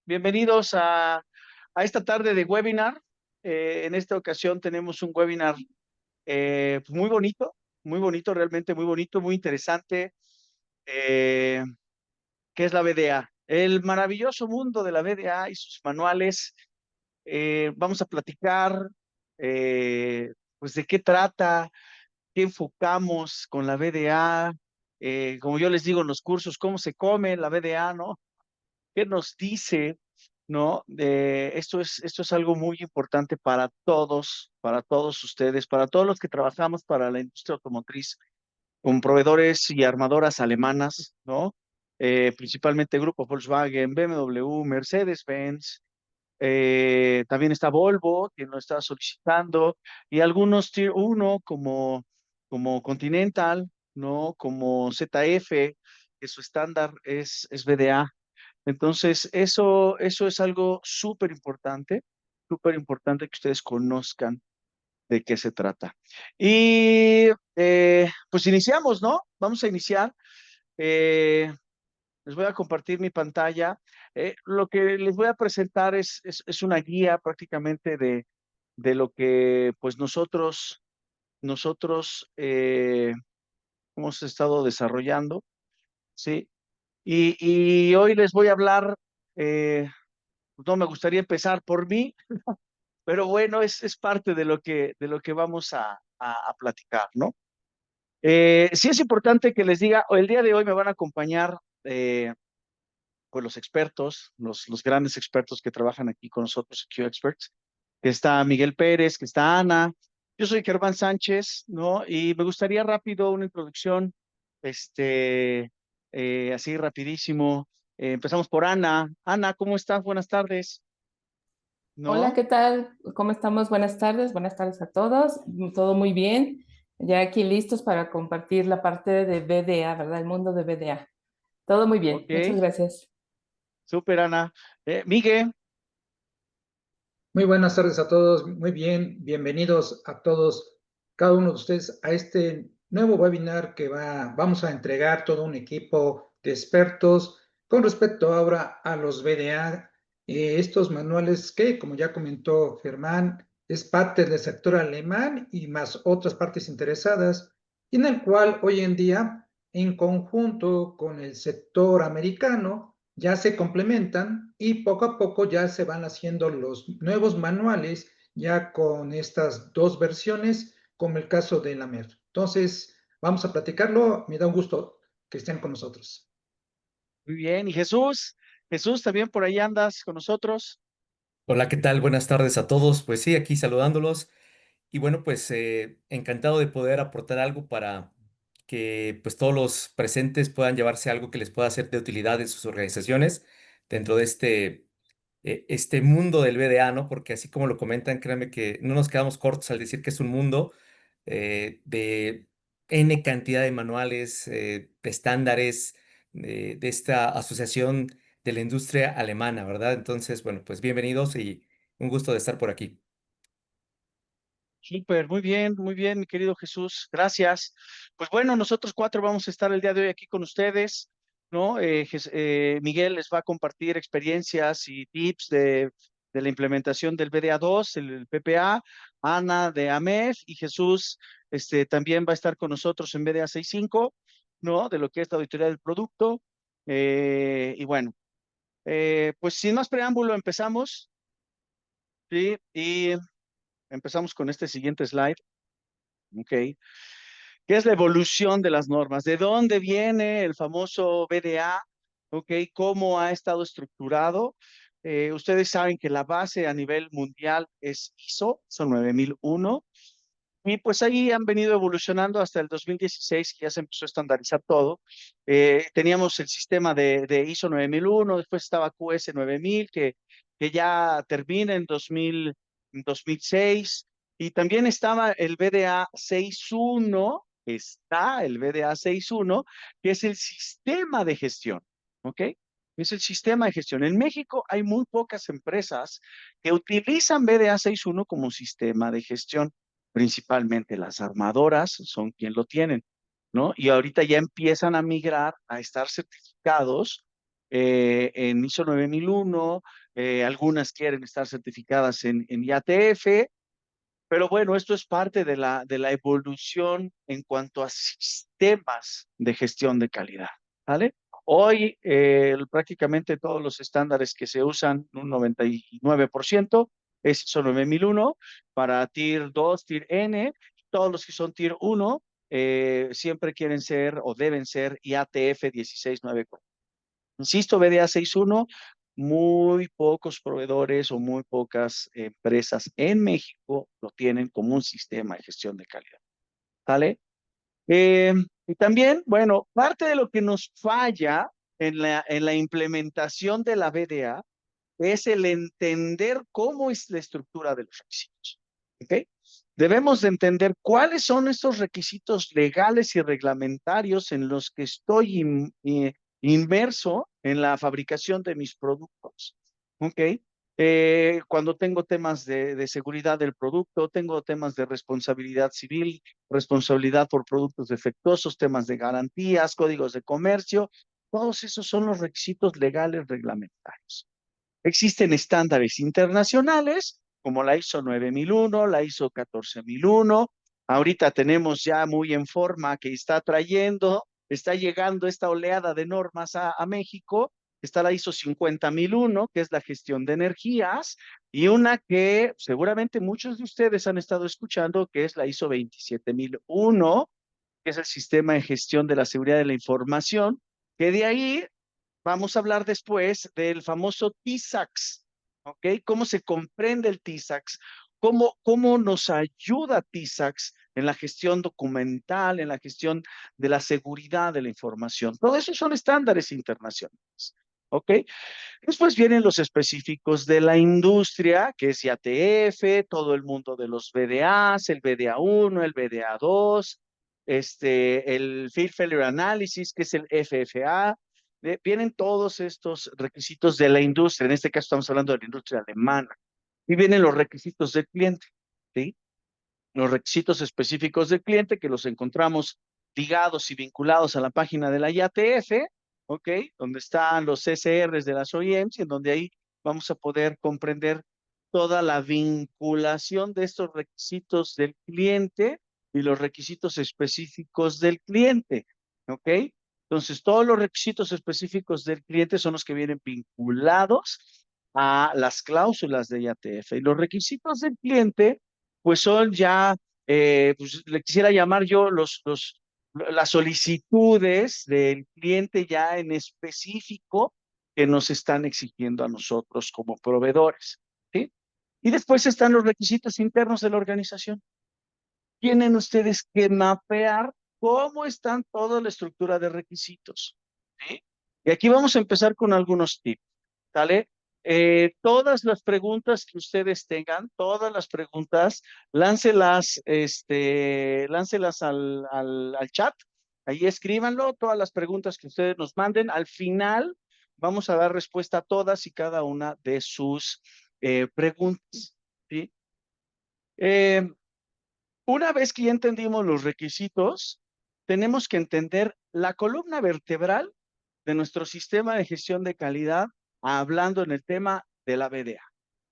Bienvenidos a esta tarde de webinar. En esta ocasión tenemos un webinar pues muy bonito, realmente muy bonito, muy interesante, eh, que es la BDA. El maravilloso mundo de la BDA y sus manuales. Vamos a platicar, pues, de qué trata, qué enfocamos con la BDA, como yo les digo en los cursos, cómo se come la BDA, ¿no? ¿Qué nos dice? ¿No? Esto es algo muy importante para todos ustedes, para todos los que trabajamos para la industria automotriz, con proveedores y armadoras alemanas, ¿no? Principalmente Grupo Volkswagen, BMW, Mercedes-Benz, también está Volvo, que lo está solicitando, y algunos Tier 1 como Continental, ¿no? Como ZF, que su estándar es VDA. Entonces, eso es algo súper importante que ustedes conozcan de qué se trata. Y pues iniciamos, ¿no? Vamos a iniciar. Eh, Les voy a compartir mi pantalla. Lo que les voy a presentar es una guía prácticamente de lo que pues nosotros hemos estado desarrollando, ¿sí? Y hoy les voy a hablar, eh, no me gustaría empezar por mí, pero bueno, es parte de lo que vamos a platicar, ¿no? Sí es importante que les diga, el día de hoy me van a acompañar pues los expertos, los grandes expertos que trabajan aquí con nosotros, Q Experts, que está Miguel Pérez, que está Ana. Yo soy Germán Sánchez, ¿no? Y me gustaría rápido una introducción, este, así rapidísimo. Empezamos por Ana. Ana, ¿cómo estás? Buenas tardes, Hola, ¿no? ¿qué tal? ¿Cómo estamos? Buenas tardes a todos. Todo muy bien. Ya aquí listos para compartir la parte de BDA, ¿verdad? El mundo de BDA. Todo muy bien. Ok, Muchas gracias. súper Ana. Miguel, Muy buenas tardes a todos, muy bien, bienvenidos a todos, cada uno de ustedes a este nuevo webinar vamos a entregar todo un equipo de expertos con respecto ahora a los BDA, estos manuales que, como ya comentó Germán, es parte del sector alemán y más otras partes interesadas, y en el cual hoy en día, en conjunto con el sector americano, ya se complementan y poco a poco ya se van haciendo los nuevos manuales ya con estas dos versiones, como el caso de la MEF. Entonces, vamos a platicarlo. Me da un gusto que estén con nosotros. muy bien. ¿Y Jesús? Jesús, también por ahí andas con nosotros. Hola, ¿qué tal? Buenas tardes a todos. Pues sí, aquí saludándolos y bueno, pues encantado de poder aportar algo para que pues todos los presentes puedan llevarse algo que les pueda ser de utilidad en sus organizaciones dentro de este mundo del BDA, ¿no? Porque así como lo comentan, créanme que no nos quedamos cortos al decir que es un mundo de N cantidad de manuales, de estándares, de esta asociación de la industria alemana, ¿verdad? Entonces, bueno, pues bienvenidos y un gusto de estar por aquí. Súper, muy bien, mi querido Jesús, gracias. Pues bueno, nosotros cuatro vamos a estar el día de hoy aquí con ustedes, ¿no? Miguel les va a compartir experiencias y tips de la implementación del BDA2, el PPA, Ana de AMEF y Jesús también va a estar con nosotros en BDA 6.5, ¿no? De lo que es la auditoría del producto. Y bueno, pues sin más preámbulo, empezamos, ¿sí? Y empezamos con este siguiente slide. Ok. ¿Qué es la evolución de las normas? ¿De dónde viene el famoso BDA? Ok. ¿Cómo ha estado estructurado? Ustedes saben que la base a nivel mundial es ISO 9001. Y pues ahí han venido evolucionando hasta el 2016, que ya se empezó a estandarizar todo. Teníamos el sistema de ISO 9001, después estaba QS 9000, que ya termina en 2006, y también estaba el VDA 6.1, está el VDA 6.1, que es el sistema de gestión, ¿ok? Es el sistema de gestión. En México hay muy pocas empresas que utilizan VDA 6.1 como sistema de gestión, principalmente las armadoras son quien lo tienen, ¿no? Y ahorita ya empiezan a migrar a estar certificados en ISO 9001, algunas quieren estar certificadas en IATF, pero bueno, esto es parte de la evolución en cuanto a sistemas de gestión de calidad, ¿vale? Hoy prácticamente todos los estándares que se usan, un 99%, es ISO 9001 para Tier 2, Tier N, todos los que son Tier 1 siempre quieren ser o deben ser IATF 16940. Insisto, BDA 6.1, muy pocos proveedores o muy pocas empresas en México lo tienen como un sistema de gestión de calidad. ¿Vale? Y también, bueno, parte de lo que nos falla en la implementación de la BDA es el entender cómo es la estructura de los requisitos. ¿Ok? Debemos de entender cuáles son estos requisitos legales y reglamentarios en los que estoy inmerso en la fabricación de mis productos. ¿Ok? Cuando tengo temas de seguridad del producto, tengo temas de responsabilidad civil, responsabilidad por productos defectuosos, temas de garantías, códigos de comercio, todos esos son los requisitos legales reglamentarios. Existen estándares internacionales como la ISO 9001, la ISO 14001. Ahorita tenemos ya muy en forma que está llegando esta oleada de normas a México. Está la ISO 50001, que es la gestión de energías, y una que seguramente muchos de ustedes han estado escuchando, que es la ISO 27001, que es el sistema de gestión de la seguridad de la información, que de ahí vamos a hablar después del famoso TISAX, ¿ok? ¿Cómo se comprende el TISAX? ¿Cómo nos ayuda TISAX en la gestión documental, en la gestión de la seguridad de la información? Todo eso son estándares internacionales, ¿ok? Después vienen los específicos de la industria, que es IATF, todo el mundo de los BDAs, el BDA1, el BDA2, el Field Failure Analysis, que es el FFA. Vienen todos estos requisitos de la industria, en este caso estamos hablando de la industria alemana. Y vienen los requisitos del cliente, ¿sí? Los requisitos específicos del cliente que los encontramos ligados y vinculados a la página de la IATF, ¿ok? Donde están los CSRs de las OEMs y en donde ahí vamos a poder comprender toda la vinculación de estos requisitos del cliente y los requisitos específicos del cliente, ¿ok? Entonces, todos los requisitos específicos del cliente son los que vienen vinculados a las cláusulas de IATF. Y los requisitos del cliente pues son ya, pues le quisiera llamar yo las solicitudes del cliente ya en específico que nos están exigiendo a nosotros como proveedores, ¿sí? Y después están los requisitos internos de la organización. Tienen ustedes que mapear cómo están toda la estructura de requisitos, ¿sí? Y aquí vamos a empezar con algunos tips, ¿sale? Todas las preguntas que ustedes tengan, todas las preguntas, láncelas al chat, ahí escríbanlo, todas las preguntas que ustedes nos manden. Al final vamos a dar respuesta a todas y cada una de sus preguntas, ¿sí? Eh, una vez que ya entendimos los requisitos, tenemos que entender la columna vertebral de nuestro sistema de gestión de calidad, hablando en el tema de la BDA,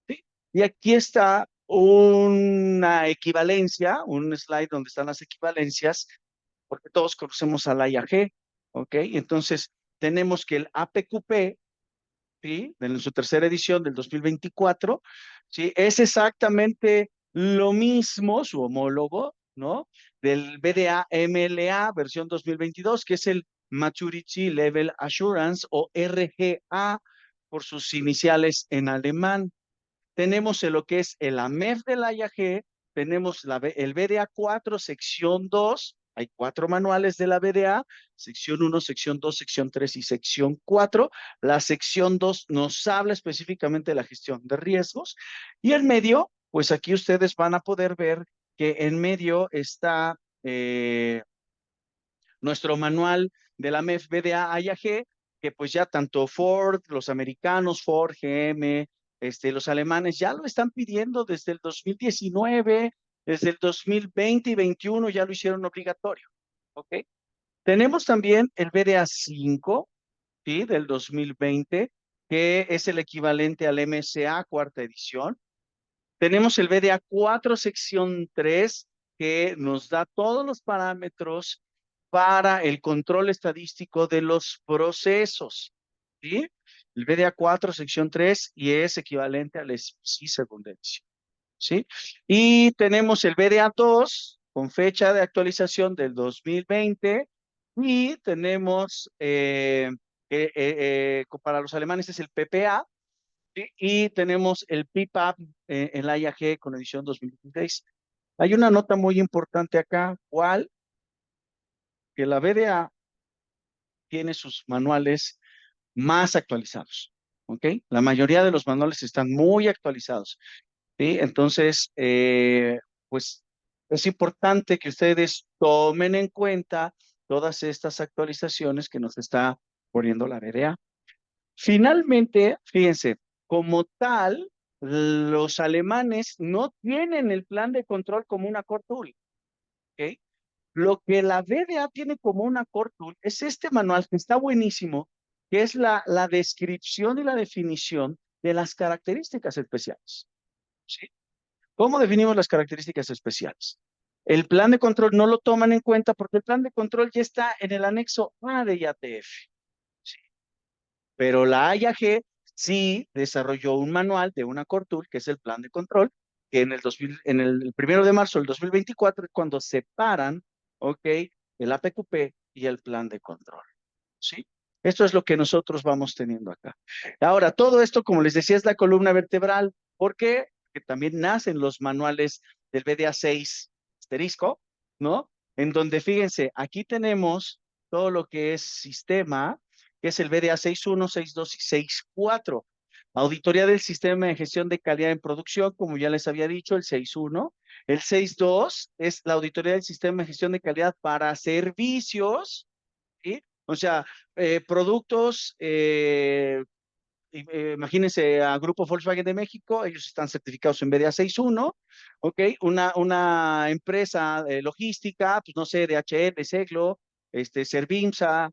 ¿sí? Y aquí está una equivalencia, un slide donde están las equivalencias, porque todos conocemos al IAG, ¿ok? Entonces, tenemos que el APQP, ¿sí? En su tercera edición del 2024, ¿sí? Es exactamente lo mismo, su homólogo, ¿no? Del BDA MLA versión 2022, que es el Maturity Level Assurance o RGA por sus iniciales en alemán. Tenemos lo que es el AMEF de la IAG, tenemos el BDA 4, sección 2, hay 4 manuales de la BDA, sección 1, sección 2, sección 3 y sección 4. La sección 2 nos habla específicamente de la gestión de riesgos. Y en medio, pues aquí ustedes van a poder ver que en medio está nuestro manual de la MEF BDA IAG, que pues ya tanto Ford, los americanos, Ford, GM, los alemanes ya lo están pidiendo desde el 2019, desde el 2020 y 21 ya lo hicieron obligatorio, ¿ok? Tenemos también el BDA 5, ¿sí? Del 2020, que es el equivalente al MSA cuarta edición. Tenemos el VDA 4 sección 3, que nos da todos los parámetros para el control estadístico de los procesos, ¿sí? El VDA 4 sección 3 y es equivalente al SPC segunda edición, ¿sí? Y tenemos el VDA 2 con fecha de actualización del 2020 y tenemos, para los alemanes es el PPA, ¿sí? Y tenemos el PIPAP en la IAG con edición 2016. Hay una nota muy importante acá, ¿cuál? Que la VDA tiene sus manuales más actualizados, ¿ok? La mayoría de los manuales están muy actualizados, ¿sí? Entonces, pues es importante que ustedes tomen en cuenta todas estas actualizaciones que nos está poniendo la VDA. Finalmente, fíjense, como tal, los alemanes no tienen el plan de control como una core tool, ¿ok? Lo que la VDA tiene como una core tool es este manual que está buenísimo, que es la descripción y la definición de las características especiales, ¿sí? ¿Cómo definimos las características especiales? El plan de control no lo toman en cuenta porque el plan de control ya está en el anexo A de IATF, ¿sí? Pero la IAG sí desarrolló un manual de una core tool, que es el plan de control, que en el 1 de marzo del 2024 es cuando separan, ¿ok? El APQP y el plan de control, ¿sí? Esto es lo que nosotros vamos teniendo acá. Ahora, todo esto, como les decía, es la columna vertebral. ¿Por qué? Porque también nacen los manuales del BDA 6 asterisco, ¿no? En donde, fíjense, aquí tenemos todo lo que es sistema, que es el BDA 6.1, 6.2 y 6.4. Auditoría del sistema de gestión de calidad en producción, como ya les había dicho, el 6.1. El 6.2 es la auditoría del sistema de gestión de calidad para servicios, ¿sí? O sea, productos, imagínense a Grupo Volkswagen de México, ellos están certificados en BDA 6.1, ¿ok? Una empresa logística, pues no sé, DHL, Seglo, Servimsa,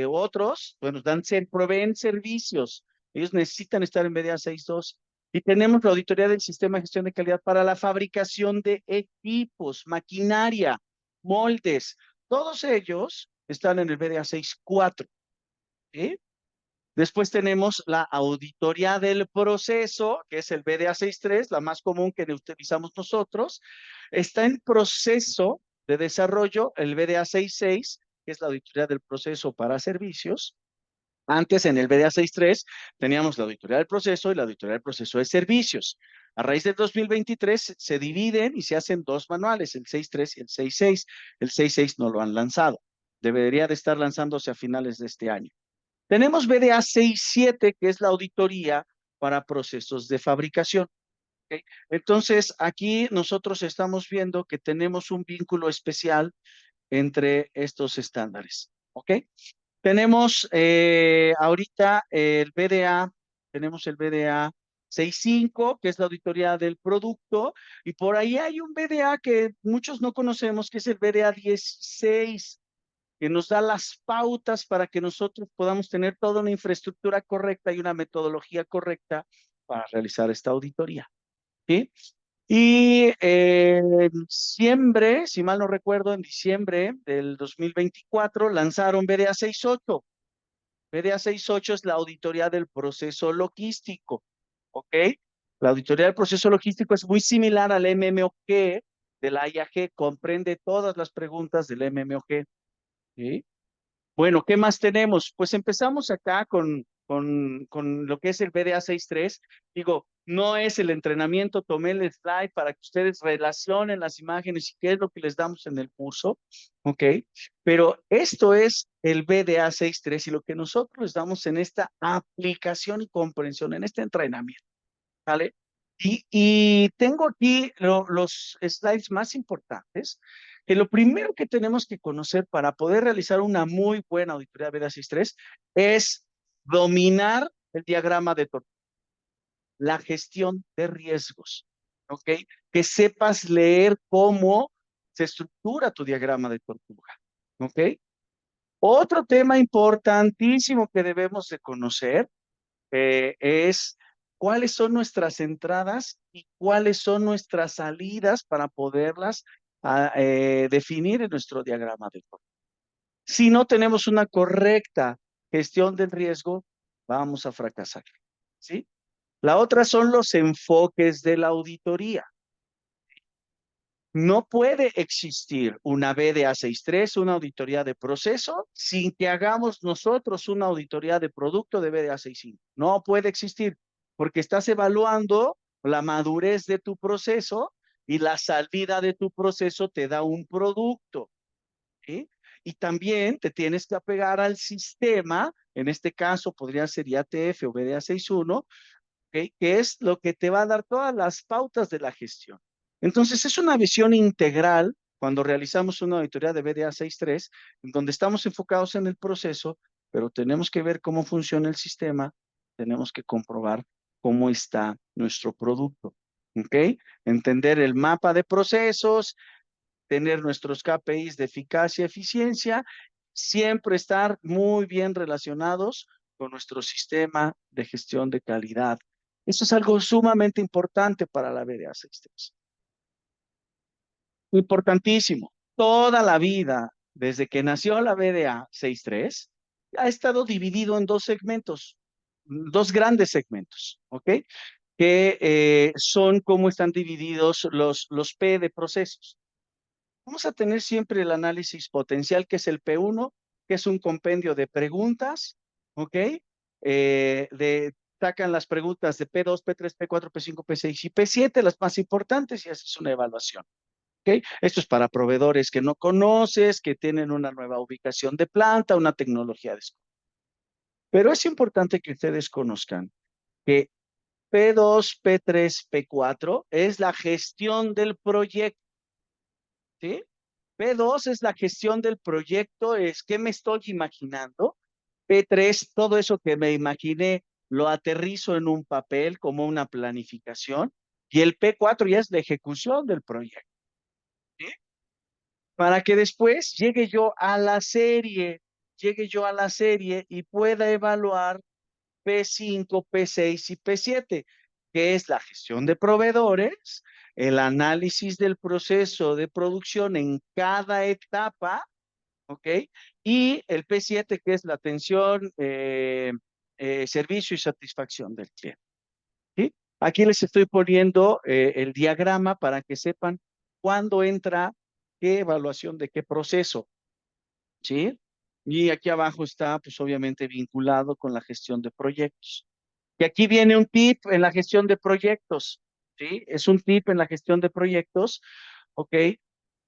otros, bueno, proveen servicios. Ellos necesitan estar en BDA 6.2. Y tenemos la auditoría del sistema de gestión de calidad para la fabricación de equipos, maquinaria, moldes. Todos ellos están en el BDA 6.4, ¿sí? Después tenemos la auditoría del proceso, que es el BDA 6.3, la más común que utilizamos nosotros. Está en proceso de desarrollo el BDA 6.6, que es la auditoría del proceso para servicios. Antes, en el BDA 6.3, teníamos la auditoría del proceso y la auditoría del proceso de servicios. A raíz del 2023 se dividen y se hacen dos manuales, el 6.3 y el 6.6. El 6.6 no lo han lanzado. Debería de estar lanzándose a finales de este año. Tenemos BDA 6.7, que es la auditoría para procesos de fabricación, ¿ok? Entonces, aquí nosotros estamos viendo que tenemos un vínculo especial entre estos estándares, ¿ok? Tenemos ahorita tenemos el BDA 6.5, que es la auditoría del producto, y por ahí hay un BDA que muchos no conocemos, que es el BDA 16, que nos da las pautas para que nosotros podamos tener toda una infraestructura correcta y una metodología correcta para realizar esta auditoría, ¿sí? Y en diciembre, si mal no recuerdo, en diciembre del 2024 lanzaron BDA 6.8. BDA 6.8 es la auditoría del proceso logístico, ¿ok? La auditoría del proceso logístico es muy similar al MMOG de la IAG, comprende todas las preguntas del MMOG, ¿sí? Bueno, ¿qué más tenemos? Pues empezamos acá con lo que es el BDA 6.3. Digo, no es el entrenamiento, tomé el slide para que ustedes relacionen las imágenes y qué es lo que les damos en el curso, ¿ok? Pero esto es el BDA 6.3 y lo que nosotros les damos en esta aplicación y comprensión, en este entrenamiento, ¿vale? Y tengo aquí los slides más importantes, que lo primero que tenemos que conocer para poder realizar una muy buena auditoría de BDA 6.3 es dominar el diagrama de tortuga, la gestión de riesgos, ¿ok? Que sepas leer cómo se estructura tu diagrama de tortuga, ¿ok? Otro tema importantísimo que debemos de conocer es cuáles son nuestras entradas y cuáles son nuestras salidas para poderlas definir en nuestro diagrama de flujo. Si no tenemos una correcta gestión del riesgo, vamos a fracasar, ¿sí? La otra son los enfoques de la auditoría. No puede existir una BDA 63, una auditoría de proceso, sin que hagamos nosotros una auditoría de producto de BDA 65. No puede existir, porque estás evaluando la madurez de tu proceso y la salida de tu proceso te da un producto, ¿sí? Y también te tienes que apegar al sistema, en este caso podría ser IATF o BDA 61, ¿ok? Que es lo que te va a dar todas las pautas de la gestión. Entonces, es una visión integral cuando realizamos una auditoría de BDA 63, en donde estamos enfocados en el proceso, pero tenemos que ver cómo funciona el sistema, tenemos que comprobar cómo está nuestro producto, ¿ok? Entender el mapa de procesos, tener nuestros KPIs de eficacia y eficiencia, siempre estar muy bien relacionados con nuestro sistema de gestión de calidad. Eso es algo sumamente importante para la BDA 63. Importantísimo. Toda la vida, desde que nació la BDA 63, ha estado dividido en dos segmentos, dos grandes segmentos, ¿ok? Que son cómo están divididos los P de procesos. Vamos a tener siempre el análisis potencial, que es el P1, que es un compendio de preguntas, ¿ok? Sacan las preguntas de P2, P3, P4, P5, P6 y P7, las más importantes, y haces una evaluación, ¿ok? Esto es para proveedores que no conoces, que tienen una nueva ubicación de planta, una tecnología de escopo. Pero es importante que ustedes conozcan que P2, P3, P4 es la gestión del proyecto, ¿sí? P2 es la gestión del proyecto, es qué me estoy imaginando. P3, todo eso que me imaginé, lo aterrizo en un papel como una planificación. Y el P4 ya es la ejecución del proyecto, ¿sí? Para que después llegue yo a la serie y pueda evaluar P5, P6 y P7, que es la gestión de proveedores, el análisis del proceso de producción en cada etapa, ¿ok? Y el P7, que es la atención, servicio y satisfacción del cliente, ¿sí? Aquí les estoy poniendo el diagrama para que sepan cuándo entra qué evaluación de qué proceso, ¿sí? Y aquí abajo está, pues obviamente vinculado con la gestión de proyectos. Y aquí viene un tip en la gestión de proyectos, ¿sí? Es un tip en la gestión de proyectos, ¿ok?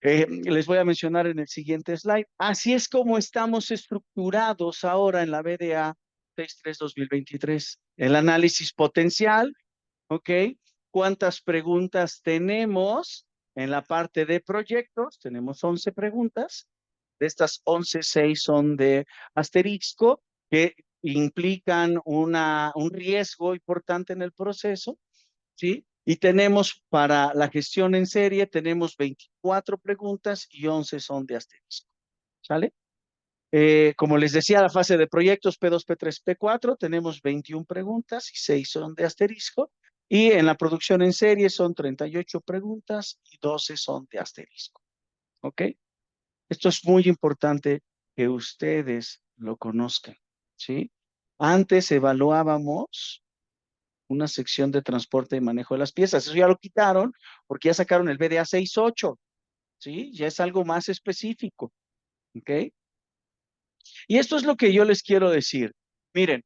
Les voy a mencionar en el siguiente slide. Así es como estamos estructurados ahora en la BDA 63-2023. El análisis potencial, ¿ok? ¿Cuántas preguntas tenemos en la parte de proyectos? Tenemos 11 preguntas. De estas 11, 6 son de asterisco, que implican un riesgo importante en el proceso, ¿sí? Y tenemos para la gestión en serie, tenemos 24 preguntas y 11 son de asterisco, ¿sale? Como les decía, la fase de proyectos P2, P3, P4, tenemos 21 preguntas y 6 son de asterisco. Y en la producción en serie son 38 preguntas y 12 son de asterisco, ¿ok? Esto es muy importante que ustedes lo conozcan, ¿sí? Antes evaluábamos una sección de transporte y manejo de las piezas. Eso ya lo quitaron porque ya sacaron el BDA 68, ¿sí? Ya es algo más específico, ¿ok? Y esto es lo que yo les quiero decir. Miren,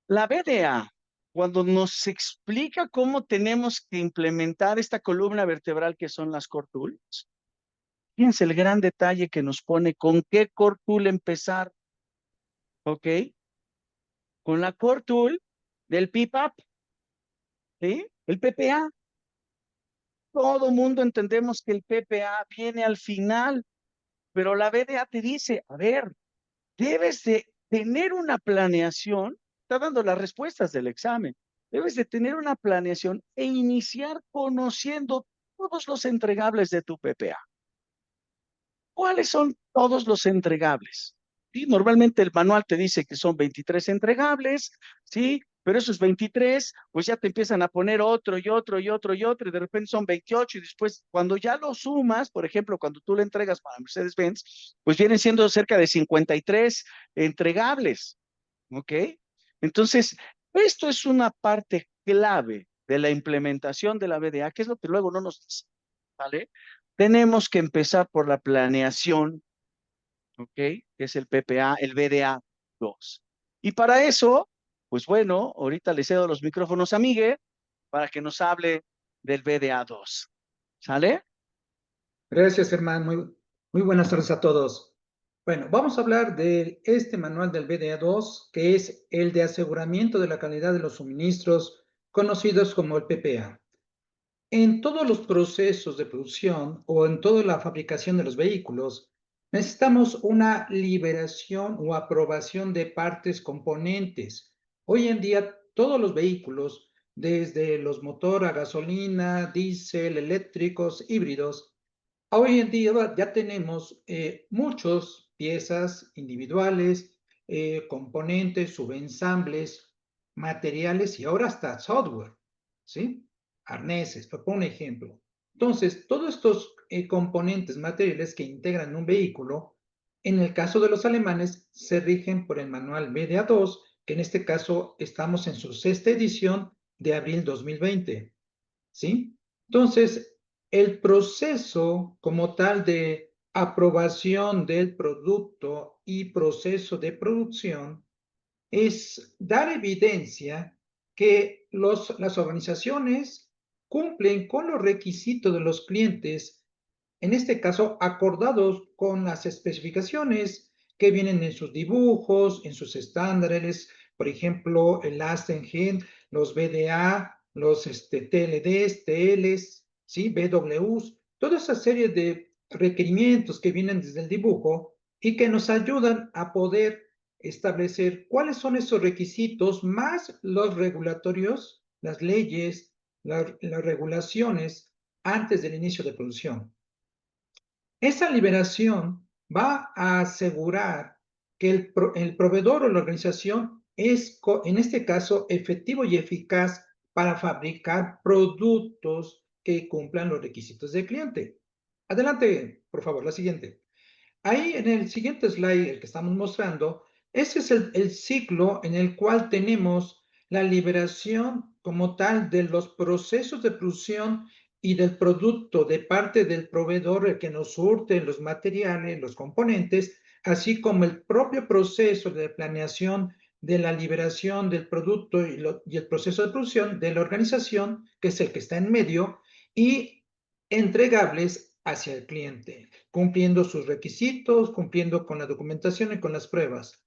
la BDA, cuando nos explica cómo tenemos que implementar esta columna vertebral que son las core tools, fíjense el gran detalle que nos pone con qué core tool empezar, ¿ok? Con la core tool del PIPAP, ¿sí? El PPA. Todo mundo entendemos que el PPA viene al final, pero la BDA te dice, a ver, debes de tener una planeación, está dando las respuestas del examen, debes de tener una planeación e iniciar conociendo todos los entregables de tu PPA. ¿Cuáles son todos los entregables? ¿Sí? Normalmente el manual te dice que son 23 entregables, ¿sí? Pero esos 23, pues ya te empiezan a poner otro y otro y otro y otro, y de repente son 28, y después cuando ya lo sumas, por ejemplo, cuando tú le entregas para Mercedes-Benz, pues vienen siendo cerca de 53 entregables, ¿ok? Entonces, esto es una parte clave de la implementación de la BDA, que es lo que luego no nos dice, ¿vale? Tenemos que empezar por la planeación, ¿ok? Que es el PPA, el BDA 2. Y para eso, pues bueno, ahorita le cedo los micrófonos a Miguel para que nos hable del BDA 2. ¿Sale? Gracias, Germán. Muy buenas tardes a todos. Bueno, vamos a hablar de este manual del BDA2, que es el de aseguramiento de la calidad de los suministros, conocidos como el PPA. En todos los procesos de producción o en toda la fabricación de los vehículos, necesitamos una liberación o aprobación de partes componentes. Hoy en día, todos los vehículos, desde los motor a gasolina, diésel, eléctricos, híbridos, hoy en día ya tenemos muchas piezas individuales, componentes, subensambles, materiales y ahora hasta software, ¿sí? Arneses, por un ejemplo. Entonces, todos estos componentes materiales que integran un vehículo, en el caso de los alemanes, se rigen por el manual BDA2, que en este caso estamos en su sexta edición de abril 2020, ¿sí? Entonces, el proceso como tal de aprobación del producto y proceso de producción es dar evidencia que las organizaciones cumplen con los requisitos de los clientes, en este caso acordados con las especificaciones que vienen en sus dibujos, en sus estándares, por ejemplo, el ASTENGEN, los BDA, los TLDs, TLs, ¿sí? BWs, toda esa serie de requerimientos que vienen desde el dibujo y que nos ayudan a poder establecer cuáles son esos requisitos más los regulatorios, las leyes, las regulaciones antes del inicio de producción. Esa liberación va a asegurar que el proveedor o la organización es, en este caso, efectivo y eficaz para fabricar productos que cumplan los requisitos del cliente. Adelante, por favor, la siguiente. Ahí en el siguiente slide, el que estamos mostrando, ese es el ciclo en el cual tenemos la liberación como tal de los procesos de producción y del producto de parte del proveedor el que nos surte los materiales, los componentes, así como el propio proceso de planeación de la liberación del producto y el proceso de producción de la organización, que es el que está en medio, y entregables hacia el cliente, cumpliendo sus requisitos, cumpliendo con la documentación y con las pruebas.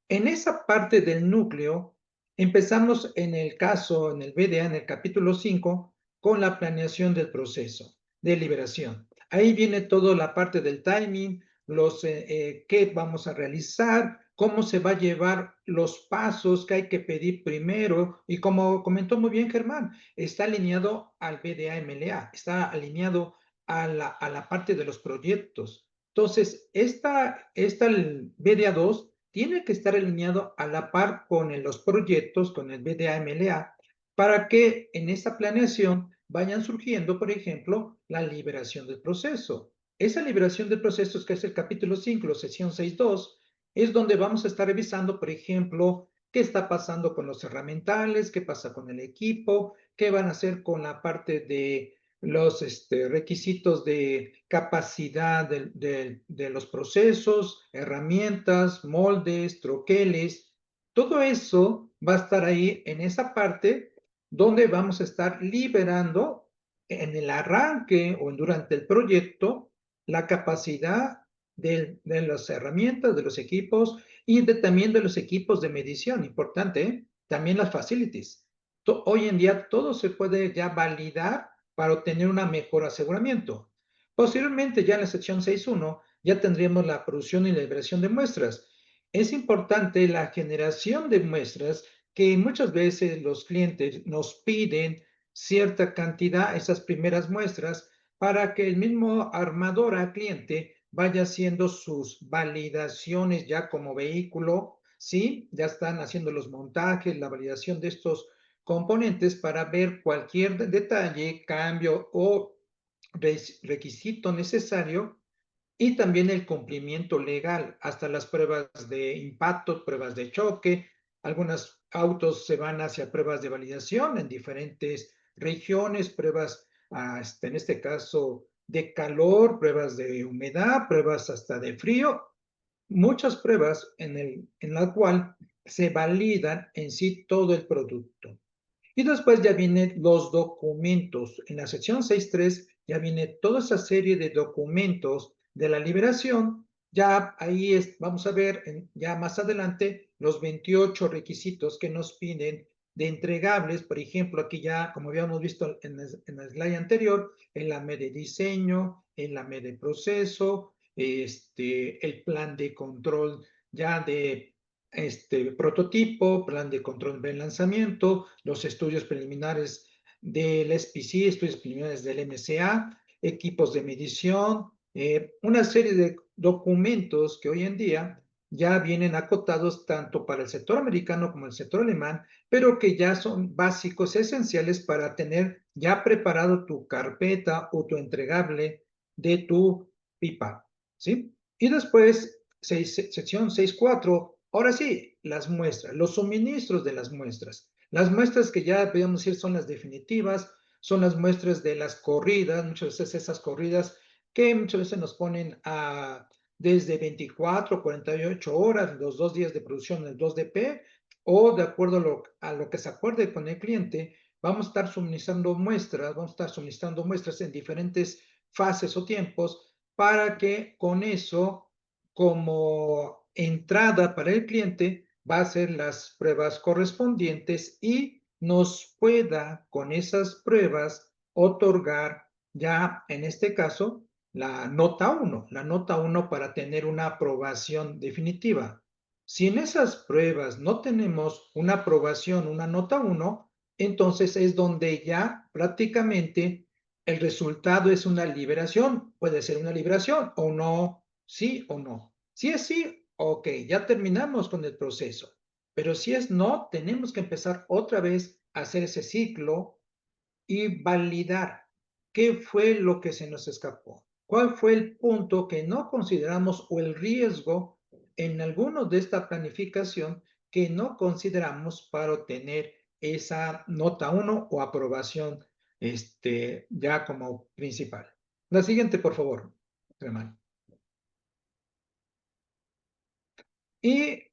En esa parte del núcleo, empezamos en el caso, en el BDA, en el capítulo 5, con la planeación del proceso de liberación. Ahí viene toda la parte del timing, qué vamos a realizar, cómo se va a llevar los pasos que hay que pedir primero, y como comentó muy bien Germán, está alineado al BDA MLA, está alineado a la parte de los proyectos. Entonces, el BDA2 tiene que estar alineado a la par con los proyectos, con el BDA MLA, para que en esa planeación vayan surgiendo, por ejemplo, la liberación del proceso. Esa liberación del proceso, que es el capítulo 5, sesión 6.2, es donde vamos a estar revisando, por ejemplo, qué está pasando con los herramientales, qué pasa con el equipo, qué van a hacer con la parte de los requisitos de capacidad de los procesos, herramientas, moldes, troqueles. Todo eso va a estar ahí en esa parte donde vamos a estar liberando en el arranque o durante el proyecto la capacidad de las herramientas, de los equipos y también de los equipos de medición. Importante, ¿eh? También las facilities. Hoy en día todo se puede ya validar para obtener un mejor aseguramiento. Posteriormente, ya en la sección 6.1, ya tendríamos la producción y la liberación de muestras. Es importante la generación de muestras que muchas veces los clientes nos piden cierta cantidad, esas primeras muestras, para que el mismo armador al cliente vaya haciendo sus validaciones ya como vehículo, ¿sí? Ya están haciendo los montajes, la validación de estos componentes para ver cualquier detalle, cambio o requisito necesario y también el cumplimiento legal, hasta las pruebas de impacto, pruebas de choque. Algunos autos se van hacia pruebas de validación en diferentes regiones, pruebas, en este caso, de calor, pruebas de humedad, pruebas hasta de frío, muchas pruebas en la cual se validan en sí todo el producto. Y después ya vienen los documentos. En la sección 6.3 ya viene toda esa serie de documentos de la liberación. Ya ahí vamos a ver ya más adelante los 28 requisitos que nos piden de entregables. Por ejemplo, aquí ya, como habíamos visto en el slide anterior, el AME de diseño, el AME de proceso, el plan de control ya de prototipo, plan de control de lanzamiento, los estudios preliminares del SPC, estudios preliminares del MCA, equipos de medición, una serie de documentos que hoy en día ya vienen acotados tanto para el sector americano como el sector alemán, pero que ya son básicos, esenciales para tener ya preparado tu carpeta o tu entregable de tu pipa, ¿sí? Y después, sección 6.4, ahora sí, las muestras, los suministros de las muestras. Las muestras que ya podemos decir son las definitivas, son las muestras de las corridas, muchas veces esas corridas que muchas veces nos ponen desde 24, 48 horas, los 2 días de producción del 2DP, o de acuerdo a lo que se acuerde con el cliente, vamos a estar suministrando muestras en diferentes fases o tiempos para que con eso, como entrada para el cliente, va a hacer las pruebas correspondientes y nos pueda con esas pruebas otorgar ya en este caso la nota 1 para tener una aprobación definitiva. Si en esas pruebas no tenemos una aprobación, una nota 1, entonces es donde ya prácticamente el resultado es una liberación. Puede ser una liberación o no, sí o no. Si es sí, ok, ya terminamos con el proceso. Pero si es no, tenemos que empezar otra vez a hacer ese ciclo y validar qué fue lo que se nos escapó. ¿Cuál fue el punto que no consideramos o el riesgo en algunos de esta planificación que no consideramos para obtener esa nota 1 o aprobación ya como principal? La siguiente, por favor, Germán. Y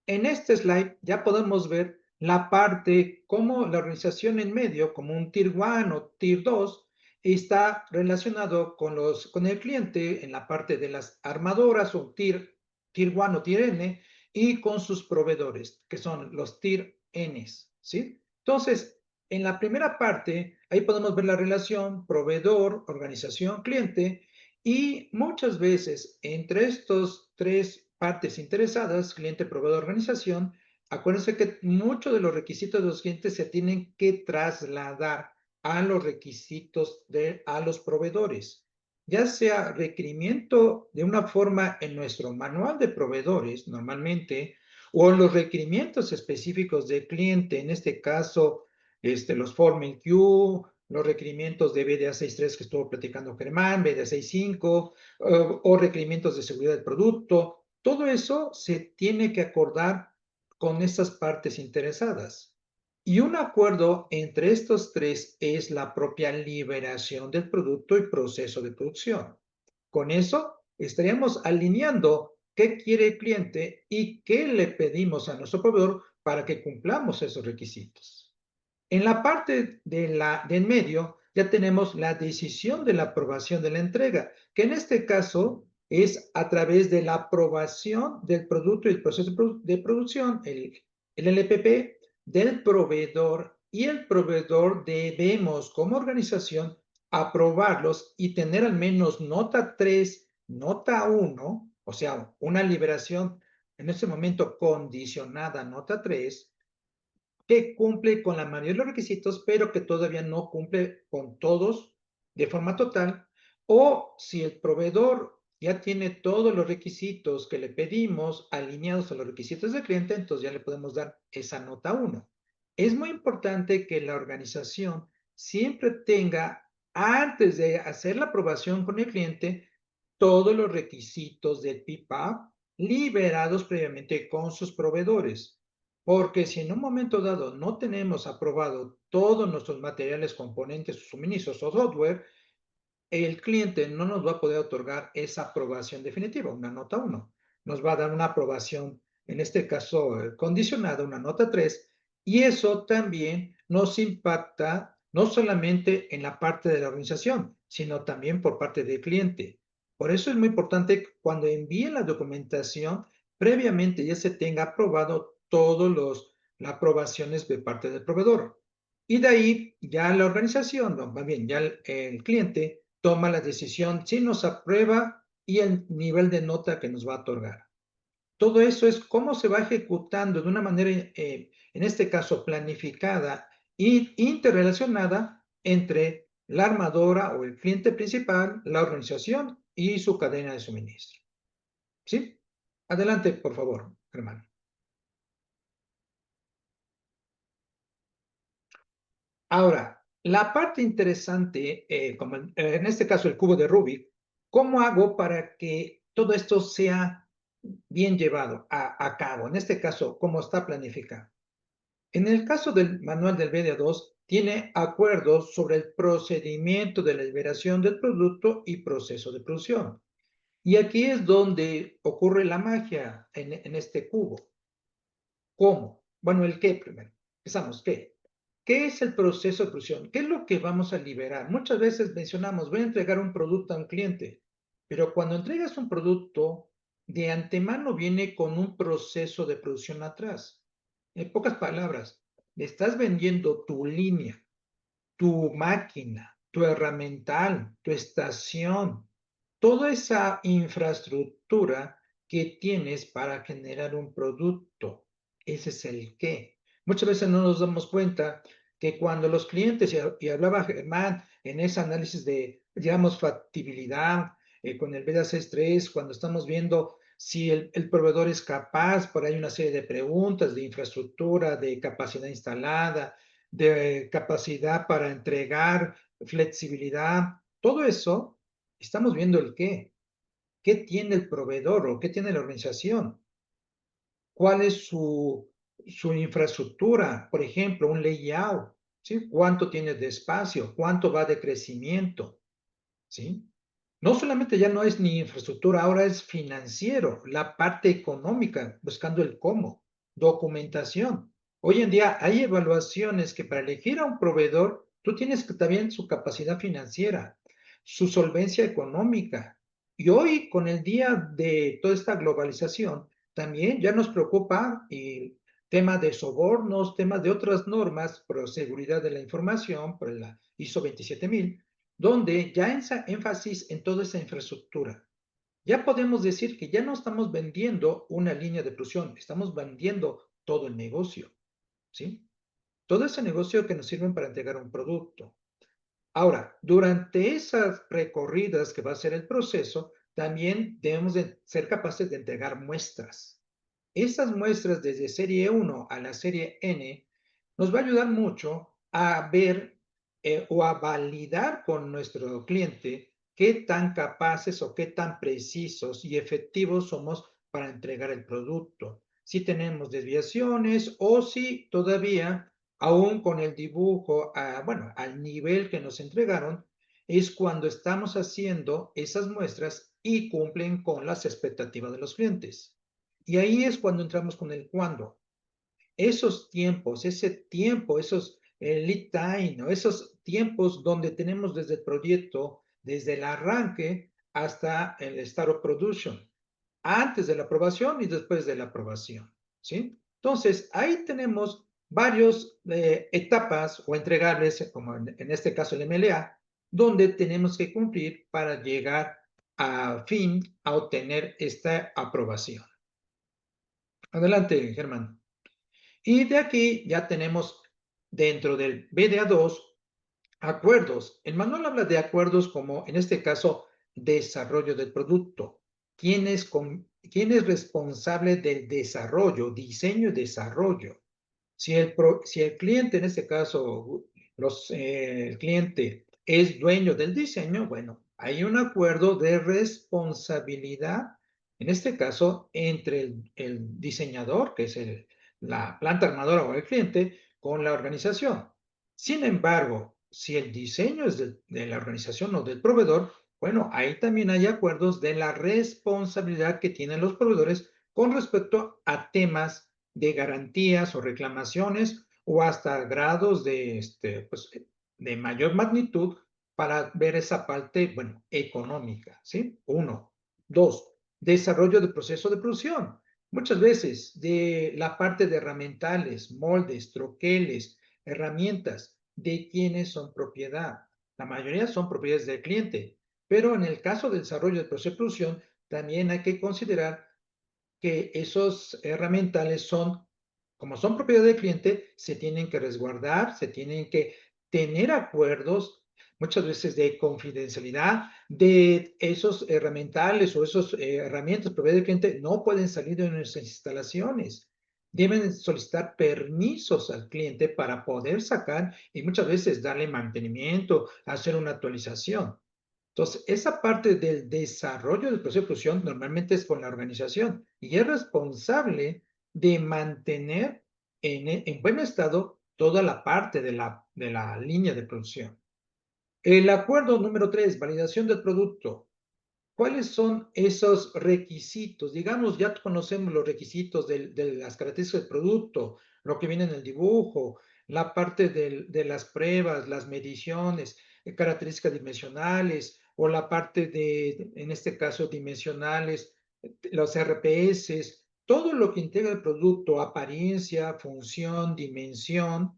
en este slide ya podemos ver la parte como la organización en medio, como un Tier 1 o Tier 2, está relacionado con el cliente en la parte de las armadoras o Tier 1 o Tier N y con sus proveedores, que son los Tier Ns, ¿sí? Entonces, en la primera parte, ahí podemos ver la relación proveedor, organización, cliente, y muchas veces entre estos tres partes interesadas, cliente, proveedor, organización, acuérdense que muchos de los requisitos de los clientes se tienen que trasladar a los requisitos a los proveedores, ya sea requerimiento de una forma en nuestro manual de proveedores normalmente, o los requerimientos específicos del cliente, en este caso, los Form Q, los requerimientos de BDA 6.3 que estuvo platicando Germán, BDA 6.5, o requerimientos de seguridad del producto. Todo eso se tiene que acordar con estas partes interesadas. Y un acuerdo entre estos tres es la propia liberación del producto y proceso de producción. Con eso estaríamos alineando qué quiere el cliente y qué le pedimos a nuestro proveedor para que cumplamos esos requisitos. En la parte en medio ya tenemos la decisión de la aprobación de la entrega, que en este caso es a través de la aprobación del producto y el proceso de producción, el LPP, del proveedor, y el proveedor debemos como organización aprobarlos y tener al menos nota 3, nota 1, o sea, una liberación en este momento condicionada nota 3, que cumple con la mayoría de los requisitos, pero que todavía no cumple con todos de forma total, o si el proveedor ya tiene todos los requisitos que le pedimos alineados a los requisitos del cliente, entonces ya le podemos dar esa nota 1. Es muy importante que la organización siempre tenga, antes de hacer la aprobación con el cliente, todos los requisitos del PPAP liberados previamente con sus proveedores. Porque si en un momento dado no tenemos aprobado todos nuestros materiales, componentes, suministros o software, el cliente no nos va a poder otorgar esa aprobación definitiva, una nota 1. Nos va a dar una aprobación, en este caso condicionada, una nota 3, y eso también nos impacta no solamente en la parte de la organización, sino también por parte del cliente. Por eso es muy importante que cuando envíen la documentación, previamente ya se tenga aprobado todas las aprobaciones de parte del proveedor. Y de ahí ya la organización, no, más bien ya el cliente toma la decisión si nos aprueba y el nivel de nota que nos va a otorgar. Todo eso es cómo se va ejecutando de una manera, en este caso, planificada e interrelacionada entre la armadora o el cliente principal, la organización y su cadena de suministro. ¿Sí? Adelante, por favor, Germán. Ahora, la parte interesante, como en este caso el cubo de Rubik, ¿cómo hago para que todo esto sea bien llevado a cabo? En este caso, ¿cómo está planificado? En el caso del manual del BDA2, tiene acuerdos sobre el procedimiento de la liberación del producto y proceso de producción. Y aquí es donde ocurre la magia en este cubo. ¿Cómo? Bueno, el qué primero. Empezamos, ¿qué? ¿Qué es el proceso de producción? ¿Qué es lo que vamos a liberar? Muchas veces mencionamos, voy a entregar un producto a un cliente, pero cuando entregas un producto, de antemano viene con un proceso de producción atrás. En pocas palabras, le estás vendiendo tu línea, tu máquina, tu herramental, tu estación, toda esa infraestructura que tienes para generar un producto. Ese es el qué. Muchas veces no nos damos cuenta que cuando los clientes, y hablaba Germán en ese análisis de, digamos, factibilidad, con el BDA-63, cuando estamos viendo si el proveedor es capaz, por ahí una serie de preguntas de infraestructura, de capacidad instalada, de capacidad para entregar, flexibilidad, todo eso, estamos viendo el qué. ¿Qué tiene el proveedor o qué tiene la organización? ¿Cuál es su infraestructura? Por ejemplo, un layout, ¿sí? ¿Cuánto tiene de espacio? ¿Cuánto va de crecimiento? ¿Sí? No solamente ya no es ni infraestructura, ahora es financiero, la parte económica, buscando el cómo, documentación. Hoy en día hay evaluaciones que para elegir a un proveedor, tú tienes que también su capacidad financiera, su solvencia económica. Y hoy, con el día de toda esta globalización, también ya nos preocupa el tema de sobornos, temas de otras normas por seguridad de la información, por la ISO 27000, donde ya énfasis en toda esa infraestructura. Ya podemos decir que ya no estamos vendiendo una línea de producción, estamos vendiendo todo el negocio, ¿sí? Todo ese negocio que nos sirve para entregar un producto. Ahora, durante esas recorridas que va a ser el proceso, también debemos de ser capaces de entregar muestras. Esas muestras desde serie 1 a la serie N nos va a ayudar mucho a ver o a validar con nuestro cliente qué tan capaces o qué tan precisos y efectivos somos para entregar el producto. Si tenemos desviaciones o si todavía, aún con el dibujo, bueno, al nivel que nos entregaron, es cuando estamos haciendo esas muestras y cumplen con las expectativas de los clientes. Y ahí es cuando entramos con el cuándo. Esos tiempos, ese tiempo, esos lead time, ¿no? Esos tiempos donde tenemos desde el proyecto, desde el arranque hasta el start of production, antes de la aprobación y después de la aprobación, ¿sí? Entonces, ahí tenemos varias etapas o entregables, como en este caso el MLA, donde tenemos que cumplir para llegar a fin a obtener esta aprobación. Adelante, Germán. Y de aquí ya tenemos dentro del BDA2 acuerdos. El manual habla de acuerdos como, en este caso, desarrollo del producto. ¿Quién es responsable del desarrollo, diseño y desarrollo? Si el cliente, en este caso, el cliente es dueño del diseño, bueno, hay un acuerdo de responsabilidad, en este caso, entre el diseñador, que es la planta armadora o el cliente, con la organización. Sin embargo, si el diseño es de la organización o del proveedor, bueno, ahí también hay acuerdos de la responsabilidad que tienen los proveedores con respecto a temas de garantías o reclamaciones o hasta grados de mayor magnitud para ver esa parte, bueno, económica, ¿sí? 1. 2. Desarrollo del proceso de producción. Muchas veces de la parte de herramientales, moldes, troqueles, herramientas, ¿de quiénes son propiedad? La mayoría son propiedades del cliente, pero en el caso del desarrollo del proceso de producción, también hay que considerar que esos herramientales como son propiedad del cliente, se tienen que resguardar, se tienen que tener acuerdos, muchas veces de confidencialidad, de esos herramientales o esos herramientas propiedad del cliente no pueden salir de nuestras instalaciones. Deben solicitar permisos al cliente para poder sacar y muchas veces darle mantenimiento, hacer una actualización. Entonces, esa parte del desarrollo del proceso de producción normalmente es con la organización y es responsable de mantener en buen estado toda la parte de la línea de producción. El acuerdo número 3, validación del producto. ¿Cuáles son esos requisitos? Digamos, ya conocemos los requisitos de las características del producto, lo que viene en el dibujo, la parte de las pruebas, las mediciones, características dimensionales, o la parte en este caso, dimensionales, los RPS, todo lo que integra el producto, apariencia, función, dimensión,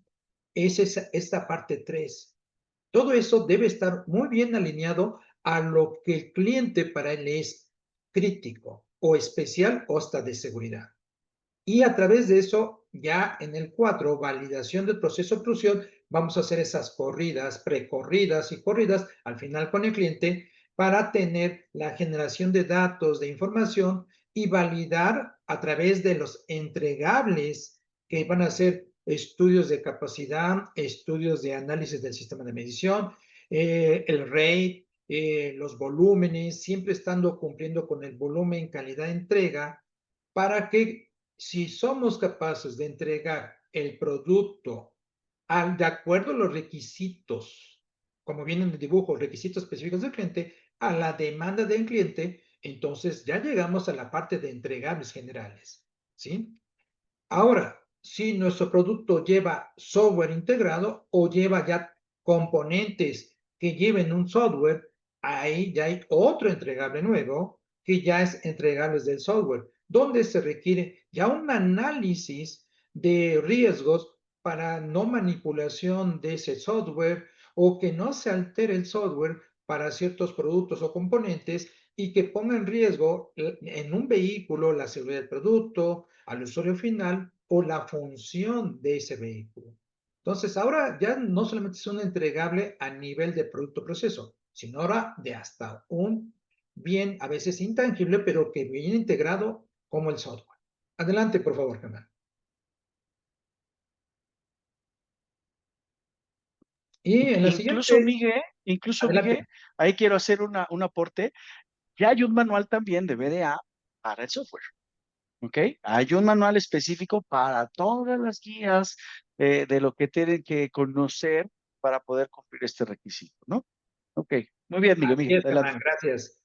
es esta parte 3. Todo eso debe estar muy bien alineado a lo que el cliente para él es crítico o especial o hasta de seguridad. Y a través de eso, ya en el 4, validación del proceso de producción, vamos a hacer esas corridas, precorridas y corridas al final con el cliente para tener la generación de datos, de información y validar a través de los entregables que van a ser estudios de capacidad, estudios de análisis del sistema de medición, el rate, los volúmenes, siempre estando cumpliendo con el volumen, calidad, entrega, para que si somos capaces de entregar el producto de acuerdo a los requisitos, como viene en el dibujo, requisitos específicos del cliente, a la demanda del cliente, entonces ya llegamos a la parte de entregables generales, ¿sí? Ahora, si nuestro producto lleva software integrado o lleva ya componentes que lleven un software, ahí ya hay otro entregable nuevo que ya es entregables del software, donde se requiere ya un análisis de riesgos para no manipulación de ese software o que no se altere el software para ciertos productos o componentes y que ponga en riesgo en un vehículo la seguridad del producto, al usuario final o la función de ese vehículo. Entonces, ahora ya no solamente es un entregable a nivel de producto-proceso, sino ahora de hasta un bien a veces intangible, pero que viene integrado como el software. Adelante, por favor, Germán. Y en la Incluso, siguiente, Miguel, adelante. ahí quiero hacer un aporte. Ya hay un manual también de VDA para el software. ¿Ok? Hay un manual específico para todas las guías de lo que tienen que conocer para poder cumplir este requisito, ¿no? Ok, muy bien, Así Miguel, es, Germán, adelante. gracias.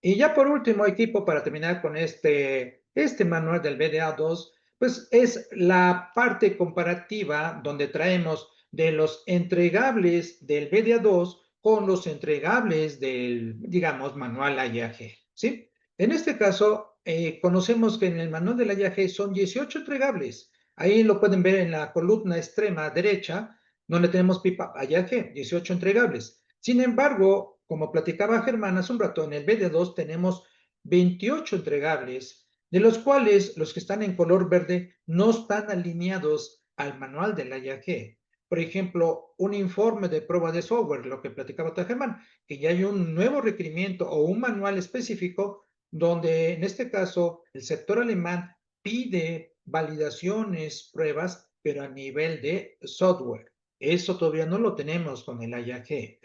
Y ya por último, equipo, para terminar con este manual del VDA 2, pues es la parte comparativa donde traemos de los entregables del VDA 2 con los entregables del, digamos, manual IAG, ¿sí? En este caso, conocemos que en el manual del IAG son 18 entregables. Ahí lo pueden ver en la columna extrema derecha, donde tenemos pipa IAG, 18 entregables. Sin embargo, como platicaba Germán hace un rato, en el BD2 tenemos 28 entregables, de los cuales los que están en color verde no están alineados al manual del IAG. por ejemplo, un informe de prueba de software, lo que platicaba Germán, que ya hay un nuevo requerimiento o un manual específico donde en este caso el sector alemán pide validaciones, pruebas, pero a nivel de software. Eso todavía no lo tenemos con el IAG.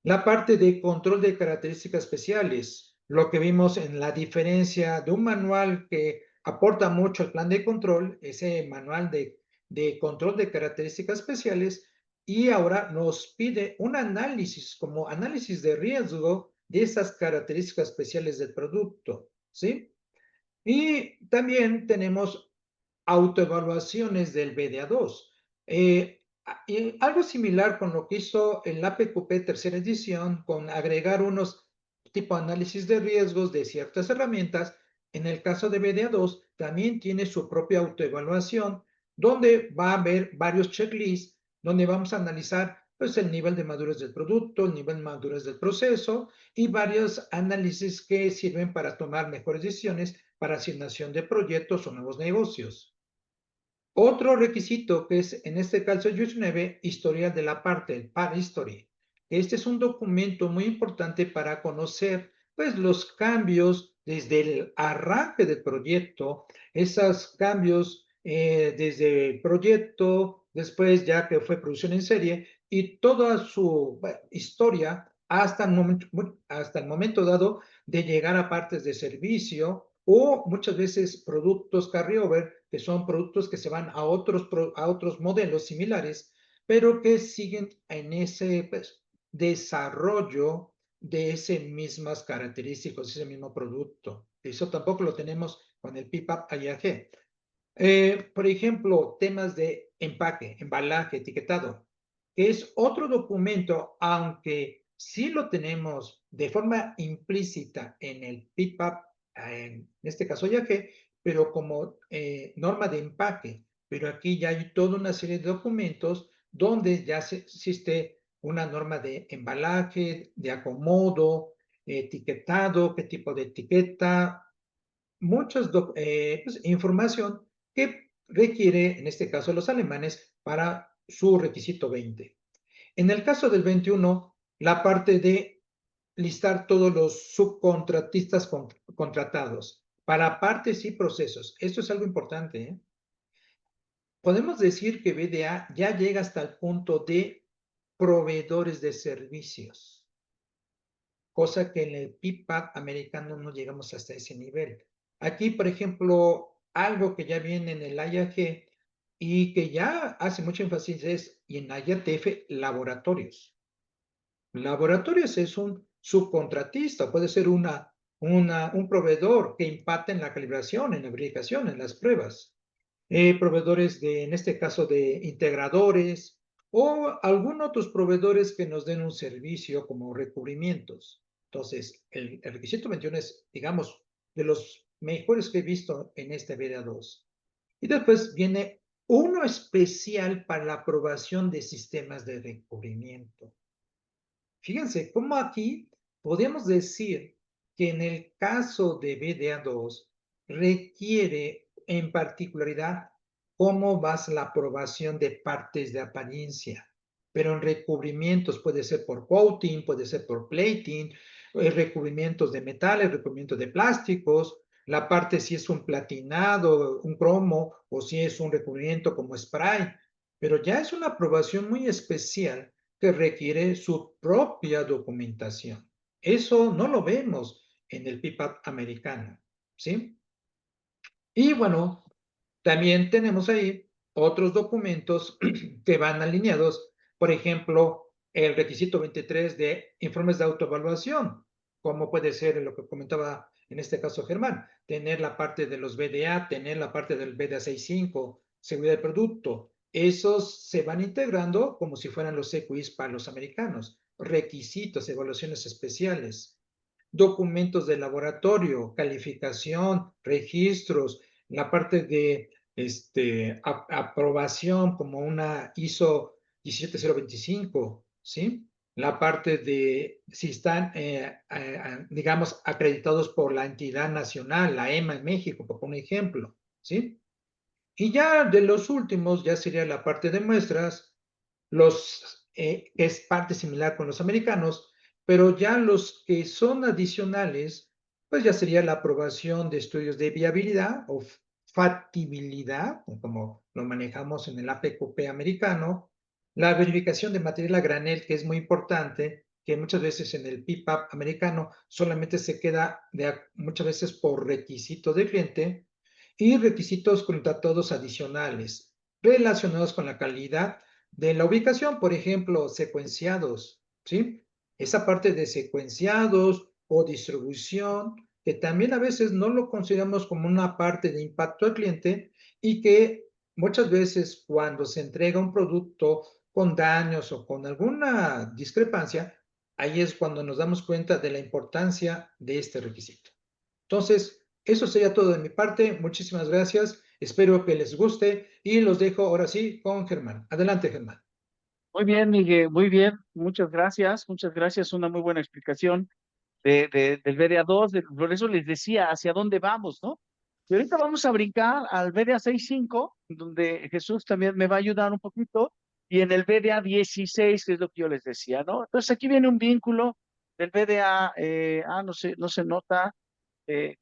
La parte de control de características especiales, lo que vimos en la diferencia de un manual que aporta mucho al plan de control, ese manual de control de características especiales, y ahora nos pide un análisis, como análisis de riesgo de esas características especiales del producto, ¿sí? Y también tenemos autoevaluaciones del BDA2. Algo similar con lo que hizo el APQP tercera edición, con agregar unos tipo de análisis de riesgos de ciertas herramientas. En el caso de BDA2, también tiene su propia autoevaluación, donde va a haber varios checklists, donde vamos a analizar pues, el nivel de madurez del producto, el nivel de madurez del proceso y varios análisis que sirven para tomar mejores decisiones para asignación de proyectos o nuevos negocios. Otro requisito que es, en este caso, USE 9, historial de la parte, el PAR History. Este es un documento muy importante para conocer pues, los cambios desde el arranque del proyecto, esos cambios desde el proyecto, después ya que fue producción en serie, y toda su historia hasta el momento dado de llegar a partes de servicio o muchas veces productos carryover, que son productos que se van a otros modelos similares, pero que siguen en ese pues, desarrollo de esas mismas características, ese mismo producto. Eso tampoco lo tenemos con el PIPAP IAG. Por ejemplo, temas de empaque, embalaje, etiquetado, que es otro documento, aunque sí lo tenemos de forma implícita en el PIPAP, en este caso IAG, pero como norma de empaque. Pero aquí ya hay toda una serie de documentos donde ya existe una norma de embalaje, de acomodo, etiquetado, qué tipo de etiqueta, mucha pues, información que requiere, en este caso, los alemanes para su requisito 20. En el caso del 21, la parte de listar todos los subcontratistas contratados para partes y procesos. Esto es algo importante, ¿eh? Podemos decir que BDA ya llega hasta el punto de proveedores de servicios, cosa que en el PIPAP americano no llegamos hasta ese nivel. Aquí, por ejemplo, algo que ya viene en el IAG y que ya hace mucho énfasis es, y en IATF, laboratorios. Laboratorios es un subcontratista, puede ser un proveedor que impacta en la calibración, en la verificación, en las pruebas. Proveedores en este caso, de integradores o algunos otros proveedores que nos den un servicio como recubrimientos. Entonces, el requisito 21 es, digamos, de los mejores que he visto en este BDA2. Y después viene uno especial para la aprobación de sistemas de recubrimiento. Fíjense cómo aquí podemos decir que en el caso de BDA2 requiere en particularidad cómo va la aprobación de partes de apariencia. Pero en recubrimientos puede ser por coating, puede ser por plating, recubrimientos de metales, recubrimientos de plásticos, la parte si es un platinado, un cromo o si es un recubrimiento como spray. Pero ya es una aprobación muy especial que requiere su propia documentación. Eso no lo vemos en el PIPAP americano, ¿sí? Y bueno, también tenemos ahí otros documentos que van alineados, por ejemplo, el requisito 23 de informes de autoevaluación, como puede ser lo que comentaba en este caso Germán, tener la parte de los BDA, tener la parte del BDA 6.5, seguridad del producto. Esos se van integrando como si fueran los EQIs para los americanos, requisitos, evaluaciones especiales, documentos de laboratorio, calificación, registros, la parte de aprobación como una ISO 17025, ¿sí? La parte de si están, digamos, acreditados por la entidad nacional, la EMA en México, por un ejemplo, ¿sí? Y ya de los últimos, ya sería la parte de muestras, es parte similar con los americanos, pero ya los que son adicionales, pues ya sería la aprobación de estudios de viabilidad o factibilidad, como lo manejamos en el APQP americano, la verificación de material a granel, que es muy importante, que muchas veces en el PPAP americano solamente se queda muchas veces por requisito del cliente, y requisitos contratados adicionales relacionados con la calidad de la ubicación, por ejemplo, secuenciados, ¿sí? Esa parte de secuenciados o distribución, que también a veces no lo consideramos como una parte de impacto al cliente y que muchas veces cuando se entrega un producto con daños o con alguna discrepancia, ahí es cuando nos damos cuenta de la importancia de este requisito. Entonces, eso sería todo de mi parte. Muchísimas gracias. Espero que les guste y los dejo ahora sí con Germán. Adelante, Germán. Muy bien, Miguel, muy bien. Muchas gracias, muchas gracias. Una muy buena explicación del BDA2. Por eso les decía hacia dónde vamos, ¿no? Y ahorita vamos a brincar al BDA 6.5, donde Jesús también me va a ayudar un poquito, y en el BDA 16, que es lo que yo les decía, ¿no? Entonces aquí viene un vínculo del BDA, no se nota,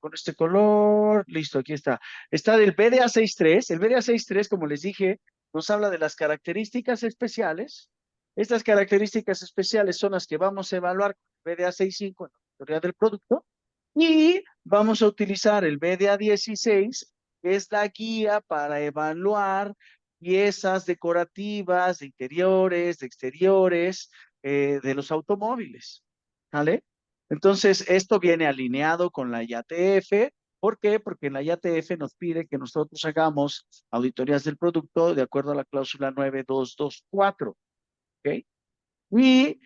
con este color, listo, aquí está. Está del BDA 6.3. El BDA 6.3, como les dije, nos habla de las características especiales. Estas características especiales son las que vamos a evaluar con el BDA 6.5 en la teoría del producto. Y vamos a utilizar el BDA 16, que es la guía para evaluar piezas decorativas de interiores, de exteriores, de los automóviles. ¿Vale? Entonces, esto viene alineado con la IATF. ¿Por qué? Porque la IATF nos pide que nosotros hagamos auditorías del producto de acuerdo a la cláusula 9224. ¿Ok? Y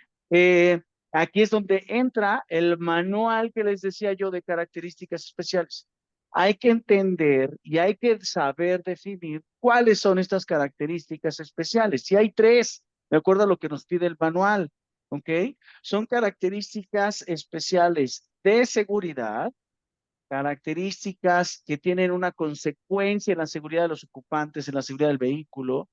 aquí es donde entra el manual que les decía yo de características especiales. Hay que entender y hay que saber definir cuáles son estas características especiales. Si hay tres, de acuerdo a lo que nos pide el manual, ¿ok? Son características especiales de seguridad, características que tienen una consecuencia en la seguridad de los ocupantes, en la seguridad del vehículo,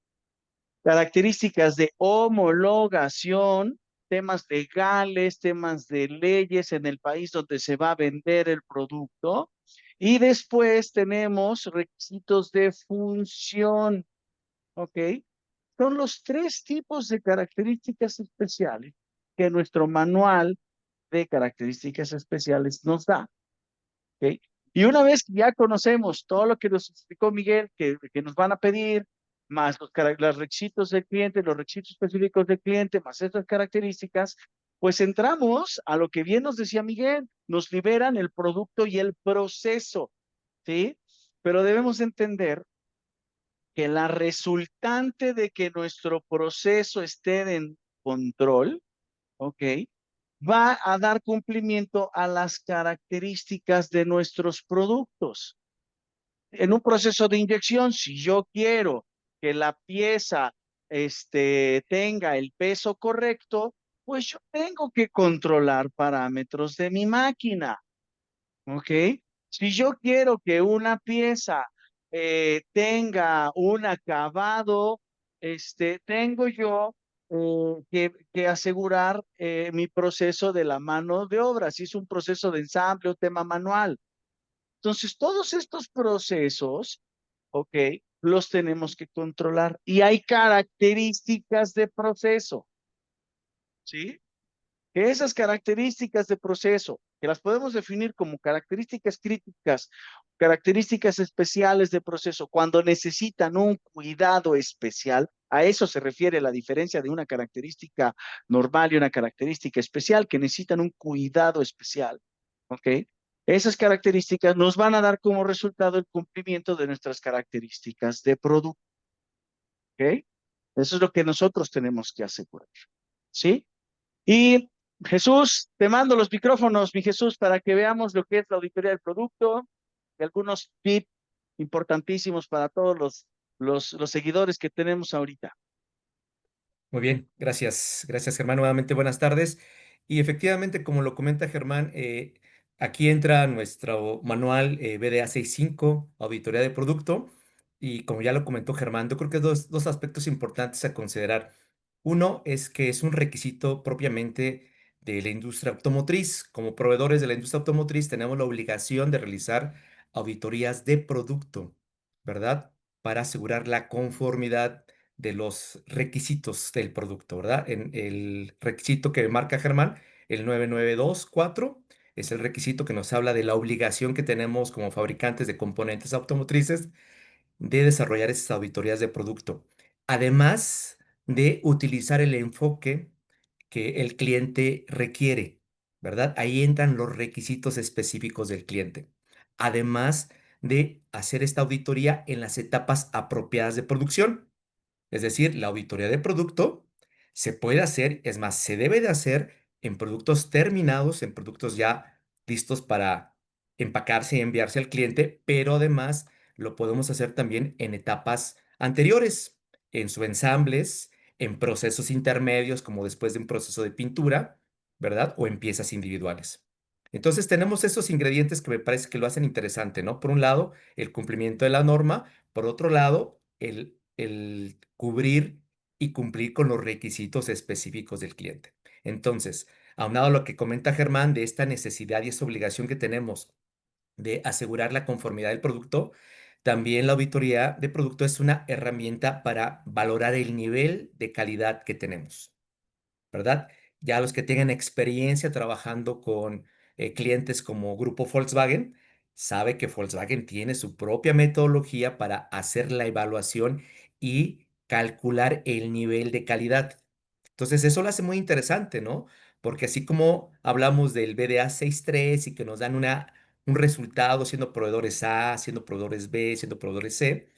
características de homologación, temas legales, temas de leyes en el país donde se va a vender el producto. Y después tenemos requisitos de función, ¿ok? Son los tres tipos de características especiales que nuestro manual de características especiales nos da. ¿Ok? Y una vez que ya conocemos todo lo que nos explicó Miguel, que nos van a pedir, más los requisitos del cliente, los requisitos específicos del cliente, más estas características, pues entramos a lo que bien nos decía Miguel, nos liberan el producto y el proceso, ¿sí? Pero debemos entender que la resultante de que nuestro proceso esté en control, ¿ok? Va a dar cumplimiento a las características de nuestros productos. En un proceso de inyección, si yo quiero que la pieza tenga el peso correcto, pues yo tengo que controlar parámetros de mi máquina. ¿Ok? Si yo quiero que una pieza tenga un acabado, tengo yo que asegurar mi proceso de la mano de obra, si es un proceso de ensamble o tema manual. Entonces, todos estos procesos, ¿ok? Los tenemos que controlar y hay características de proceso, ¿sí? Que esas características de proceso, que las podemos definir como características críticas, características especiales de proceso, cuando necesitan un cuidado especial, a eso se refiere la diferencia de una característica normal y una característica especial, que necesitan un cuidado especial, ¿ok? Esas características nos van a dar como resultado el cumplimiento de nuestras características de producto, ¿ok? Eso es lo que nosotros tenemos que asegurar, ¿sí? Y Jesús, te mando los micrófonos, mi Jesús, para que veamos lo que es la auditoría del producto y algunos tips importantísimos para todos los seguidores que tenemos ahorita. Muy bien, gracias. Gracias, Germán. Nuevamente, buenas tardes. Y efectivamente, como lo comenta Germán, aquí entra nuestro manual BDA 6.5, Auditoría de Producto. Y como ya lo comentó Germán, yo creo que dos aspectos importantes a considerar. Uno es que es un requisito propiamente de la industria automotriz. Como proveedores de la industria automotriz tenemos la obligación de realizar auditorías de producto, ¿verdad? Para asegurar la conformidad de los requisitos del producto, ¿verdad? En el requisito que marca Germán, el 9924, es el requisito que nos habla de la obligación que tenemos como fabricantes de componentes automotrices de desarrollar esas auditorías de producto. Además de utilizar el enfoque que el cliente requiere, ¿verdad? Ahí entran los requisitos específicos del cliente. Además de hacer esta auditoría en las etapas apropiadas de producción. Es decir, la auditoría de producto se puede hacer, es más, se debe de hacer en productos terminados, en productos ya listos para empacarse y enviarse al cliente, pero además lo podemos hacer también en etapas anteriores, en subensambles, en procesos intermedios, como después de un proceso de pintura, ¿verdad? O en piezas individuales. Entonces tenemos esos ingredientes que me parece que lo hacen interesante, ¿no? Por un lado, el cumplimiento de la norma, por otro lado, el cubrir y cumplir con los requisitos específicos del cliente. Entonces, aunado a lo que comenta Germán de esta necesidad y esta obligación que tenemos de asegurar la conformidad del producto, también la auditoría de producto es una herramienta para valorar el nivel de calidad que tenemos. ¿Verdad? Ya los que tengan experiencia trabajando con clientes como Grupo Volkswagen, sabe que Volkswagen tiene su propia metodología para hacer la evaluación y calcular el nivel de calidad. Entonces, eso lo hace muy interesante, ¿no? Porque así como hablamos del BDA 6.3 y que nos dan un resultado siendo proveedores A, siendo proveedores B, siendo proveedores C,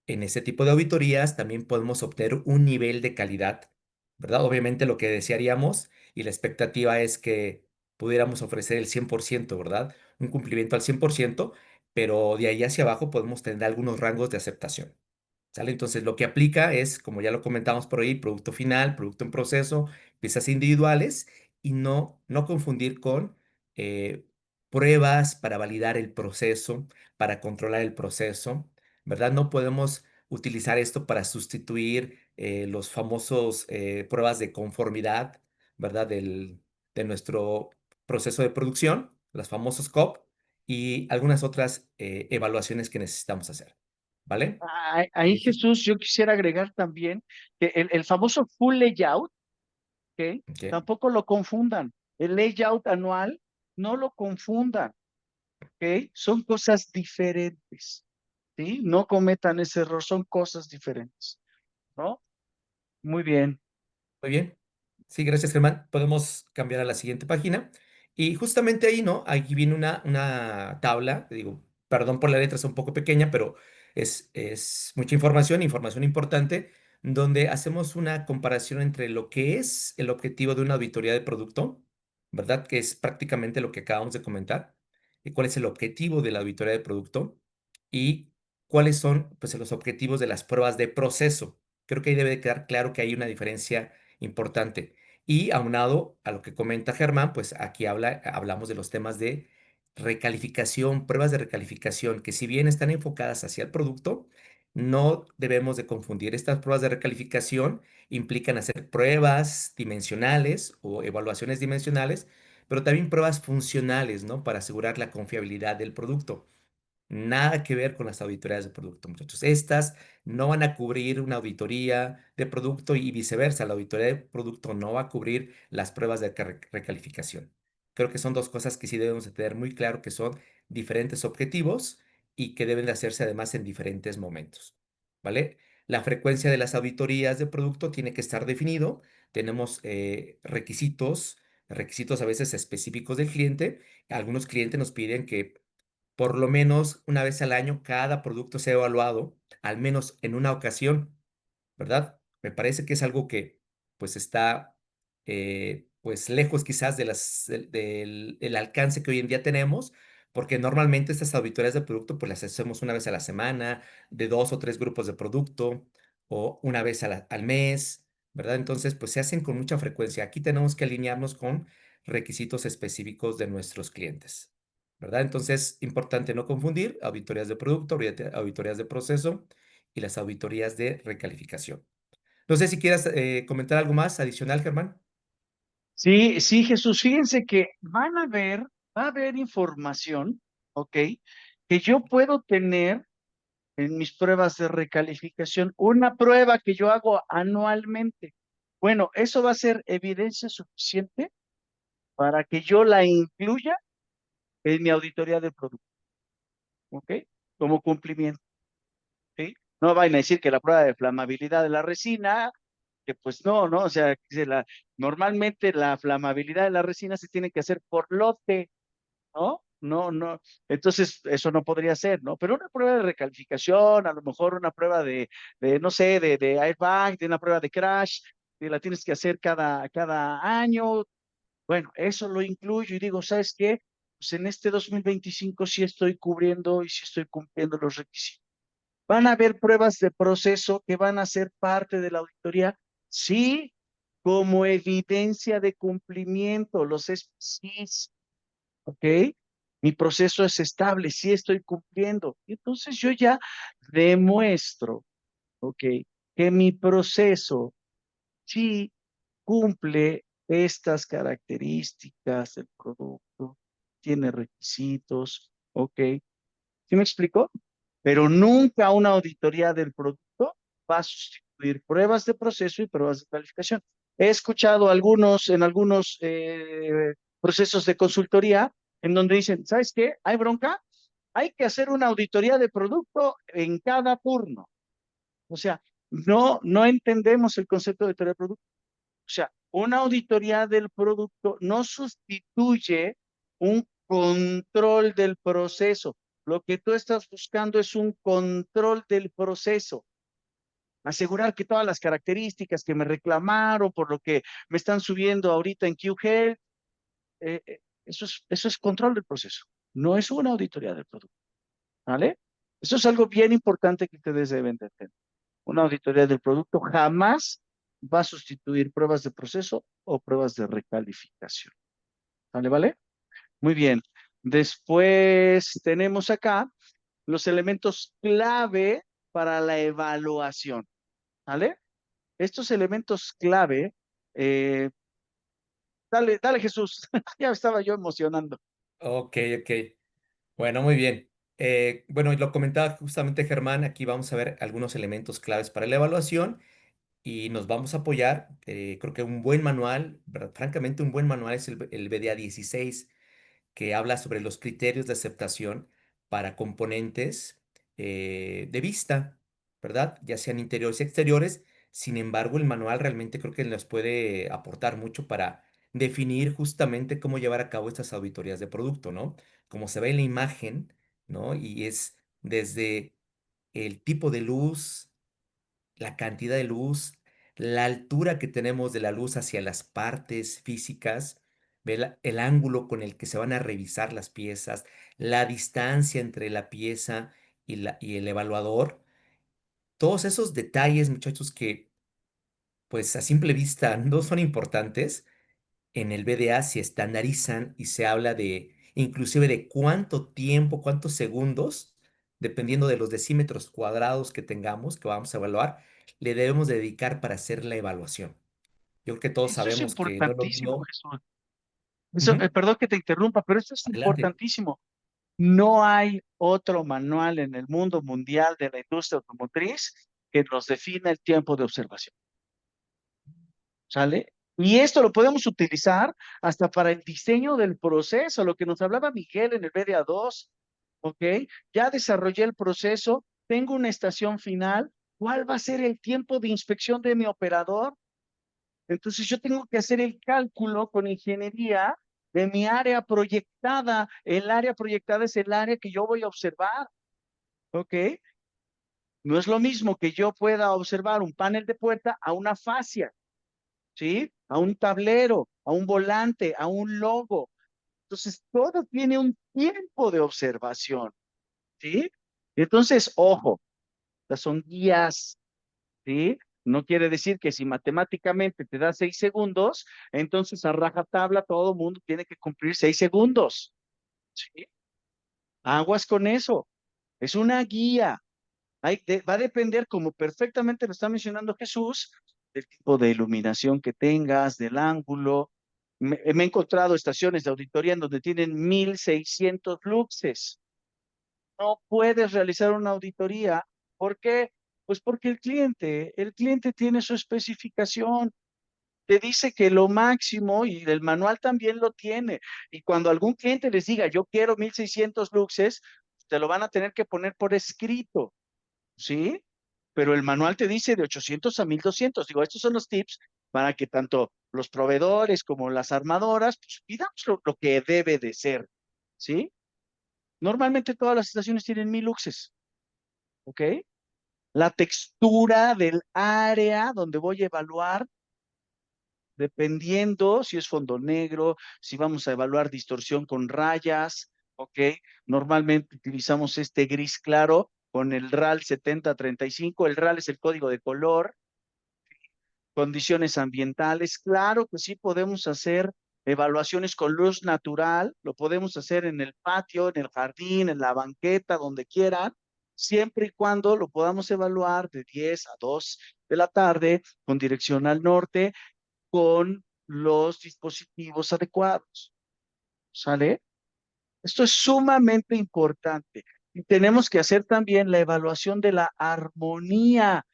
en ese tipo de auditorías también podemos obtener un nivel de calidad, ¿verdad? Obviamente lo que desearíamos y la expectativa es que pudiéramos ofrecer el 100%, ¿verdad? Un cumplimiento al 100%, pero de ahí hacia abajo podemos tener algunos rangos de aceptación. ¿Sale? Entonces, lo que aplica es, como ya lo comentamos por ahí, producto final, producto en proceso, piezas individuales y no confundir con eh, pruebas para validar el proceso, para controlar el proceso, ¿verdad? No podemos utilizar esto para sustituir los famosos pruebas de conformidad, ¿verdad? De nuestro proceso de producción, los famosos COP y algunas otras evaluaciones que necesitamos hacer. ¿Vale? Ahí, Jesús, yo quisiera agregar también que el famoso full layout, ¿ok? Ok, Tampoco lo confundan. El layout anual, no lo confundan, ¿ok? Son cosas diferentes, ¿sí? No cometan ese error, son cosas diferentes, ¿no? Muy bien. muy bien. Sí, gracias, Germán. Podemos cambiar a la siguiente página. Y justamente ahí, ¿no? Aquí viene una tabla. Te digo, perdón por la letra, es un poco pequeña, pero es mucha información, información importante, donde hacemos una comparación entre lo que es el objetivo de una auditoría de producto, ¿verdad? Que es prácticamente lo que acabamos de comentar. Y cuál es el objetivo de la auditoría de producto y cuáles son, pues, los objetivos de las pruebas de proceso. Creo que ahí debe de quedar claro que hay una diferencia importante. Y aunado a lo que comenta Germán, pues aquí hablamos de los temas de recalificación, pruebas de recalificación, que si bien están enfocadas hacia el producto, no debemos de confundir. Estas pruebas de recalificación implican hacer pruebas dimensionales o evaluaciones dimensionales, pero también pruebas funcionales, ¿no? Para asegurar la confiabilidad del producto. Nada que ver con las auditorías de producto, muchachos. Estas no van a cubrir una auditoría de producto y viceversa. La auditoría de producto no va a cubrir las pruebas de recalificación. Creo que son dos cosas que sí debemos de tener muy claro que son diferentes objetivos y que deben de hacerse además en diferentes momentos, ¿vale? La frecuencia de las auditorías de producto tiene que estar definido. Tenemos requisitos a veces específicos del cliente. Algunos clientes nos piden que por lo menos una vez al año cada producto sea evaluado, al menos en una ocasión, ¿verdad? Me parece que es algo que pues está pues lejos quizás del alcance que hoy en día tenemos, porque normalmente estas auditorías de producto pues las hacemos una vez a la semana, de 2 o 3 grupos de producto, o una vez al mes, ¿verdad? Entonces pues se hacen con mucha frecuencia. Aquí tenemos que alinearnos con requisitos específicos de nuestros clientes. ¿Verdad? Entonces, importante no confundir auditorías de producto, auditorías de proceso y las auditorías de recalificación. No sé si quieras comentar algo más adicional, Germán. Sí, sí, Jesús, fíjense que va a haber información, ¿ok? Que yo puedo tener en mis pruebas de recalificación, una prueba que yo hago anualmente. Bueno, eso va a ser evidencia suficiente para que yo la incluya en mi auditoría del producto, ¿ok? Como cumplimiento, ¿sí? No vayan a decir que la prueba de flamabilidad de la resina, que pues no, ¿no? O sea, normalmente la flamabilidad de la resina se tiene que hacer por lote, ¿no? No, no. Entonces, eso no podría ser, ¿no? Pero una prueba de recalificación, a lo mejor una prueba no sé, de airbag, de una prueba de crash, que la tienes que hacer cada año. Bueno, eso lo incluyo y digo, ¿sabes qué? Pues en este 2025 sí estoy cubriendo y sí estoy cumpliendo los requisitos. ¿Van a haber pruebas de proceso que van a ser parte de la auditoría? Sí, como evidencia de cumplimiento, los SPCs, ¿ok? Mi proceso es estable, sí estoy cumpliendo. Entonces yo ya demuestro, ¿ok? Que mi proceso sí cumple estas características del producto, tiene requisitos, ¿ok? ¿Sí me explico? Pero nunca una auditoría del producto va a sustituir pruebas de proceso y pruebas de calificación. He escuchado en algunos procesos de consultoría en donde dicen, ¿sabes qué? ¿Hay bronca? Hay que hacer una auditoría de producto en cada turno. O sea, no entendemos el concepto de auditoría de producto. O sea, una auditoría del producto no sustituye un control del proceso. Lo que tú estás buscando es un control del proceso. Asegurar que todas las características que me reclamaron, por lo que me están subiendo ahorita en QGEL, eso es control del proceso. No es una auditoría del producto. ¿Vale? Eso es algo bien importante que ustedes deben de tener. Una auditoría del producto jamás va a sustituir pruebas de proceso o pruebas de recalificación. ¿Vale? ¿Vale? Muy bien. Después tenemos acá los elementos clave para la evaluación. ¿Vale? Estos elementos clave, eh, dale, dale Jesús, ya estaba yo emocionando. Ok, ok. Bueno, muy bien. Bueno, y lo comentaba justamente Germán, aquí vamos a ver algunos elementos claves para la evaluación y nos vamos a apoyar. Creo que un buen manual, francamente un buen manual es el BDA 16 que habla sobre los criterios de aceptación para componentes de vista, ¿verdad? Ya sean interiores y exteriores. Sin embargo, el manual realmente creo que nos puede aportar mucho para definir justamente cómo llevar a cabo estas auditorías de producto, ¿no? Como se ve en la imagen, ¿no? Y es desde el tipo de luz, la cantidad de luz, la altura que tenemos de la luz hacia las partes físicas, ve el ángulo con el que se van a revisar las piezas, la distancia entre la pieza y el evaluador. Todos esos detalles, muchachos, que pues a simple vista no son importantes, en el BDA se estandarizan y se habla de inclusive de cuánto tiempo, cuántos segundos, dependiendo de los decímetros cuadrados que tengamos, que vamos a evaluar, le debemos dedicar para hacer la evaluación. Yo creo que todos Eso es sabemos que no es lo importantísimo, mismo. Jesús. Eso, Ujú, perdón que te interrumpa, pero esto es adelante. importantísimo. No hay otro manual en el mundo mundial de la industria automotriz que nos defina el tiempo de observación. ¿Sale? Y esto lo podemos utilizar hasta para el diseño del proceso, lo que nos hablaba Miguel en el BDA2, ¿ok? Ya desarrollé el proceso, tengo una estación final, ¿cuál va a ser el tiempo de inspección de mi operador? Entonces yo tengo que hacer el cálculo con ingeniería de mi área proyectada. El área proyectada es el área que yo voy a observar, ¿ok? No es lo mismo que yo pueda observar un panel de puerta a una fascia, ¿sí? A un tablero, a un volante, a un logo. Entonces, todo tiene un tiempo de observación, ¿sí? Entonces, ojo, estas son guías, ¿sí? No quiere decir que si matemáticamente te da 6 segundos, entonces a rajatabla todo mundo tiene que cumplir 6 segundos, ¿sí? Aguas con eso. Es una guía. Va a depender, como perfectamente lo está mencionando Jesús, del tipo de iluminación que tengas, del ángulo. Me he encontrado estaciones de auditoría en donde tienen 1600 luxes. No puedes realizar una auditoría. ¿Por qué? Pues porque el cliente tiene su especificación, te dice que lo máximo y el manual también lo tiene. Y cuando algún cliente les diga, yo quiero 1600 luxes, te lo van a tener que poner por escrito, ¿sí? Pero el manual te dice de 800 a 1200. Digo, estos son los tips para que tanto los proveedores como las armadoras, pues pidamos lo que debe de ser, ¿sí? Normalmente todas las estaciones tienen 1000 luxes, ¿ok? La textura del área donde voy a evaluar, dependiendo si es fondo negro, si vamos a evaluar distorsión con rayas, ¿ok? Normalmente utilizamos este gris claro con el RAL 7035. El RAL es el código de color. Condiciones ambientales, claro que sí podemos hacer evaluaciones con luz natural, lo podemos hacer en el patio, en el jardín, en la banqueta, donde quieran, siempre y cuando lo podamos evaluar de 10 a 2 de la tarde con dirección al norte, con los dispositivos adecuados. ¿Sale? Esto es sumamente importante. Y tenemos que hacer también la evaluación de la armonía,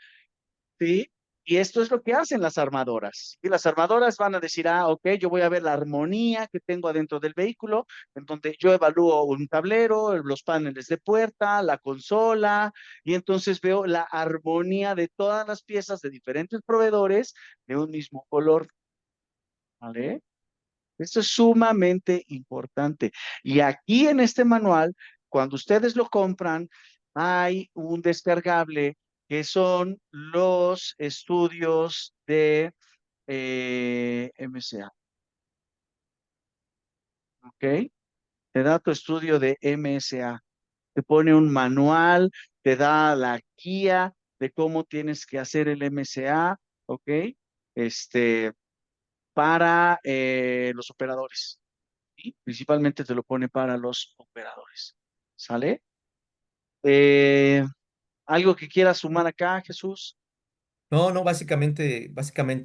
¿sí? Y esto es lo que hacen las armadoras. Y las armadoras van a decir, ah, ok, yo voy a ver la armonía que tengo adentro del vehículo, en donde yo evalúo un tablero, los paneles de puerta, la consola, y entonces veo la armonía de todas las piezas de diferentes proveedores de un mismo color, ¿vale? Esto es sumamente importante. Y aquí en este manual, cuando ustedes lo compran, hay un descargable que son los estudios de MSA. ¿Ok? Te da tu estudio de MSA. Te pone un manual, te da la guía de cómo tienes que hacer el MSA. ¿Ok? Este, para los operadores. Y principalmente te lo pone para los operadores. ¿Sale? Eh, ¿Algo que quieras sumar acá, Jesús? No, no, básicamente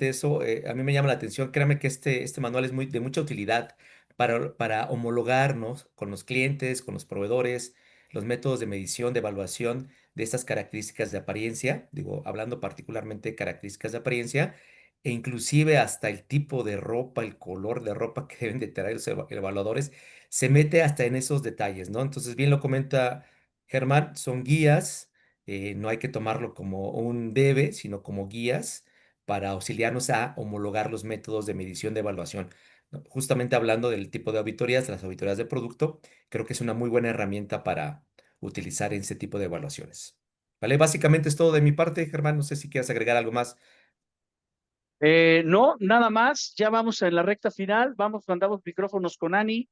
eso, a mí me llama la atención. Créame que este manual es de mucha utilidad para homologarnos con los clientes, con los proveedores, los métodos de medición, de evaluación de estas características de apariencia, digo, hablando particularmente de características de apariencia, e inclusive hasta el tipo de ropa, el color de ropa que deben de tener los evaluadores, se mete hasta en esos detalles, ¿no? Entonces, bien lo comenta Germán, son guías, no hay que tomarlo como un debe, sino como guías para auxiliarnos a homologar los métodos de medición de evaluación, ¿no? Justamente hablando del tipo de auditorías, las auditorías de producto, creo que es una muy buena herramienta para utilizar en ese tipo de evaluaciones. ¿Vale? Básicamente es todo de mi parte, Germán. No sé si quieres agregar algo más. No, nada más. Ya vamos en la recta final. Vamos, mandamos micrófonos con Ani.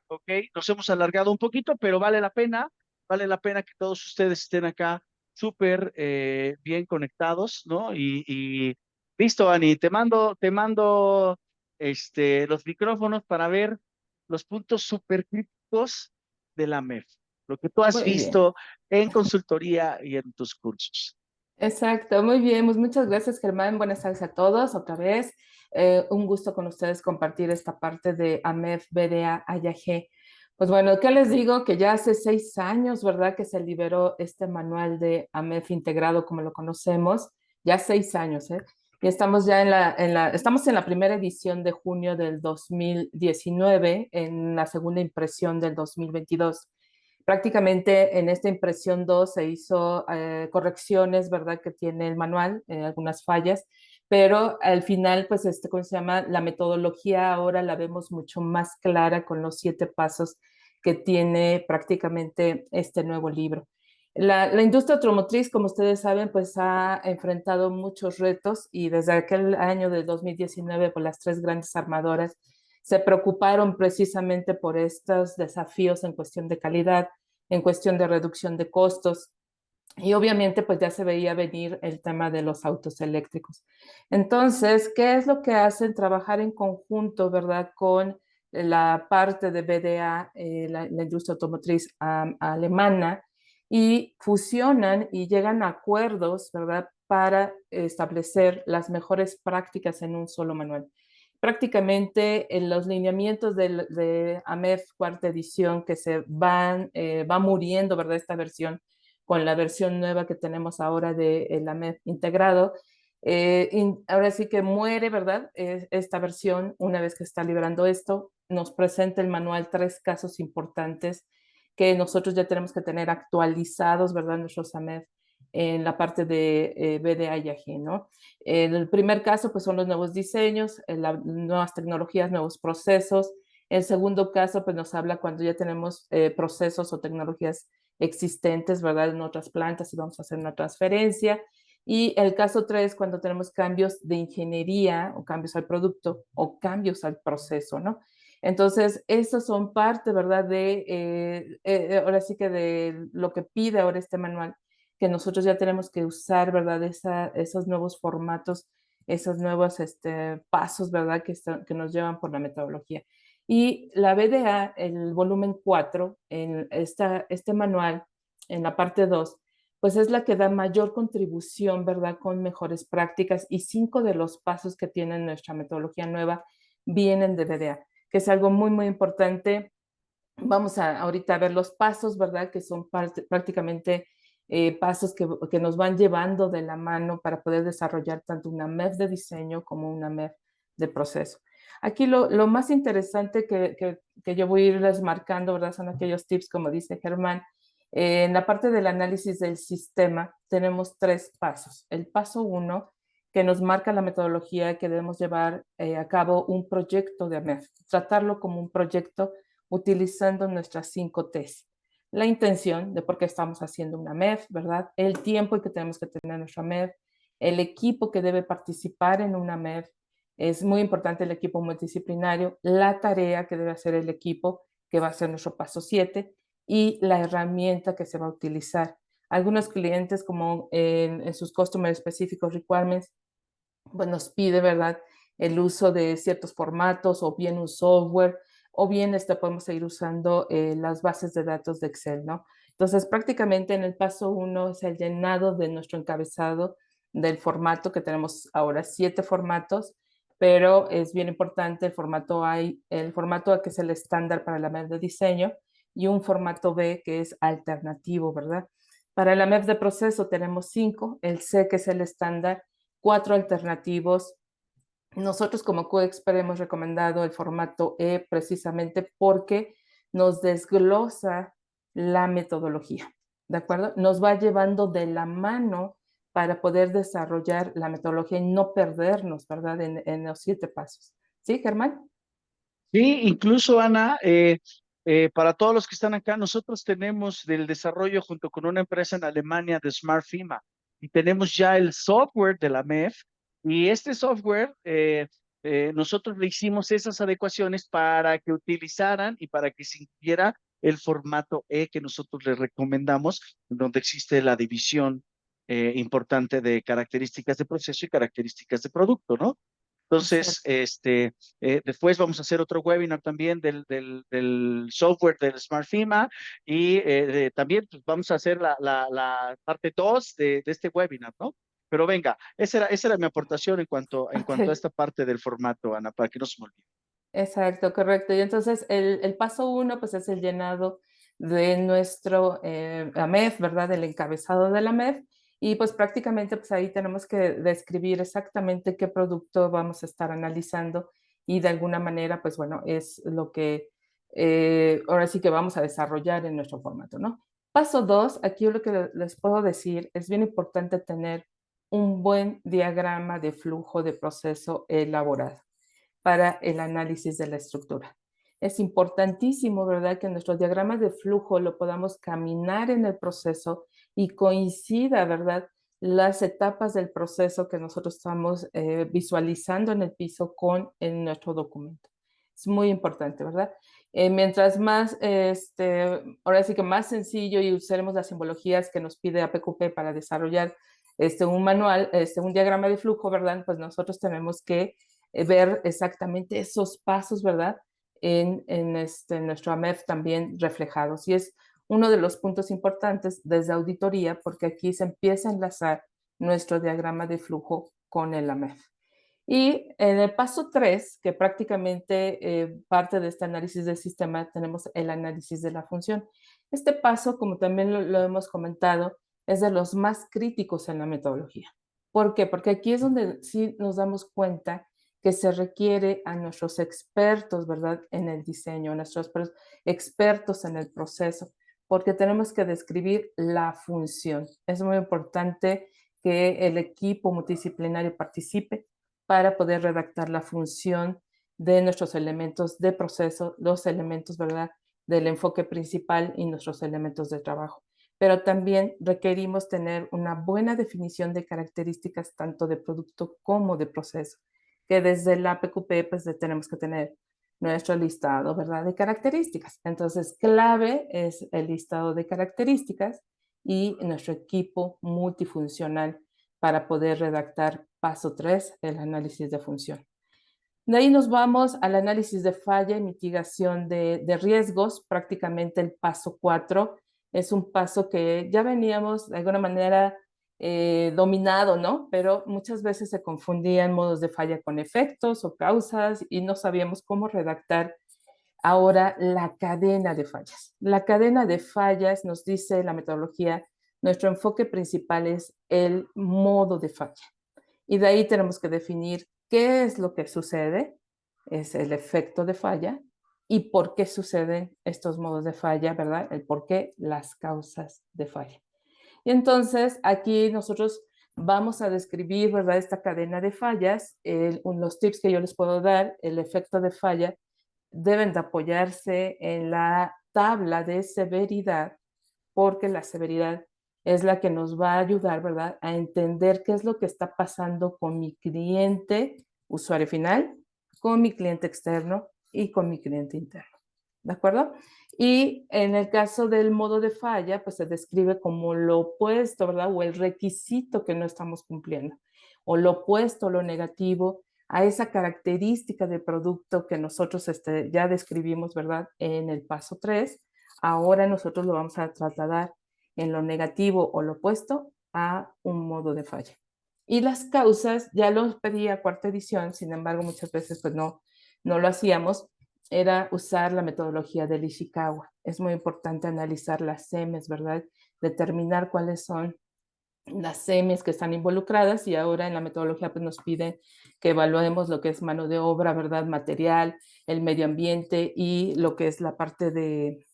Ok, nos hemos alargado un poquito, pero vale la pena que todos ustedes estén acá súper bien conectados, ¿no? Y listo, Ani, te mando los micrófonos para ver los puntos súper críticos de la MEF, lo que tú has Muy bien. visto en consultoría y en tus cursos. Exacto, muy bien. Pues muchas gracias, Germán. Buenas tardes a todos. Otra vez, un gusto con ustedes compartir esta parte de AMEF, BDA, AYAG. Pues bueno, ¿qué les digo? Que ya hace 6 años, ¿verdad? Que se liberó este manual de AMEF integrado como lo conocemos. Ya 6 años, ¿eh? Y estamos ya estamos en la primera edición de junio del 2019, en la segunda impresión del 2022. Prácticamente en esta impresión 2 se hizo correcciones, ¿verdad? Que tiene el manual, algunas fallas, pero al final, pues, ¿cómo se llama? La metodología ahora la vemos mucho más clara con los 7 pasos que tiene prácticamente este nuevo libro. La industria automotriz, como ustedes saben, pues ha enfrentado muchos retos y desde aquel año de 2019, pues las 3 grandes armadoras se preocuparon precisamente por estos desafíos en cuestión de calidad, en cuestión de reducción de costos. Y obviamente pues ya se veía venir el tema de los autos eléctricos. Entonces, ¿qué es lo que hacen? Trabajar en conjunto, ¿verdad? Con la parte de BDA, la industria automotriz alemana, y fusionan y llegan a acuerdos, ¿verdad?, para establecer las mejores prácticas en un solo manual. Prácticamente en los lineamientos de AMEF cuarta edición que se va muriendo, ¿verdad?, esta versión con la versión nueva que tenemos ahora del AMEF integrado. Ahora sí que muere, ¿verdad?, esta versión. Una vez que está liberando esto, nos presenta el manual 3 casos importantes que nosotros ya tenemos que tener actualizados, ¿verdad?, nuestros AMEF en la parte de BDA y AG, ¿no? El primer caso, pues, son los nuevos diseños, las nuevas tecnologías, nuevos procesos. El segundo caso, pues, nos habla cuando ya tenemos procesos o tecnologías existentes, ¿verdad?, en otras plantas y vamos a hacer una transferencia. Y el caso 3, cuando tenemos cambios de ingeniería o cambios al producto o cambios al proceso, ¿no? Entonces, esos son parte, ¿verdad?, ahora sí que de lo que pide ahora este manual, que nosotros ya tenemos que usar, ¿verdad?, esos nuevos formatos, esos nuevos pasos, ¿verdad?, que nos llevan por la metodología. Y la BDA, el volumen 4, este manual, en la parte 2, pues es la que da mayor contribución, ¿verdad?, con mejores prácticas, y 5 de los pasos que tiene nuestra metodología nueva vienen de BDA, que es algo muy, muy importante. Vamos ahorita a ver los pasos, ¿verdad?, que son prácticamente pasos que nos van llevando de la mano para poder desarrollar tanto una MEF de diseño como una MEF de proceso. Aquí lo más interesante que yo voy a irles marcando, ¿verdad?, son aquellos tips, como dice Germán. En la parte del análisis del sistema tenemos 3 pasos. El paso 1, que nos marca la metodología que debemos llevar a cabo un proyecto de MEF, tratarlo como un proyecto utilizando nuestras 5 T's. La intención de por qué estamos haciendo una MEF, ¿verdad? El tiempo que tenemos que tener nuestra MEF, el equipo que debe participar en una MEF, es muy importante el equipo multidisciplinario, la tarea que debe hacer el equipo, que va a ser nuestro paso 7, y la herramienta que se va a utilizar. Algunos clientes, como en sus Customer Specific Requirements, pues nos pide, ¿verdad?, el uso de ciertos formatos o bien un software, o bien podemos seguir usando las bases de datos de Excel, ¿no? Entonces, prácticamente en el paso 1 es el llenado de nuestro encabezado del formato, que tenemos ahora 7 formatos, pero es bien importante el formato A, que es el estándar para la MEF de diseño, y un formato B, que es alternativo, ¿verdad? Para la MEF de proceso tenemos 5, el C, que es el estándar, 4 alternativos. Nosotros como QExpert hemos recomendado el formato E precisamente porque nos desglosa la metodología, ¿de acuerdo? Nos va llevando de la mano para poder desarrollar la metodología y no perdernos, ¿verdad?, en los 7 pasos. ¿Sí, Germán? Sí, incluso Ana, para todos los que están acá, nosotros tenemos del desarrollo junto con una empresa en Alemania de Smart FIMA y tenemos ya el software de la MEF y este software, nosotros le hicimos esas adecuaciones para que utilizaran y para que se incluyera el formato E que nosotros les recomendamos, donde existe la división importante de características de proceso y características de producto, ¿no? Entonces, Exacto. después vamos a hacer otro webinar también del software del Smart FIMA y también pues, vamos a hacer la parte 2 de este webinar, ¿no? Pero venga, esa era mi aportación en cuanto a Ok. esta parte del formato, Ana, para que no se me olvide. Exacto, correcto. Y entonces el paso 1, pues es el llenado de nuestro AMEF, ¿verdad? El encabezado del AMEF. Y pues prácticamente pues ahí tenemos que describir exactamente qué producto vamos a estar analizando y de alguna manera, pues bueno, es lo que ahora sí que vamos a desarrollar en nuestro formato, ¿no? Paso 2, aquí lo que les puedo decir, es bien importante tener un buen diagrama de flujo de proceso elaborado para el análisis de la estructura. Es importantísimo, ¿verdad?, que nuestros diagramas de flujo lo podamos caminar en el proceso y coincida, ¿verdad?, las etapas del proceso que nosotros estamos visualizando en el piso en nuestro documento. Es muy importante, ¿verdad? Mientras más, ahora sí que más sencillo y usemos las simbologías que nos pide APQP para desarrollar un manual, un diagrama de flujo, ¿verdad? Pues nosotros tenemos que ver exactamente esos pasos, ¿verdad? En nuestro AMEF también reflejados. Y es uno de los puntos importantes desde auditoría, porque aquí se empieza a enlazar nuestro diagrama de flujo con el AMEF. Y en el paso 3, que prácticamente parte de este análisis del sistema, tenemos el análisis de la función. Este paso, como también lo hemos comentado, es de los más críticos en la metodología. ¿Por qué? Porque aquí es donde sí nos damos cuenta que se requiere a nuestros expertos, ¿verdad?, en el diseño, a nuestros expertos en el proceso, porque tenemos que describir la función. Es muy importante que el equipo multidisciplinario participe para poder redactar la función de nuestros elementos de proceso, los elementos, ¿verdad?, del enfoque principal y nuestros elementos de trabajo. Pero también requerimos tener una buena definición de características tanto de producto como de proceso, que desde la PQP pues tenemos que tener nuestro listado, ¿verdad?, de características. Entonces, clave es el listado de características y nuestro equipo multifuncional para poder redactar paso 3, el análisis de función. De ahí nos vamos al análisis de falla y mitigación de riesgos. Prácticamente el paso 4 es un paso que ya veníamos de alguna manera dominado, ¿no? Pero muchas veces se confundían modos de falla con efectos o causas y no sabíamos cómo redactar ahora la cadena de fallas. La cadena de fallas, nos dice la metodología, nuestro enfoque principal es el modo de falla. Y de ahí tenemos que definir qué es lo que sucede, es el efecto de falla, y por qué suceden estos modos de falla, ¿verdad? El por qué, las causas de falla. Y entonces aquí nosotros vamos a describir, ¿verdad?, esta cadena de fallas. Los tips que yo les puedo dar, el efecto de falla, deben de apoyarse en la tabla de severidad, porque la severidad es la que nos va a ayudar, ¿verdad?, a entender qué es lo que está pasando con mi cliente, usuario final, con mi cliente externo y con mi cliente interno. ¿De acuerdo? Y en el caso del modo de falla, pues se describe como lo opuesto, ¿verdad?, o el requisito que no estamos cumpliendo, o lo opuesto, lo negativo, a esa característica del producto que nosotros ya describimos, ¿verdad?, en el paso 3. Ahora nosotros lo vamos a trasladar en lo negativo o lo opuesto a un modo de falla. Y las causas, ya lo pedí a cuarta edición, sin embargo, muchas veces pues no lo hacíamos, era usar la metodología del Ishikawa. Es muy importante analizar las semes, ¿verdad?, determinar cuáles son las semis que están involucradas, y ahora en la metodología pues nos piden que evaluemos lo que es mano de obra, ¿verdad?, material, el medio ambiente y lo que es la parte de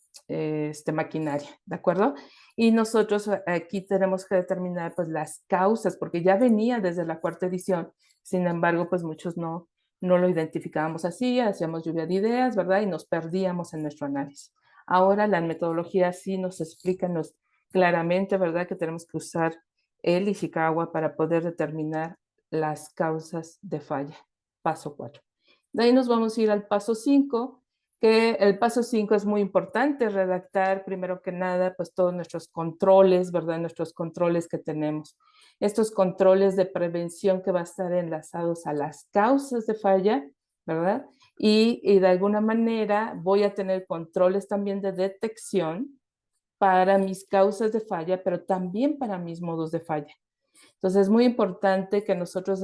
maquinaria, ¿de acuerdo? Y nosotros aquí tenemos que determinar pues las causas, porque ya venía desde la cuarta edición, sin embargo pues muchos no lo identificábamos así, hacíamos lluvia de ideas, ¿verdad?, y nos perdíamos en nuestro análisis. Ahora la metodología sí nos explica claramente, ¿verdad?, que tenemos que usar el Ishikawa para poder determinar las causas de falla. Paso 4. De ahí nos vamos a ir al paso 5, que el paso 5 es muy importante, redactar primero que nada pues todos nuestros controles, ¿verdad?, nuestros controles que tenemos. Estos controles de prevención que van a estar enlazados a las causas de falla, ¿verdad? Y de alguna manera voy a tener controles también de detección para mis causas de falla, pero también para mis modos de falla. Entonces, es muy importante que nosotros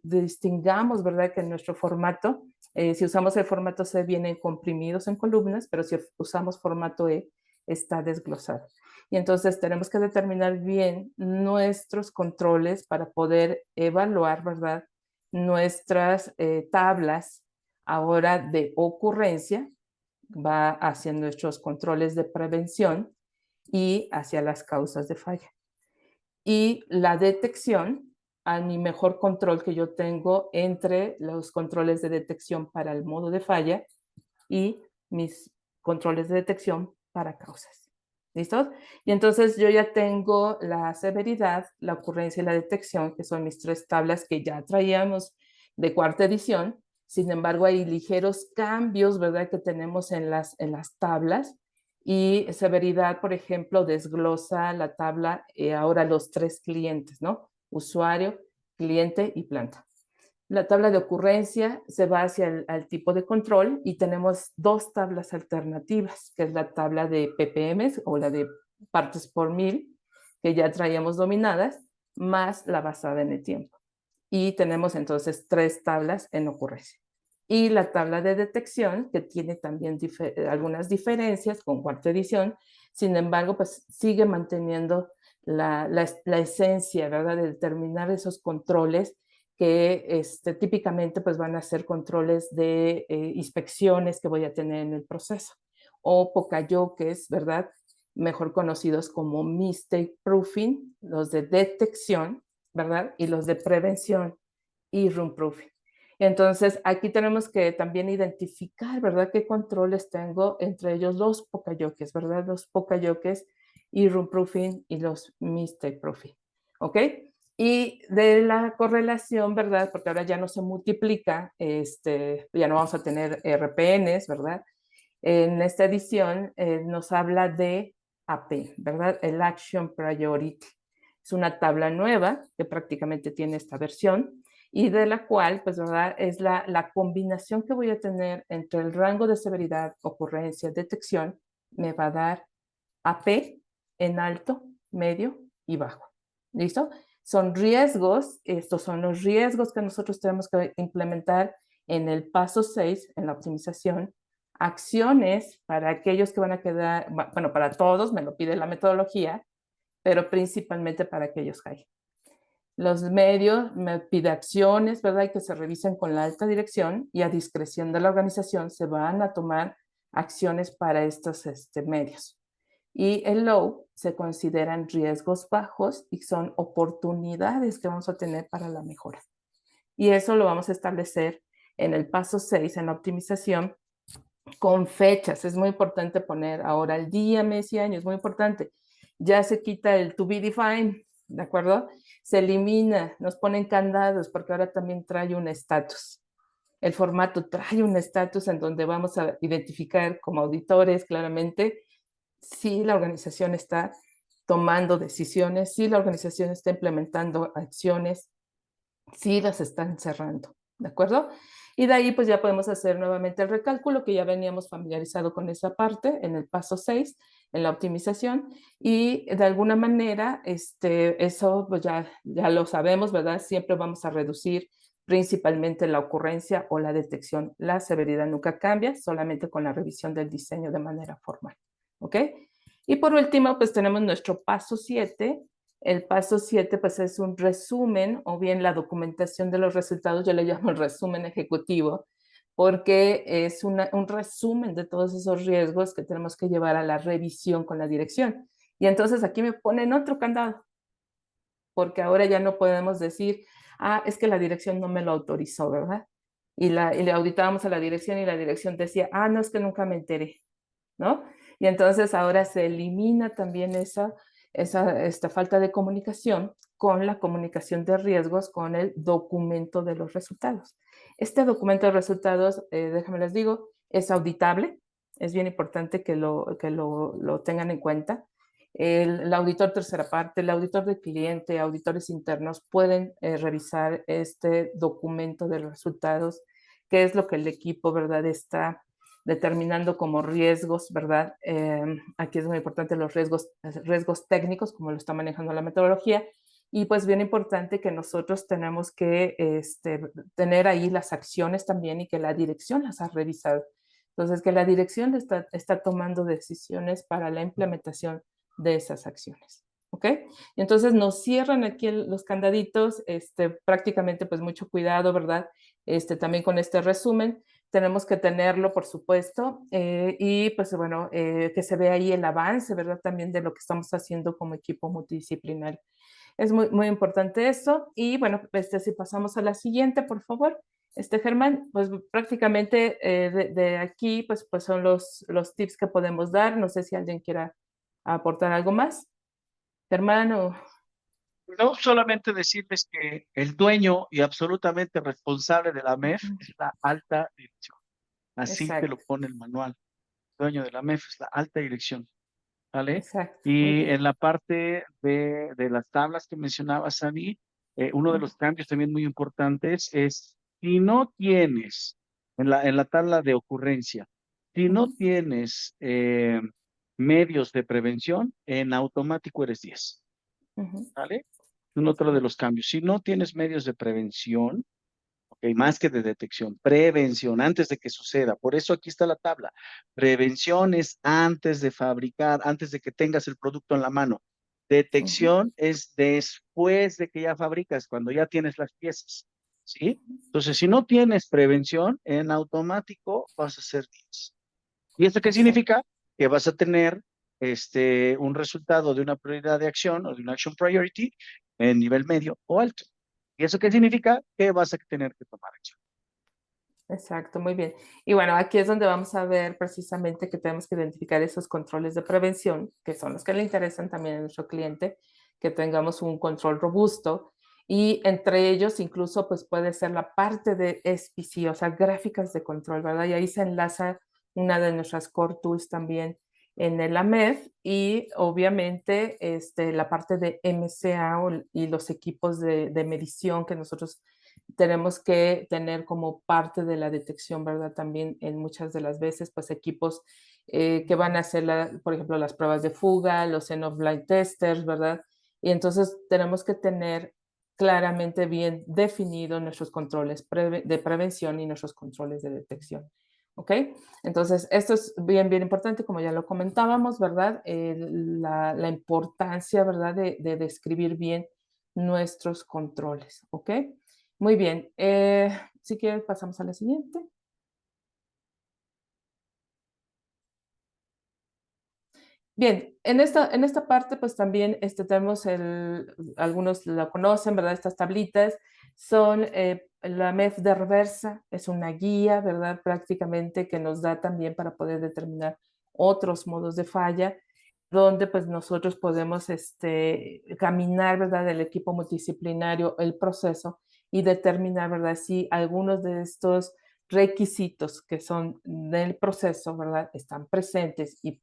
distingamos, ¿verdad?, que en nuestro formato, si usamos el formato C, vienen comprimidos en columnas, pero si usamos formato E, está desglosado. Y entonces tenemos que determinar bien nuestros controles para poder evaluar, ¿verdad?, nuestras tablas ahora de ocurrencia, va hacia nuestros controles de prevención y hacia las causas de falla. Y la detección, a mi mejor control que yo tengo entre los controles de detección para el modo de falla y mis controles de detección para causas. ¿Listos? Y entonces yo ya tengo la severidad, la ocurrencia y la detección, que son mis 3 tablas que ya traíamos de cuarta edición. Sin embargo, hay ligeros cambios, ¿verdad?, que tenemos en las tablas. Y severidad, por ejemplo, desglosa la tabla ahora los 3 clientes, ¿no? Usuario, cliente y planta. La tabla de ocurrencia se va hacia el tipo de control y tenemos dos tablas alternativas, que es la tabla de ppm o la de partes por mil, que ya traíamos dominadas, más la basada en el tiempo. Y tenemos entonces 3 tablas en ocurrencia. Y la tabla de detección, que tiene también algunas diferencias con cuarta edición, sin embargo, pues sigue manteniendo la esencia, ¿verdad?, de determinar esos controles que típicamente pues van a ser controles de inspecciones que voy a tener en el proceso, o pokayokes, ¿verdad?, mejor conocidos como mistake proofing, los de detección, ¿verdad?, y los de prevención y room proofing. Entonces, aquí tenemos que también identificar, ¿verdad?, qué controles tengo, entre ellos los pokayokes, ¿verdad?, los pokayokes y room proofing y los mistake proofing, ¿ok? Y de la correlación, ¿verdad?, porque ahora ya no se multiplica, ya no vamos a tener RPNs, ¿verdad? En esta edición nos habla de AP, ¿verdad? El Action Priority. Es una tabla nueva que prácticamente tiene esta versión y de la cual, pues, ¿verdad?, es la combinación que voy a tener entre el rango de severidad, ocurrencia, detección, me va a dar AP en alto, medio y bajo. ¿Listo? Son riesgos, estos son los riesgos que nosotros tenemos que implementar en el paso 6, en la optimización. Acciones para aquellos que van a quedar, bueno, para todos, me lo pide la metodología, pero principalmente para aquellos high. Los medios me pide acciones, ¿verdad?, y que se revisen con la alta dirección y a discreción de la organización se van a tomar acciones para estos medios. Y el low se consideran riesgos bajos y son oportunidades que vamos a tener para la mejora. Y eso lo vamos a establecer en el paso 6, en la optimización, con fechas. Es muy importante poner ahora el día, mes y año, es muy importante. Ya se quita el to be defined, ¿de acuerdo? Se elimina, nos ponen candados porque ahora también trae un estatus. El formato trae un estatus en donde vamos a identificar como auditores claramente si la organización está tomando decisiones, si la organización está implementando acciones, si las están cerrando, ¿de acuerdo? Y de ahí pues ya podemos hacer nuevamente el recálculo, que ya veníamos familiarizado con esa parte en el paso 6, en la optimización, y de alguna manera eso pues ya lo sabemos, ¿verdad? Siempre vamos a reducir principalmente la ocurrencia o la detección. La severidad nunca cambia, solamente con la revisión del diseño de manera formal, ¿ok? Y por último, pues tenemos nuestro paso 7. El paso 7, pues es un resumen o bien la documentación de los resultados, yo le llamo el resumen ejecutivo, porque es un resumen de todos esos riesgos que tenemos que llevar a la revisión con la dirección. Y entonces aquí me ponen otro candado, porque ahora ya no podemos decir, es que la dirección no me lo autorizó, ¿verdad? Y le auditábamos a la dirección y la dirección decía, no, es que nunca me enteré, ¿no? Y entonces ahora se elimina también esta falta de comunicación con la comunicación de riesgos con el documento de los resultados. Este documento de resultados, déjame les digo, es auditable, es bien importante que lo tengan en cuenta. El auditor tercera parte, el auditor de cliente, auditores internos pueden revisar este documento de los resultados, qué es lo que el equipo, ¿verdad?, está determinando como riesgos, ¿verdad? Aquí es muy importante los riesgos técnicos, como lo está manejando la metodología, y pues bien importante que nosotros tenemos que tener ahí las acciones también y que la dirección las ha revisado. Entonces, que la dirección está tomando decisiones para la implementación de esas acciones. ¿Ok? Y entonces nos cierran aquí los candaditos, prácticamente pues mucho cuidado, ¿verdad? También con este resumen. Tenemos que tenerlo, por supuesto, y pues bueno, que se vea ahí el avance, ¿verdad? También de lo que estamos haciendo como equipo multidisciplinario. Es muy, muy importante eso. Y bueno, si pasamos a la siguiente, por favor. Germán, pues prácticamente de aquí, pues son los tips que podemos dar. No sé si alguien quiera aportar algo más. Germán o... No, solamente decirles que el dueño y absolutamente responsable de la MEF es la alta dirección. Así te lo Exacto, pone el manual. El dueño de la MEF es la alta dirección. ¿Vale? exacto, muy Y bien. en la parte de las tablas que mencionaba Sami, Uno de los cambios también muy importantes es, si no tienes, en la tabla de ocurrencia, si no tienes medios de prevención, en automático eres 10, ¿vale? Un otro de los cambios. Si no tienes medios de prevención, ok, más que de detección, prevención, antes de que suceda. Por eso aquí está la tabla. Prevención es antes de fabricar, antes de que tengas el producto en la mano. Detección es después de que ya fabricas, cuando ya tienes las piezas, ¿sí? Entonces, si no tienes prevención, en automático vas a ser 10. ¿Y esto qué Exacto. significa? Que vas a tener un resultado de una prioridad de acción o de una action priority en nivel medio o alto. ¿Y eso qué significa? Que vas a tener que tomar acción. Exacto, muy bien. Y bueno, aquí es donde vamos a ver precisamente que tenemos que identificar esos controles de prevención, que son los que le interesan también a nuestro cliente, que tengamos un control robusto y entre ellos incluso pues puede ser la parte de SPC, o sea, gráficas de control, ¿verdad? Y ahí se enlaza una de nuestras core tools también en el AMEF y obviamente la parte de MCA y los equipos de medición que nosotros tenemos que tener como parte de la detección, ¿verdad? También en muchas de las veces, pues equipos que van a hacer, por ejemplo, las pruebas de fuga, los end-of-line testers, ¿verdad? Y entonces tenemos que tener claramente bien definidos nuestros controles de prevención y nuestros controles de detección. ¿Ok? Entonces, esto es bien, bien importante, como ya lo comentábamos, ¿verdad? La importancia, ¿verdad? De describir bien nuestros controles, ¿ok? Muy bien. Si quieres, pasamos a la siguiente. Bien, en esta parte, pues también tenemos algunos lo conocen, ¿verdad? Estas tablitas son la MEF de reversa, es una guía, ¿verdad? Prácticamente que nos da también para poder determinar otros modos de falla, donde pues nosotros podemos caminar, ¿verdad? El equipo multidisciplinario, el proceso y determinar, ¿verdad? Si algunos de estos requisitos que son del proceso, ¿verdad? Están presentes y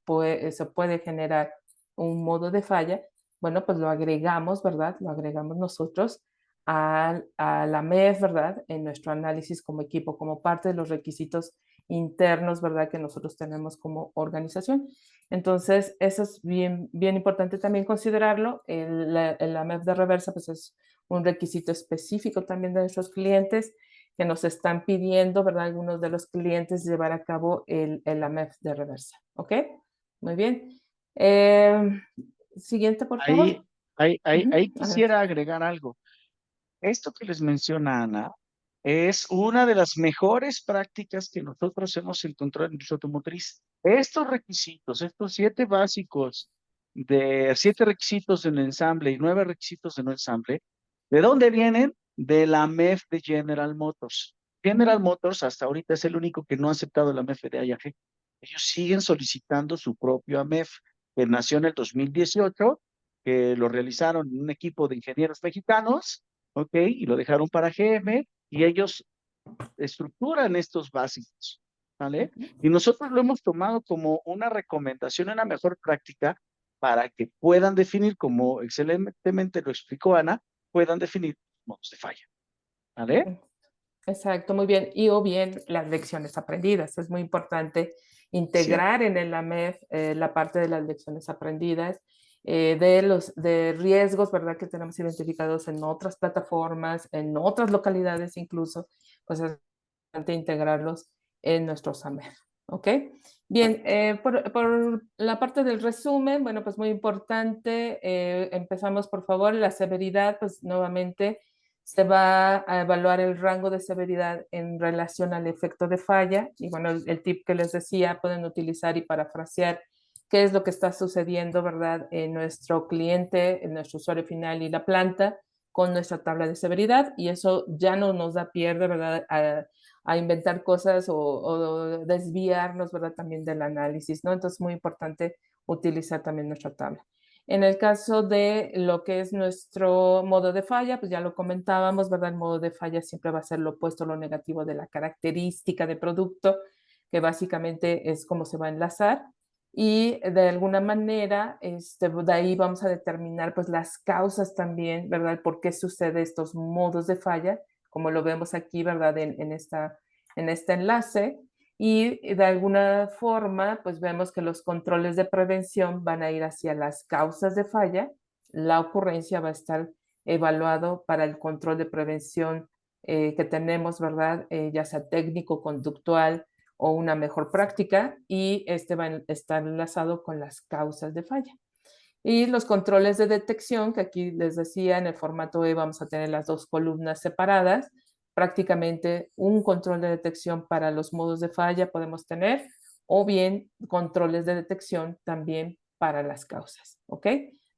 se puede generar un modo de falla, bueno, pues lo agregamos, ¿verdad? Lo agregamos nosotros a la MEF, ¿verdad? En nuestro análisis como equipo, como parte de los requisitos internos, ¿verdad? Que nosotros tenemos como organización. Entonces, eso es bien, bien importante también considerarlo. La MEF de reversa, pues es un requisito específico también de nuestros clientes que nos están pidiendo, ¿verdad? Algunos de los clientes llevar a cabo el AMEF de reversa. ¿Ok? Muy bien. Siguiente, por favor. Ahí Adelante. quisiera agregar algo. Esto que les menciona Ana es una de las mejores prácticas que nosotros hemos encontrado en la industria automotriz. Estos requisitos, estos 7 requisitos en ensamble y 9 requisitos en no ensamble, ¿de dónde vienen? De la MEF de General Motors. General Motors hasta ahorita es el único que no ha aceptado la MEF de IAG. Ellos siguen solicitando su propio AMEF, que nació en el 2018, que lo realizaron en un equipo de ingenieros mexicanos, ¿ok? Y lo dejaron para GM y ellos estructuran estos básicos, ¿vale? Y nosotros lo hemos tomado como una recomendación, una mejor práctica para que puedan definir, como excelentemente lo explicó Ana, puedan definir modos de falla, ¿vale? Exacto, muy bien. Y o bien las lecciones aprendidas. Es muy importante Cierto. integrar en el AMEF la parte de las lecciones aprendidas, de riesgos, ¿verdad? Que tenemos identificados en otras plataformas, en otras localidades incluso, pues es importante integrarlos en nuestros AMEF. ¿Ok? Bien, por la parte del resumen, bueno, pues muy importante, empezamos por favor, la severidad, pues nuevamente se va a evaluar el rango de severidad en relación al efecto de falla. Y bueno, el tip que les decía, pueden utilizar y parafrasear qué es lo que está sucediendo, ¿verdad? En nuestro cliente, en nuestro usuario final y la planta con nuestra tabla de severidad. Y eso ya no nos da pierde, ¿verdad? A inventar cosas o desviarnos, ¿verdad? También del análisis, ¿no? Entonces, muy importante utilizar también nuestra tabla. En el caso de lo que es nuestro modo de falla, pues ya lo comentábamos, ¿verdad? El modo de falla siempre va a ser lo opuesto, lo negativo de la característica de producto, que básicamente es cómo se va a enlazar. y de alguna manera de ahí vamos a determinar pues las causas también, ¿verdad? ¿Por qué sucede estos modos de falla? Como lo vemos aquí, ¿verdad? En este enlace. Y de alguna forma, pues vemos que los controles de prevención van a ir hacia las causas de falla. La ocurrencia va a estar evaluado para el control de prevención que tenemos, ¿verdad? Ya sea técnico, conductual, o una mejor práctica, y va a estar enlazado con las causas de falla. Y los controles de detección, que aquí les decía, en el formato E vamos a tener las dos columnas separadas, prácticamente un control de detección para los modos de falla podemos tener, o bien controles de detección también para las causas, ¿ok?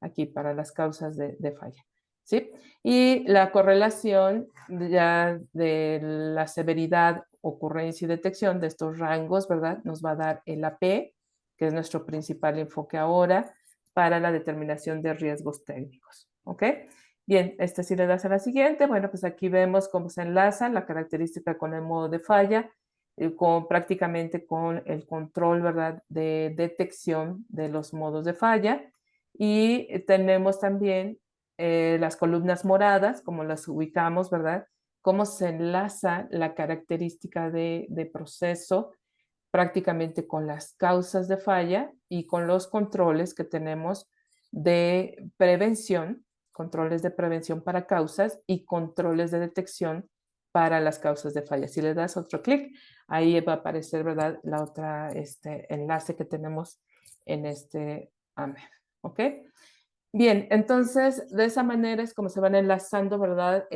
Aquí para las causas de falla, ¿sí? Y la correlación ya de la severidad, ocurrencia y detección de estos rangos, ¿verdad? Nos va a dar el AP, que es nuestro principal enfoque ahora, para la determinación de riesgos técnicos, ¿ok? Bien, si le das a la siguiente, bueno, pues aquí vemos cómo se enlaza la característica con el modo de falla, prácticamente con el control, ¿verdad?, de detección de los modos de falla. Y tenemos también las columnas moradas, como las ubicamos, ¿verdad?, cómo se enlaza la característica de proceso prácticamente con las causas de falla y con los controles que tenemos de prevención, controles de prevención para causas y controles de detección para las causas de falla. Si le das otro clic, ahí va a aparecer, ¿verdad?, la otra enlace que tenemos en AMEF, ¿ok? Bien, entonces de esa manera es como se van enlazando, ¿verdad?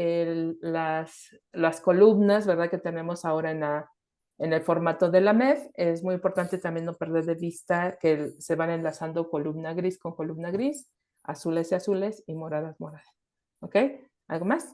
Las columnas, ¿verdad? Que tenemos ahora en el formato de la MEF. Es muy importante también no perder de vista que se van enlazando columna gris con columna gris, azules y azules y moradas moradas. ¿Ok? ¿Algo más?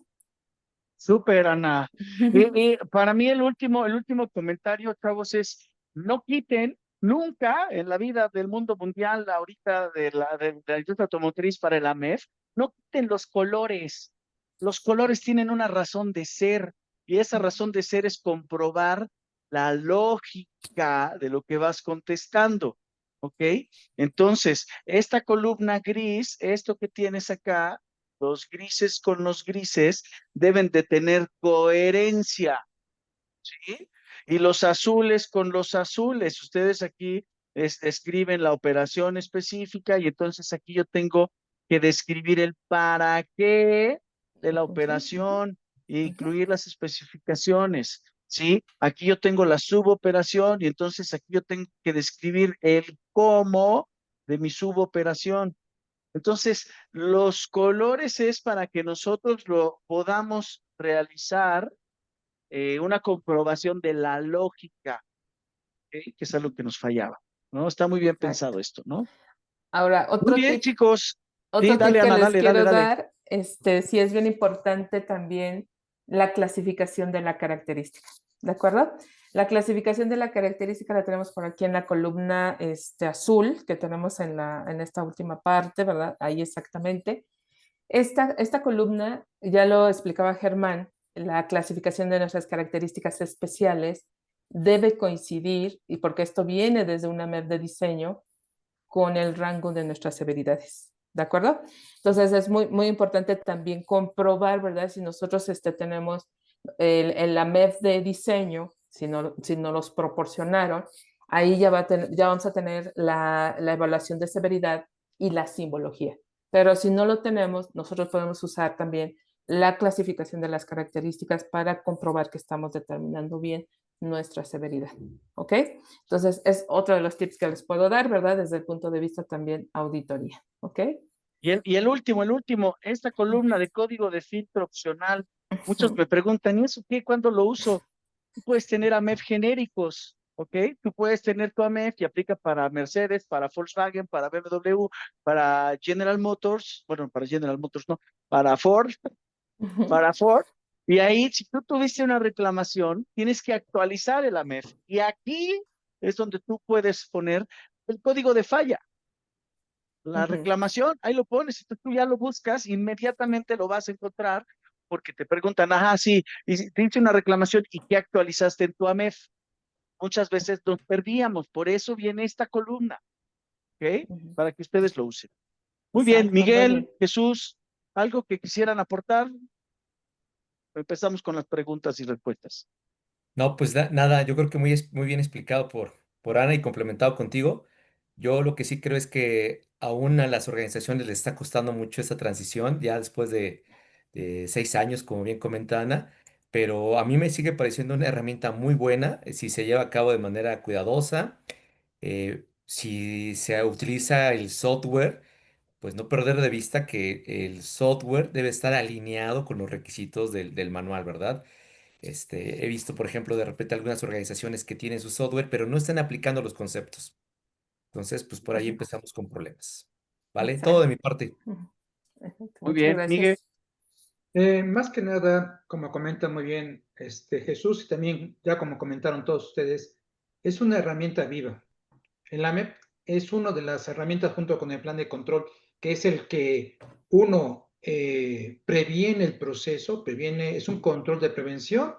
Súper, Ana. Y para mí el último comentario, chavos, es no quiten nunca en la vida del mundo mundial, ahorita de la industria automotriz para el AMEF, no quiten los colores. Los colores tienen una razón de ser y esa razón de ser es comprobar la lógica de lo que vas contestando. ¿Ok? Entonces, esta columna gris, esto que tienes acá, los grises con los grises, deben de tener coherencia, ¿sí? Y los azules con los azules. Ustedes aquí escriben la operación específica y entonces aquí yo tengo que describir el para qué de la operación e incluir las especificaciones, ¿sí? Aquí yo tengo la suboperación y entonces aquí yo tengo que describir el cómo de mi suboperación. Entonces, los colores es para que nosotros lo podamos realizar una comprobación de la lógica, ¿ok? Que es algo que nos fallaba, ¿no? Está muy bien Exacto. pensado esto, ¿no? Ahora, Muy bien, chicos. Sí, otro tip dale, que Ana, les dale, dale, quiero dale. dar, sí es bien importante también la clasificación de la característica, ¿de acuerdo? La clasificación de la característica la tenemos por aquí en la columna azul que tenemos en esta última parte, ¿verdad? Ahí exactamente. Esta columna, ya lo explicaba Germán, la clasificación de nuestras características especiales debe coincidir, y porque esto viene desde una MEP de diseño, con el rango de nuestras severidades. ¿De acuerdo? Entonces es muy, muy importante también comprobar, ¿verdad? Si nosotros tenemos la MEF de diseño, si no los proporcionaron, ahí ya vamos a tener la evaluación de severidad y la simbología. Pero si no lo tenemos, nosotros podemos usar también la clasificación de las características para comprobar que estamos determinando bien nuestra severidad. ¿Ok? Entonces, es otro de los tips que les puedo dar, ¿verdad? Desde el punto de vista también auditoría. ¿Ok? Y el último, esta columna de código de filtro opcional, muchos me preguntan, ¿y eso qué? ¿Cuándo lo uso? Tú puedes tener AMEF genéricos, ¿ok? Tú puedes tener tu AMEF y aplica para Mercedes, para Volkswagen, para BMW, para General Motors, bueno, para General Motors no, para Ford, para Ford. Y ahí, si tú tuviste una reclamación, tienes que actualizar el AMEF. Y aquí es donde tú puedes poner el código de falla, la reclamación, ahí lo pones, y tú ya lo buscas, inmediatamente lo vas a encontrar, porque te preguntan, ajá, sí, y si te hice una reclamación, ¿y qué actualizaste en tu AMEF? Muchas veces nos perdíamos, por eso viene esta columna. ¿ok? Ujú. Para que ustedes lo usen. Muy bien, Exacto, muy Miguel, bien. Jesús, ¿algo que quisieran aportar? Empezamos con las preguntas y respuestas. No, pues nada, yo creo que muy bien explicado por Ana y complementado contigo. Yo lo que sí creo es que aún a las organizaciones les está costando mucho esta transición, ya después de 6 años, como bien comenta Ana, pero a mí me sigue pareciendo una herramienta muy buena si se lleva a cabo de manera cuidadosa, si se utiliza el software, pues no perder de vista que el software debe estar alineado con los requisitos del manual, ¿verdad? He visto, por ejemplo, de repente algunas organizaciones que tienen su software, pero no están aplicando los conceptos. Entonces, pues por ahí Ujú. empezamos con problemas. ¿Vale? Todo de Exacto. mi parte. Ujú. Perfecto, Muy muchas bien, Miguel. gracias. Más que nada, como comenta muy bien Jesús y también ya como comentaron todos ustedes, es una herramienta viva. El AMEP es una de las herramientas junto con el plan de control, que es el que uno previene el proceso, previene, es un control de prevención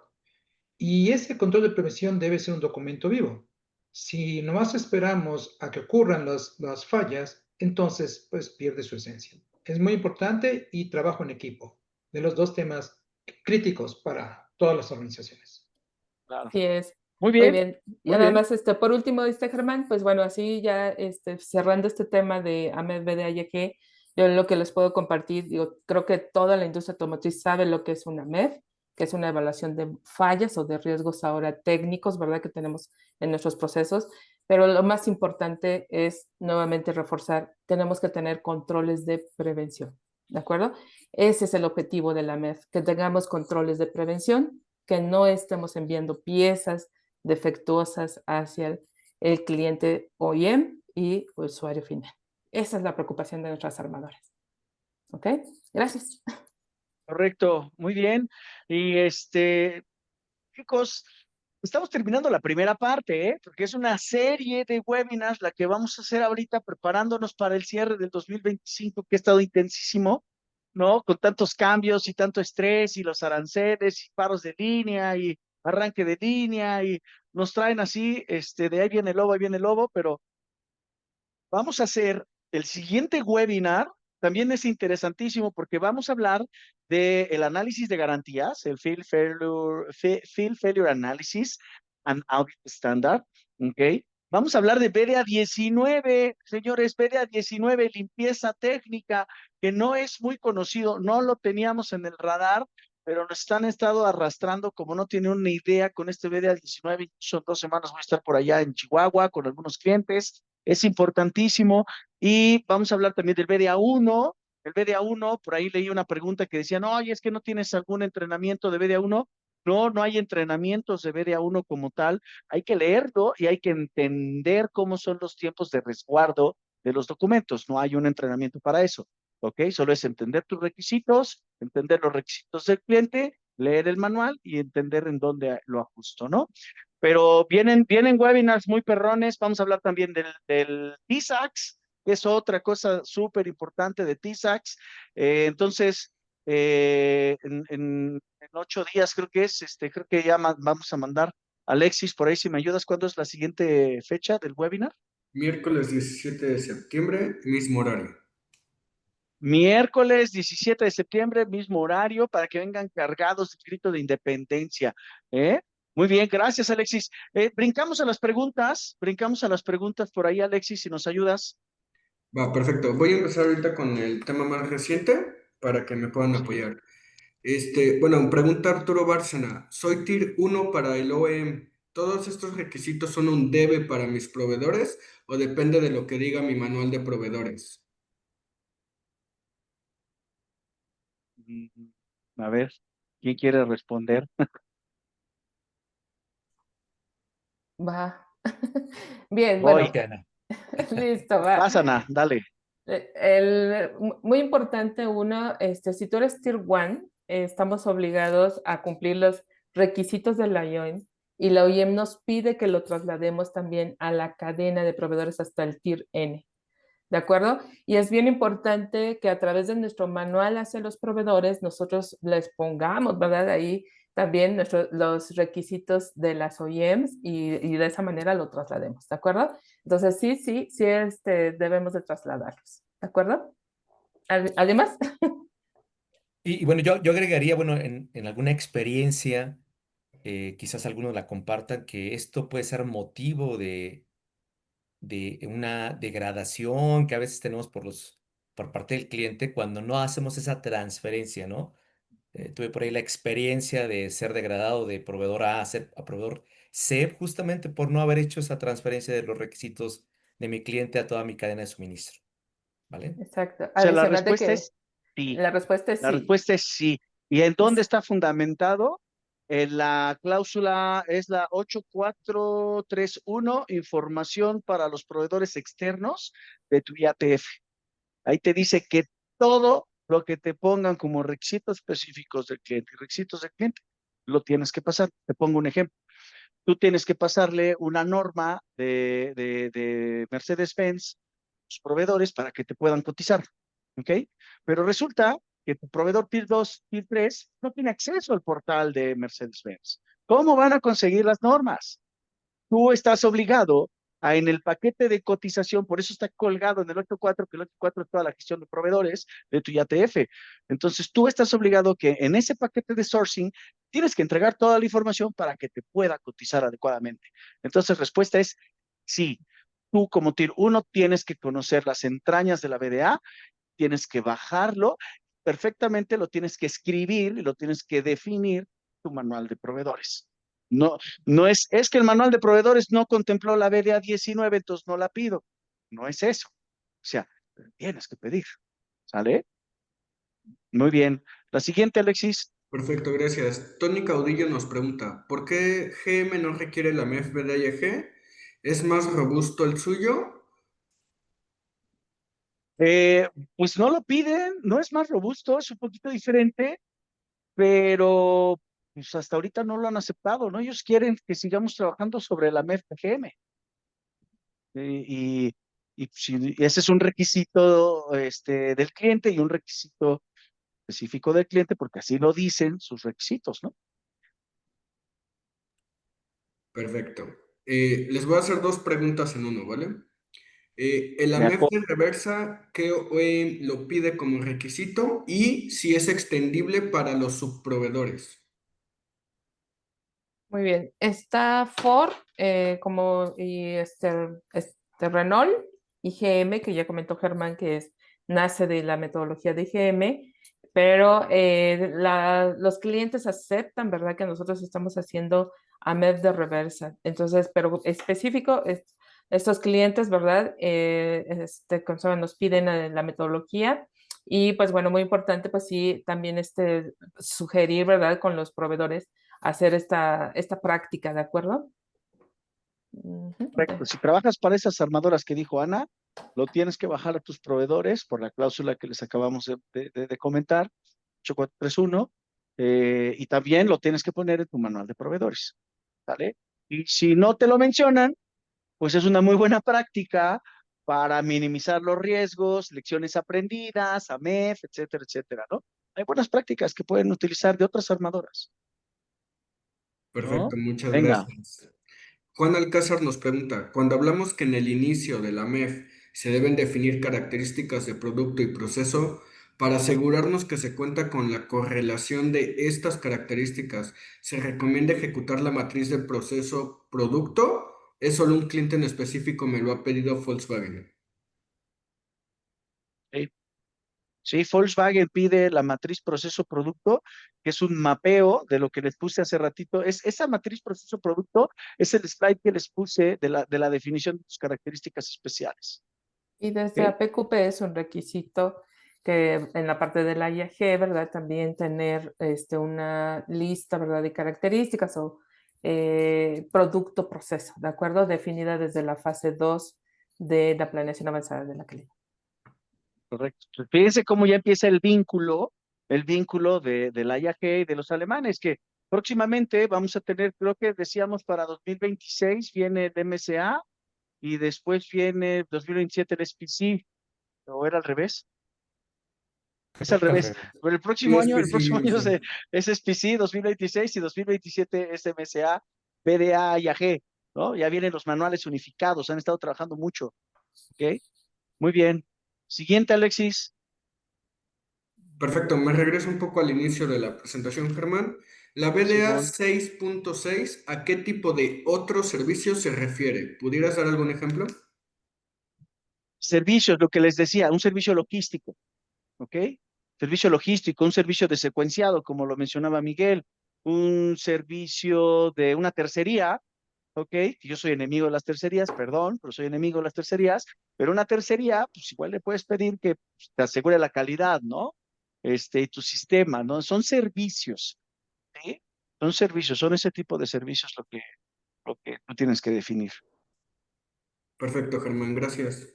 y ese control de prevención debe ser un documento vivo. Si nomás esperamos a que ocurran las fallas, entonces pues pierde su esencia. Es muy importante y trabajo en equipo, de los dos temas críticos para todas las organizaciones. Claro. Así es. Muy Muy bien, bien. Y muy bien. además, por último, Germán, pues bueno, así ya cerrando este tema de AMED BDAYG, yo lo que les puedo compartir, digo, creo que toda la industria automotriz sabe lo que es una AMED, que es una evaluación de fallas o de riesgos ahora técnicos, ¿verdad? Que tenemos en nuestros procesos, pero lo más importante es nuevamente reforzar, tenemos que tener controles de prevención, ¿de acuerdo? Ese es el objetivo de la AMED, que tengamos controles de prevención, que no estemos enviando piezas defectuosas hacia el cliente OEM y usuario final. Esa es la preocupación de nuestras armadoras. ¿Ok? Gracias. Correcto, muy bien. Y chicos, estamos terminando la primera parte, ¿eh? Porque es una serie de webinars la que vamos a hacer ahorita preparándonos para el cierre del 2025, que ha estado intensísimo, ¿no? Con tantos cambios y tanto estrés y los aranceles y paros de línea y arranque de línea y nos traen así, de ahí viene el lobo, pero vamos a hacer el siguiente webinar. También es interesantísimo porque vamos a hablar del análisis de garantías, el Field Failure Analysis and Audit Standard. ¿Ok? Vamos a hablar de BDA 19, señores, BDA 19, limpieza técnica, que no es muy conocido, no lo teníamos en el radar, pero nos han estado arrastrando como no tienen una idea con este BDA 19. Son 2 semanas, voy a estar por allá en Chihuahua con algunos clientes, es importantísimo. Y vamos a hablar también del BDA1. El BDA1, por ahí leí una pregunta que decía, no, es que no tienes algún entrenamiento de BDA1. No, no hay entrenamientos de BDA1 como tal. Hay que leerlo y hay que entender cómo son los tiempos de resguardo de los documentos. No hay un entrenamiento para eso. ¿Ok? Solo es entender tus requisitos, entender los requisitos del cliente, leer el manual y entender en dónde lo ajusto, ¿no? Pero vienen webinars muy perrones. Vamos a hablar también del TISAX, que es otra cosa súper importante de TISAX. Entonces, en 8 días creo que es, creo que ya vamos a mandar. Alexis, por ahí si me ayudas, ¿cuándo es la siguiente fecha del webinar? Miércoles 17 de septiembre, mismo horario. Miércoles 17 de septiembre, mismo horario, para que vengan cargados de grito de independencia. ¿Eh? Muy bien, gracias, Alexis. Brincamos a las preguntas por ahí, Alexis, si nos ayudas. Va, perfecto. Voy a empezar ahorita con el tema más reciente para que me puedan Sí. apoyar. Bueno, pregunta Arturo Bárcena. Soy Tier 1 para el OEM. ¿Todos estos requisitos son un debe para mis proveedores o depende de lo que diga mi manual de proveedores? Mm, A ver, ¿quién quiere responder? Va. Bien, Voy. bueno, Adelante, Ana. listo, va. Pásana, dale. Muy importante uno, si tú eres Tier 1, estamos obligados a cumplir los requisitos de la OEM y la OEM nos pide que lo traslademos también a la cadena de proveedores hasta el Tier N. ¿De acuerdo? Y es bien importante que a través de nuestro manual hacia los proveedores nosotros les pongamos, ¿verdad? Ahí también los requisitos de las OEMs y de esa manera lo traslademos, ¿de acuerdo? Entonces, sí, debemos de trasladarlos, ¿de acuerdo? Además, Y bueno, yo agregaría, bueno, en alguna experiencia, quizás algunos la compartan, que esto puede ser motivo de una degradación que a veces tenemos por parte del cliente cuando no hacemos esa transferencia, ¿no? Tuve por ahí la experiencia de ser degradado de proveedor A a proveedor C, justamente por no haber hecho esa transferencia de los requisitos de mi cliente a toda mi cadena de suministro, ¿vale? exacto. O sea, la Adicional de respuesta que es sí. la respuesta es La sí. respuesta es sí. ¿Y en dónde está fundamentado? En la cláusula es la 8431, información para los proveedores externos de tu IATF. Ahí te dice que todo lo que te pongan como requisitos específicos del cliente y requisitos del cliente, lo tienes que pasar. Te pongo un ejemplo. Tú tienes que pasarle una norma de Mercedes-Benz a los proveedores para que te puedan cotizar, ¿ok? Pero resulta que tu proveedor Tier 2, Tier 3 no tiene acceso al portal de Mercedes-Benz. ¿Cómo van a conseguir las normas? Tú estás obligado a en el paquete de cotización, por eso está colgado en el 8.4, que el 8.4 es toda la gestión de proveedores de tu IATF. Entonces tú estás obligado que en ese paquete de sourcing tienes que entregar toda la información para que te pueda cotizar adecuadamente. Entonces, respuesta es sí. Tú como Tier 1 tienes que conocer las entrañas de la BDA, tienes que bajarlo perfectamente, lo tienes que escribir y lo tienes que definir tu manual de proveedores. No, no es que el manual de proveedores no contempló la BDA 19, entonces no la pido. No es eso. O sea, tienes que pedir. ¿Sale? Muy bien. La siguiente, Alexis. Perfecto, gracias. Tony Caudillo nos pregunta, ¿por qué GM no requiere la MEF BDIG? ¿Es más robusto el suyo? Eh, pues no lo piden, no es más robusto, es un poquito diferente, pero pues hasta ahorita no lo han aceptado, ¿no? Ellos quieren que sigamos trabajando sobre la MEF GM. Y si ese es un requisito del cliente y un requisito específico del cliente, porque así lo dicen sus requisitos, ¿no? Perfecto. Les voy a hacer dos preguntas en uno, ¿vale? El De AMEF acuerdo. de reversa, ¿qué OEM lo pide como requisito? Y si es extendible para los subproveedores. Muy bien. Está Ford y Renault y GM, que ya comentó Germán, nace de la metodología de GM, pero los clientes aceptan, ¿verdad? Que nosotros estamos haciendo AMEF de reversa. Entonces, pero específico, estos clientes, ¿verdad? Nos piden la metodología. Y pues bueno, muy importante, pues sí, también sugerir, ¿verdad? Con los proveedores hacer esta práctica, ¿de acuerdo? Correcto. Si trabajas para esas armadoras que dijo Ana, lo tienes que bajar a tus proveedores por la cláusula que les acabamos de comentar, 8431, y también lo tienes que poner en tu manual de proveedores, ¿vale? Y si no te lo mencionan, pues es una muy buena práctica para minimizar los riesgos, lecciones aprendidas, AMEF, etcétera, etcétera, ¿no? Hay buenas prácticas que pueden utilizar de otras armadoras, Perfecto, ¿no? muchas Venga. gracias. Juan Alcázar nos pregunta, cuando hablamos que en el inicio de la MEF se deben definir características de producto y proceso, para asegurarnos que se cuenta con la correlación de estas características, ¿se recomienda ejecutar la matriz de proceso producto? ¿Es solo un cliente en específico me lo ha pedido Volkswagen? Sí. Sí, Volkswagen pide la matriz proceso-producto, que es un mapeo de lo que les puse hace ratito. Esa matriz proceso-producto es el slide que les puse de la definición de sus características especiales. Y desde ¿Ok? APQP es un requisito que en la parte de la IAG, ¿verdad? También tener una lista, ¿verdad? De características o producto-proceso, ¿de acuerdo? Definida desde la fase 2 de la planeación avanzada de la calidad. Correcto. Pues fíjense cómo ya empieza el vínculo de la IAG y de los alemanes, que próximamente vamos a tener, creo que decíamos para 2026 viene el MSA y después viene 2027 el SPC, o era al revés. Es al Al revés. revés. Pero Sí, el próximo año sí. es SPC 2026 y 2027 es MSA, BDA y AG, ¿no? Ya vienen los manuales unificados, han estado trabajando mucho, ¿ok? Muy bien. Siguiente, Alexis. Perfecto, me regreso un poco al inicio de la presentación, Germán. La BDA Simón. 6.6, ¿a qué tipo de otro servicio se refiere? ¿Pudieras dar algún ejemplo? Servicios, lo que les decía, un servicio logístico, ¿ok? Servicio logístico, un servicio de secuenciado, como lo mencionaba Miguel, un servicio de una tercería, ¿ok? Yo soy enemigo de las tercerías, perdón, pero soy enemigo de las tercerías, pero una tercería, pues igual le puedes pedir que pues, te asegure la calidad, ¿no? Y tu sistema, ¿no? Son servicios, ¿sí? Son servicios, son ese tipo de servicios lo que tú tienes que definir. Perfecto, Germán, gracias.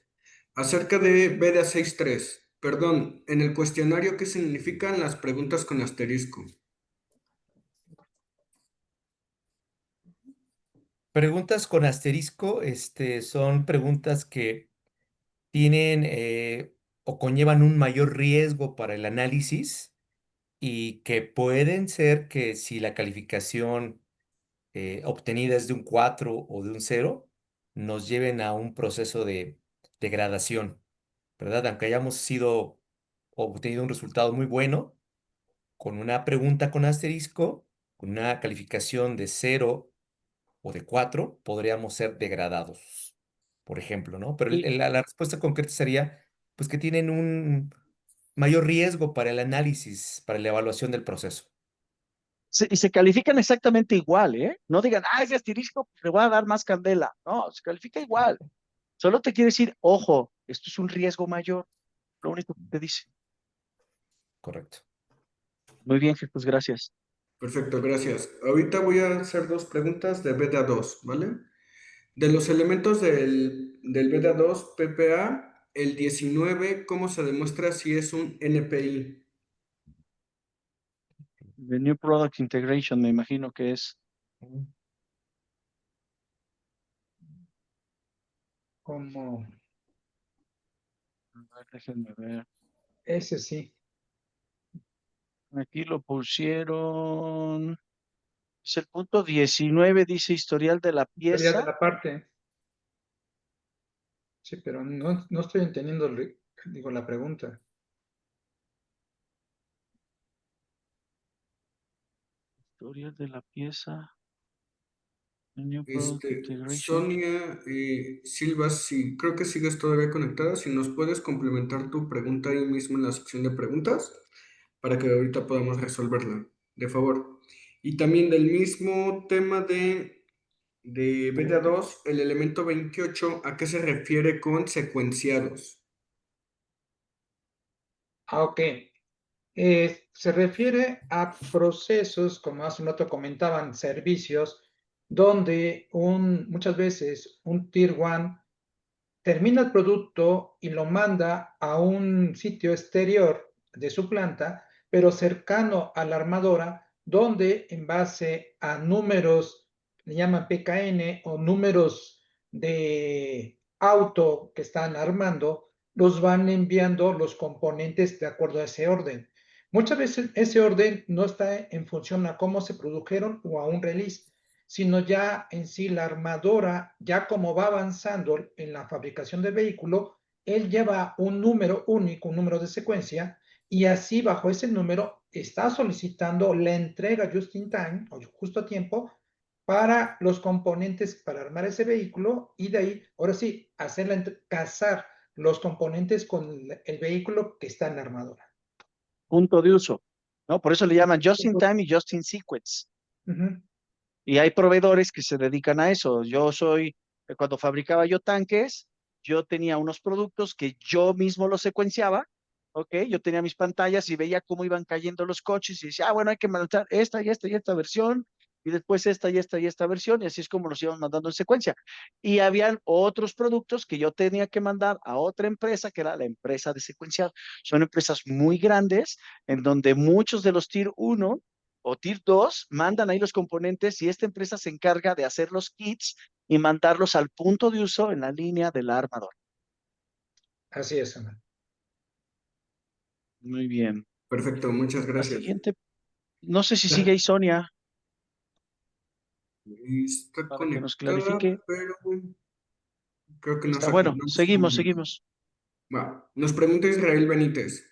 Acerca de BDA 6.3, perdón, en el cuestionario, ¿qué significan las preguntas con asterisco? Preguntas con asterisco, son preguntas que tienen o conllevan un mayor riesgo para el análisis y que pueden ser que si la calificación obtenida es de un 4 o de un 0, nos lleven a un proceso de degradación, ¿verdad? Aunque hayamos sido o obtenido un resultado muy bueno, con una pregunta con asterisco, con una calificación de 0 o de 4, podríamos ser degradados, por ejemplo, ¿no? Pero Y la respuesta concreta sería, pues que tienen un mayor riesgo para el análisis, para la evaluación del proceso. y se califican exactamente igual, ¿eh? No digan, ah, ese asterisco pues, le voy a dar más candela. No, se califica igual. Solo te quiere decir, ojo, esto es un riesgo mayor, lo único que te dice. Correcto. Muy bien, Jesús, gracias. Perfecto, gracias. Ahorita voy a hacer dos preguntas de BDA 2, ¿vale? De los elementos del BDA 2 PPA, el 19, ¿cómo se demuestra si es un NPI? The New Product Integration, me imagino que es. Como A ver, déjenme ver. ese sí. Aquí lo pusieron. Es el punto 19, dice historial de la Sería de pieza. la parte. Sí, pero no estoy entendiendo, digo, la pregunta. Historial de la pieza. The New Product Integration. Sonia Silva, sí, creo que sigues todavía conectada. Si nos puedes complementar tu pregunta ahí mismo en la sección de preguntas para que ahorita podamos resolverla, de favor. Y también del mismo tema de beta 2, el elemento 28, ¿a qué se refiere con secuenciados? Ok. Se refiere a procesos, como hace un rato comentaban, servicios, donde muchas veces un Tier 1 termina el producto y lo manda a un sitio exterior de su planta, pero cercano a la armadora, donde en base a números, le llaman PKN o números de auto que están armando, los van enviando los componentes de acuerdo a ese orden. Muchas veces ese orden no está en función a cómo se produjeron o a un release, sino ya en sí la armadora, ya como va avanzando en la fabricación del vehículo, él lleva un número único, un número de secuencia, y así bajo ese número está solicitando la entrega just in time, o justo a tiempo, para los componentes para armar ese vehículo, y de ahí, ahora sí, casar los componentes con el vehículo que está en la armadora. Punto de uso, ¿no? Por eso le llaman Just in Time y Just in Sequence. Uh-huh. Y hay proveedores que se dedican a eso. Cuando fabricaba yo tanques, yo tenía unos productos que yo mismo los secuenciaba, ¿ok? Yo tenía mis pantallas y veía cómo iban cayendo los coches y decía, ah, bueno, hay que mandar esta y esta y esta versión, y después esta y esta y esta versión, y así es como los íbamos mandando en secuencia. Y habían otros productos que yo tenía que mandar a otra empresa, que era la empresa de secuenciado. Son empresas muy grandes, en donde muchos de los Tier 1 o Tier 2 mandan ahí los componentes y esta empresa se encarga de hacer los kits y mandarlos al punto de uso en la línea del armador. Así es, Ana. Muy bien. Perfecto, muchas La gracias. siguiente, no sé si sigue ahí Sonia Está para que nos conectada, clarifique. pero creo que no Está está bueno, conectada. seguimos, seguimos. Va, nos pregunta Israel Benítez.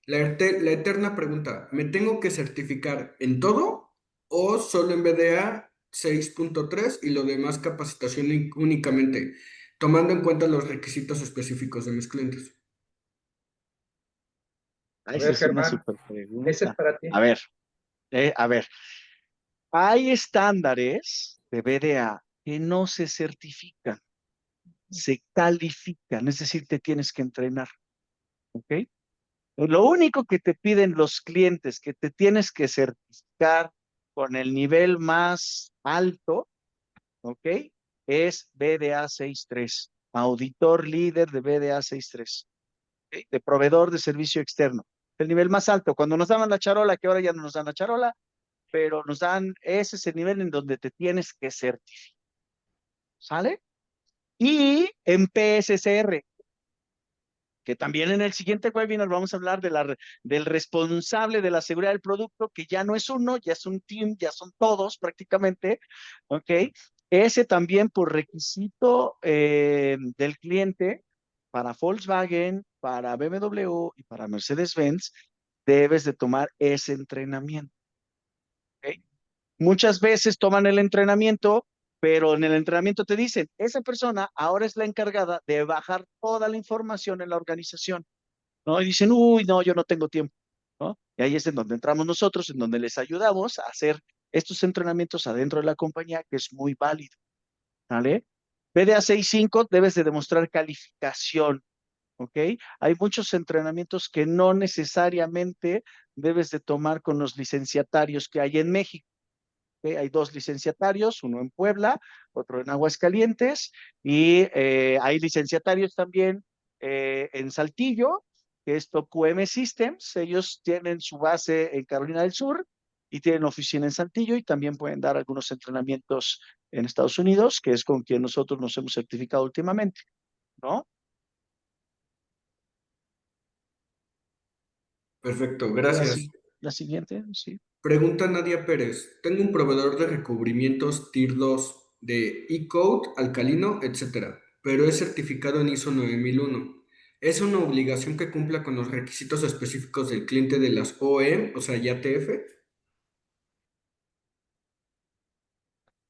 La eterna pregunta, ¿me tengo que certificar en todo o solo en BDA 6.3 y lo demás capacitación únicamente, tomando en cuenta los requisitos específicos de mis clientes? A Esa ver, es una Germán, super ese es pregunta. para ti. A ver, hay estándares de BDA que no se certifican, se califican, es decir, te tienes que entrenar, ¿ok? Lo único que te piden los clientes que te tienes que certificar con el nivel más alto, ¿ok? Es BDA 6.3, auditor líder de BDA 6.3, ¿ok? De proveedor de servicio externo. El nivel más alto, cuando nos daban la charola, que ahora ya no nos dan la charola, pero nos dan, ese es el nivel en donde te tienes que certificar, ¿sale? Y en PSCR, que también en el siguiente webinar vamos a hablar de del responsable de la seguridad del producto, que ya no es uno, ya es un team, ya son todos prácticamente, ¿ok? Ese también por requisito del cliente para Volkswagen, para BMW y para Mercedes-Benz, debes de tomar ese entrenamiento, ¿ok? Muchas veces toman el entrenamiento, pero en el entrenamiento te dicen, esa persona ahora es la encargada de bajar toda la información en la organización, ¿no? Y dicen, uy, no, yo no tengo tiempo, ¿no? Y ahí es en donde entramos nosotros, en donde les ayudamos a hacer estos entrenamientos adentro de la compañía, que es muy válido, ¿vale? PDA 6.5 debes de demostrar calificación, ¿ok? Hay muchos entrenamientos que no necesariamente debes de tomar con los licenciatarios que hay en México. ¿Ok? Hay dos licenciatarios, uno en Puebla, otro en Aguascalientes, y hay licenciatarios también en Saltillo, que es Top QM Systems. Ellos tienen su base en Carolina del Sur y tienen oficina en Saltillo y también pueden dar algunos entrenamientos en Estados Unidos, que es con quien nosotros nos hemos certificado últimamente, ¿no? Perfecto, La, gracias. si- la siguiente, sí. Pregunta Nadia Pérez. Tengo un proveedor de recubrimientos Tier 2 de E-Code, alcalino, etcétera, pero es certificado en ISO 9001. ¿Es una obligación que cumpla con los requisitos específicos del cliente de las OEM, o sea, YATF?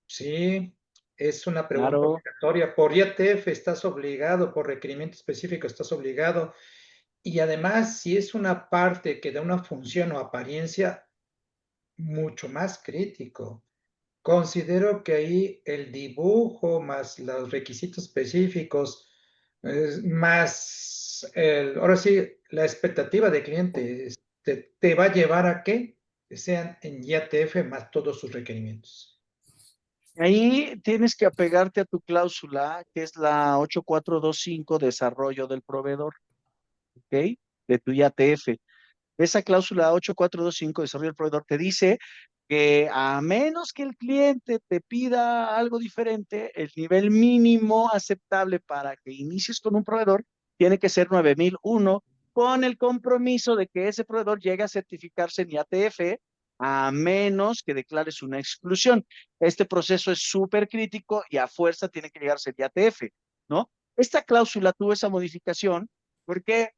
Sí, es una pregunta Claro, obligatoria. Por IATF estás obligado, por requerimiento específico estás obligado. Y además, si es una parte que da una función o apariencia, mucho más crítico. Considero que ahí el dibujo más los requisitos específicos, más ahora sí, la expectativa de cliente te va a llevar a que sean en IATF más todos sus requerimientos. ahí tienes que apegarte a tu cláusula, que es la 8425, desarrollo del proveedor, ¿ok? De tu IATF. Esa cláusula 8425, desarrollo del proveedor, te dice que a menos que el cliente te pida algo diferente, el nivel mínimo aceptable para que inicies con un proveedor tiene que ser 9001, con el compromiso de que ese proveedor llegue a certificarse en IATF, a menos que declares una exclusión. Este proceso es súper crítico y a fuerza tiene que llegar a ser IATF, ¿no? Esta cláusula tuvo esa modificación porque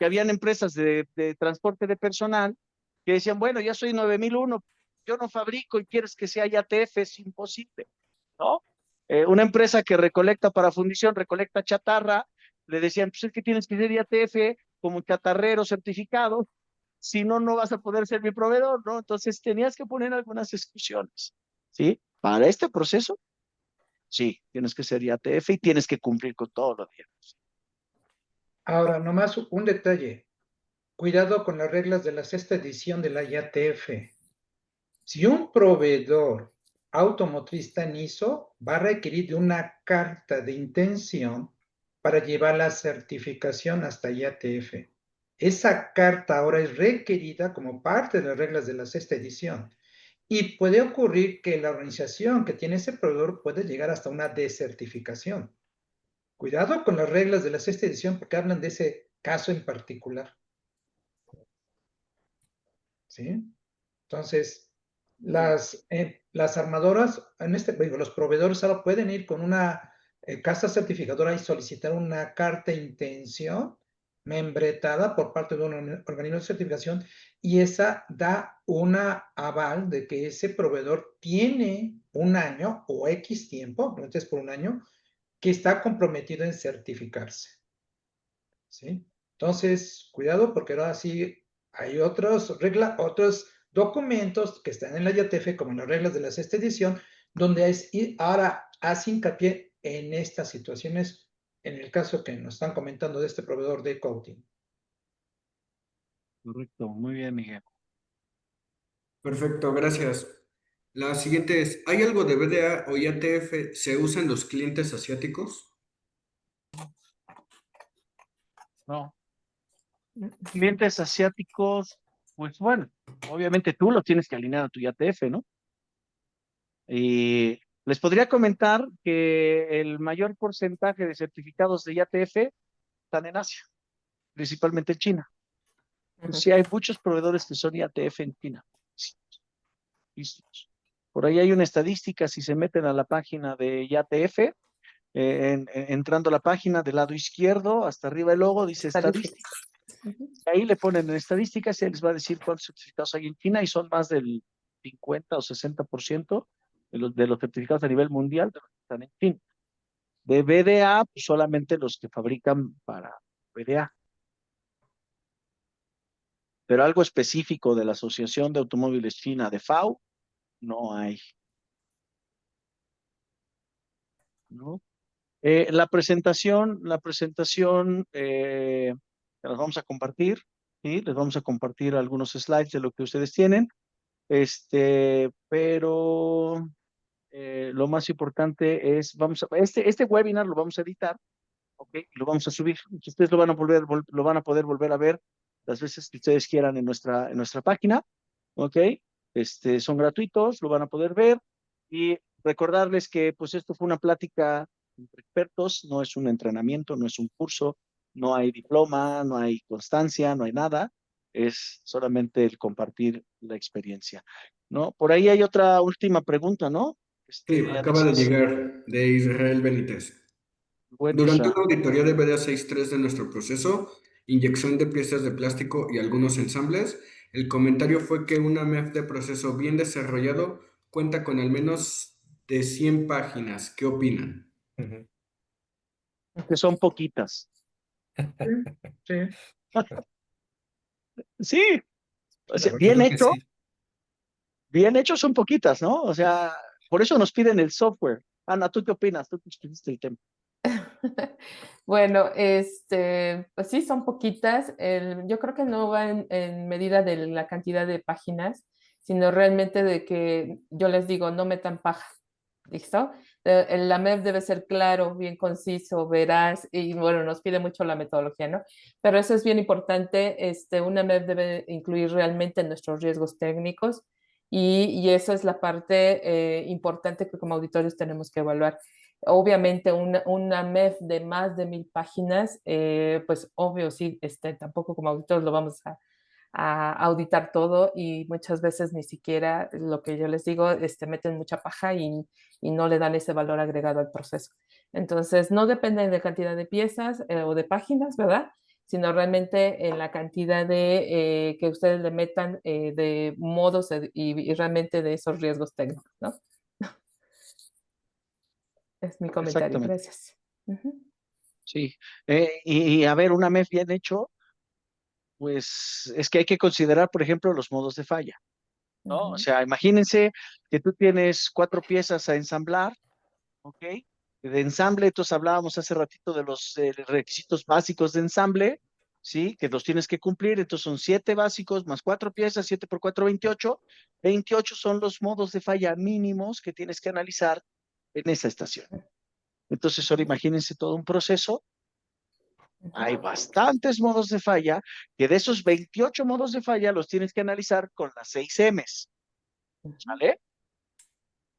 habían empresas de transporte de personal que decían, bueno, ya soy 9001, yo no fabrico y quieres que sea IATF, es imposible, ¿no? Una empresa que recolecta para fundición, recolecta chatarra, le decían, pues es que tienes que ser IATF como chatarrero certificado, si no, no vas a poder ser mi proveedor, ¿no? Entonces tenías que poner algunas exclusiones, ¿sí? Para este proceso, sí, tienes que ser IATF y tienes que cumplir con todo lo demás. Ahora, nomás un detalle. Cuidado con las reglas de la sexta edición de la IATF. Si un proveedor automotriz está en ISO, va a requerir de una carta de intención para llevar la certificación hasta IATF. Esa carta ahora es requerida como parte de las reglas de la sexta edición. Y puede ocurrir que la organización que tiene ese proveedor puede llegar hasta una desertificación. Cuidado con las reglas de la sexta edición porque hablan de ese caso en particular. ¿sí? Entonces, las armadoras, digo, los proveedores ahora pueden ir con una casa certificadora y solicitar una carta de intención membretada por parte de un organismo de certificación, y esa da una aval de que ese proveedor tiene un año o X tiempo, no es por un año, que está comprometido en certificarse, ¿sí? Entonces, cuidado, porque ahora sí hay otros documentos que están en la IATF, como las reglas de la sexta edición, donde ahora hace hincapié en estas situaciones, en el caso que nos están comentando de este proveedor de coating. Correcto, muy bien, Miguel. Perfecto, gracias. La siguiente es, ¿hay algo de BDA o IATF se usa en los clientes asiáticos? No. Clientes asiáticos, pues bueno, obviamente tú lo tienes que alinear a tu IATF, ¿no? Y les podría comentar que el mayor porcentaje de certificados de IATF están en Asia, principalmente en China. Pues sí, hay muchos proveedores que son IATF en China. Sí, sí. Por ahí hay una estadística, si se meten a la página de IATF, entrando a la página del lado izquierdo, hasta arriba el logo, dice estadística. Ahí le ponen en estadísticas y ahí les va a decir cuántos certificados hay en China, y son más del 50 o 60% de los certificados a nivel mundial de los que están en China. De BDA, pues solamente los que fabrican para BDA. Pero algo específico de la Asociación de Automóviles China de FAO, no hay, ¿no? La presentación las vamos a compartir, ¿sí? Les vamos a compartir algunos slides de lo que ustedes tienen, pero lo más importante es, este webinar lo vamos a editar, ¿ok? Y lo vamos a subir. Ustedes lo van a poder volver a ver las veces que ustedes quieran en nuestra página, ¿ok? Son gratuitos, lo van a poder ver, y recordarles que pues esto fue una plática entre expertos, no es un entrenamiento, no es un curso, no hay diploma, no hay constancia, no hay nada, es solamente el compartir la experiencia, ¿no? Por ahí hay otra última pregunta, ¿no? Sí, acaba de Alexis. llegar de Israel Benítez. Bueno, Durante Isra. una auditoría de BDA 6.3 de nuestro proceso, inyección de piezas de plástico y algunos ensambles, el comentario fue que una MEF de proceso bien desarrollado cuenta con al menos de 100 páginas. ¿Qué opinan? Ujú. Que son poquitas. Sí, sí, Sí, o sea, Yo creo que sí. bien hecho son poquitas, ¿no? O sea, por eso nos piden el software. Ana, ¿tú qué opinas? Tú que escribiste el tema. Bueno, pues sí, son poquitas. Yo creo que no va en medida de la cantidad de páginas, sino realmente de que yo les digo, no metan paja. ¿Listo? La MEF debe ser claro, bien conciso, veraz, y bueno, nos pide mucho la metodología, ¿no? Pero eso es bien importante. Una MEF debe incluir realmente nuestros riesgos técnicos, y eso es la parte importante que como auditores tenemos que evaluar. Obviamente una MEF de más de 1000 páginas, pues obvio, sí, tampoco como auditores lo vamos a auditar todo, y muchas veces ni siquiera lo que yo les digo, meten mucha paja y no le dan ese valor agregado al proceso. Entonces, no depende de cantidad de piezas o de páginas, ¿verdad? Sino realmente en la cantidad de que ustedes le metan de modos y realmente de esos riesgos técnicos, ¿no? Es mi comentario. Exactamente. Gracias. Uh-huh. Sí. Y a ver, una MEF bien hecho, pues es que hay que considerar, por ejemplo, los modos de falla, ¿no? O Uh-huh. sea, imagínense que tú tienes 4 piezas a ensamblar, ¿ok? De ensamble, entonces hablábamos hace ratito de los requisitos básicos de ensamble, ¿sí? Que los tienes que cumplir, entonces son 7 básicos más 4 piezas, 7 por 4, 28. 28 son los modos de falla mínimos que tienes que analizar en esa estación. Entonces, ahora imagínense todo un proceso. Hay bastantes modos de falla, que de esos 28 modos de falla los tienes que analizar con las 6 M's, ¿sale?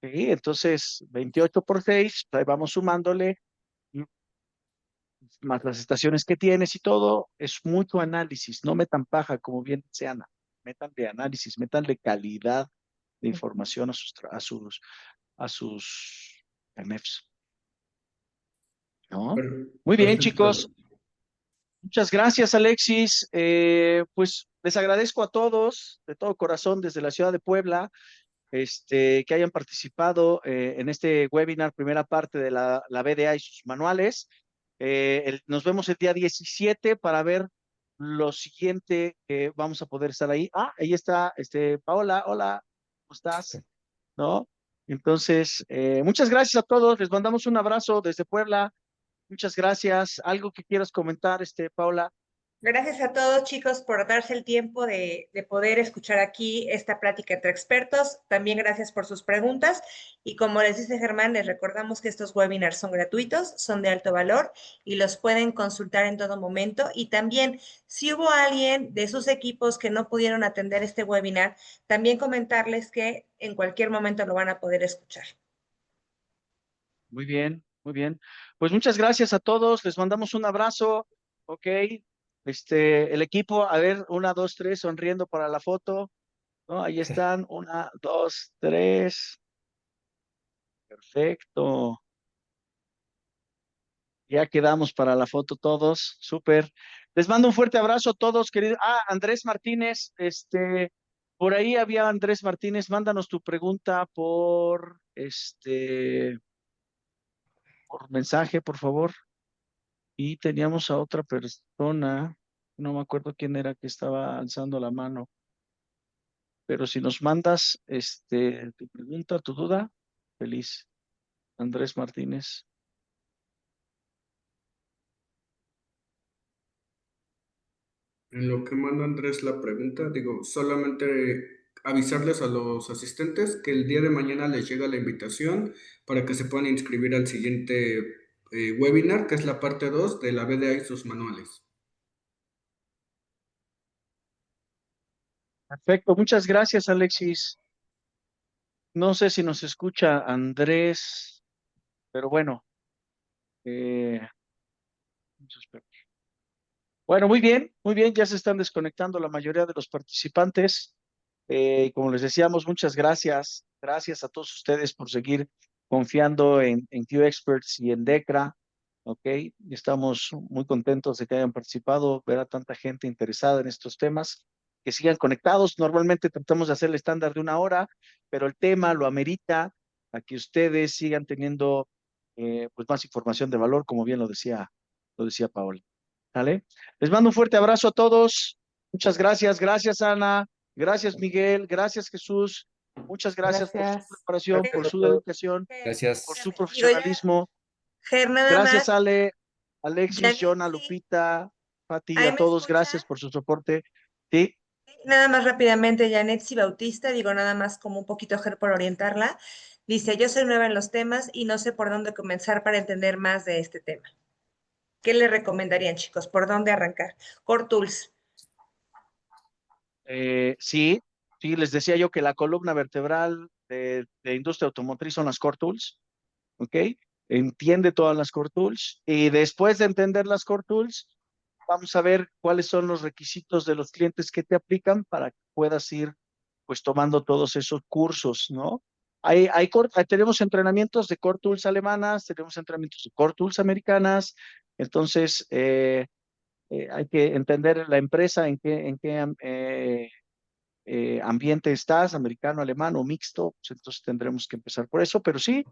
Sí, entonces 28 por 6, ahí vamos sumándole, mm, más las estaciones que tienes y todo, es mucho análisis, no metan paja, como bien dice Ana. métanle análisis, métanle calidad de información a sus MFs, ¿no? Muy bien, chicos. Perfecto. Muchas gracias, Alexis. Pues les agradezco a todos de todo corazón desde la ciudad de Puebla, que hayan participado en este webinar, primera parte de la BDA y sus manuales. Nos vemos el día 17 para ver lo siguiente que vamos a poder estar ahí. Ah, ahí está, Paola, hola, ¿cómo estás? ¿No? Entonces, muchas gracias a todos. Les mandamos un abrazo desde Puebla. Muchas gracias. ¿Algo que quieras comentar, Paola? Gracias a todos, chicos, por darse el tiempo de poder escuchar aquí esta plática entre expertos. También gracias por sus preguntas. Y como les dice Germán, les recordamos que estos webinars son gratuitos, son de alto valor y los pueden consultar en todo momento. Y también, si hubo alguien de sus equipos que no pudieron atender este webinar, también comentarles que en cualquier momento lo van a poder escuchar. Muy bien, muy bien. Pues muchas gracias a todos. Les mandamos un abrazo. Ok. El equipo, a ver, 1, 2, 3, sonriendo para la foto. ¿No? Ahí están. 1, 2, 3. Perfecto. Ya quedamos para la foto todos. Súper. Les mando un fuerte abrazo a todos, queridos. Ah, Andrés Martínez, por ahí había Andrés Martínez. Mándanos tu pregunta por mensaje, por favor. Y teníamos a otra persona, no me acuerdo quién era que estaba alzando la mano, pero si nos mandas tu pregunta, tu duda, feliz. Andrés Martínez. En lo que manda Andrés la pregunta, digo, solamente avisarles a los asistentes que el día de mañana les llega la invitación para que se puedan inscribir al siguiente webinar, que es la parte 2 de la BDA y sus manuales. Perfecto, muchas gracias, Alexis. No sé si nos escucha Andrés, pero bueno. eh, bueno, muy bien, ya se están desconectando la mayoría de los participantes. Como les decíamos, muchas gracias. Gracias a todos ustedes por seguir confiando en QExperts y en DECRA. Ok, estamos muy contentos de que hayan participado, ver a tanta gente interesada en estos temas, que sigan conectados. Normalmente tratamos de hacer el estándar de 1 hora, pero el tema lo amerita a que ustedes sigan teniendo pues más información de valor, como bien lo decía Paola. ¿Vale? Les mando un fuerte abrazo a todos. Muchas gracias. Gracias, Ana. Gracias, Miguel. Gracias, Jesús. Muchas gracias por su Gracias. preparación, por Gracias a su todos. dedicación, por Gracias. su Digo ya, profesionalismo. Ger, nada Gracias, más. Ale, Alexis, Jonah, Janetsi, Lupita, Pati, a ¿ahí me todos. Gracias escucha? por su soporte. Sí, Nada más rápidamente, Janetsi Bautista, digo nada más como un poquito Ger por orientarla. Dice, yo soy nueva en los temas y no sé por dónde comenzar para entender más de este tema. ¿Qué le recomendarían, chicos? ¿Por dónde arrancar? Core Tools. sí, sí, les decía yo que la columna vertebral de industria automotriz son las Core Tools. ¿Ok? Entiende todas las Core Tools y después de entender las Core Tools, vamos a ver cuáles son los requisitos de los clientes que te aplican para que puedas ir pues tomando todos esos cursos, ¿no? Tenemos entrenamientos de Core Tools alemanas, tenemos entrenamientos de Core Tools americanas, entonces hay que entender la empresa en qué ambiente estás, americano, alemán o mixto, pues entonces tendremos que empezar por eso, pero sí,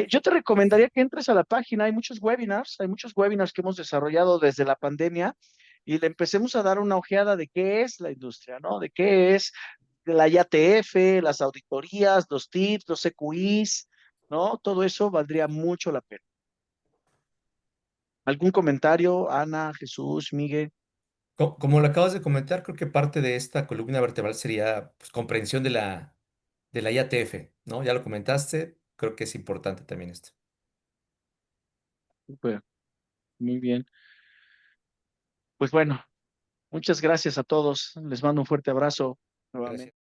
yo te recomendaría que entres a la página, hay muchos webinars que hemos desarrollado desde la pandemia y le empecemos a dar una ojeada de qué es la industria, ¿no? De qué es la IATF, las auditorías, los tips, los EQIs, ¿no? Todo eso valdría mucho la pena. ¿Algún comentario, Ana, Jesús, Miguel? Como lo acabas de comentar, creo que parte de esta columna vertebral sería pues, comprensión de la IATF, ¿no? Ya lo comentaste, creo que es importante también esto. Súper, muy bien. Pues bueno, muchas gracias a todos. Les mando un fuerte abrazo nuevamente. Gracias.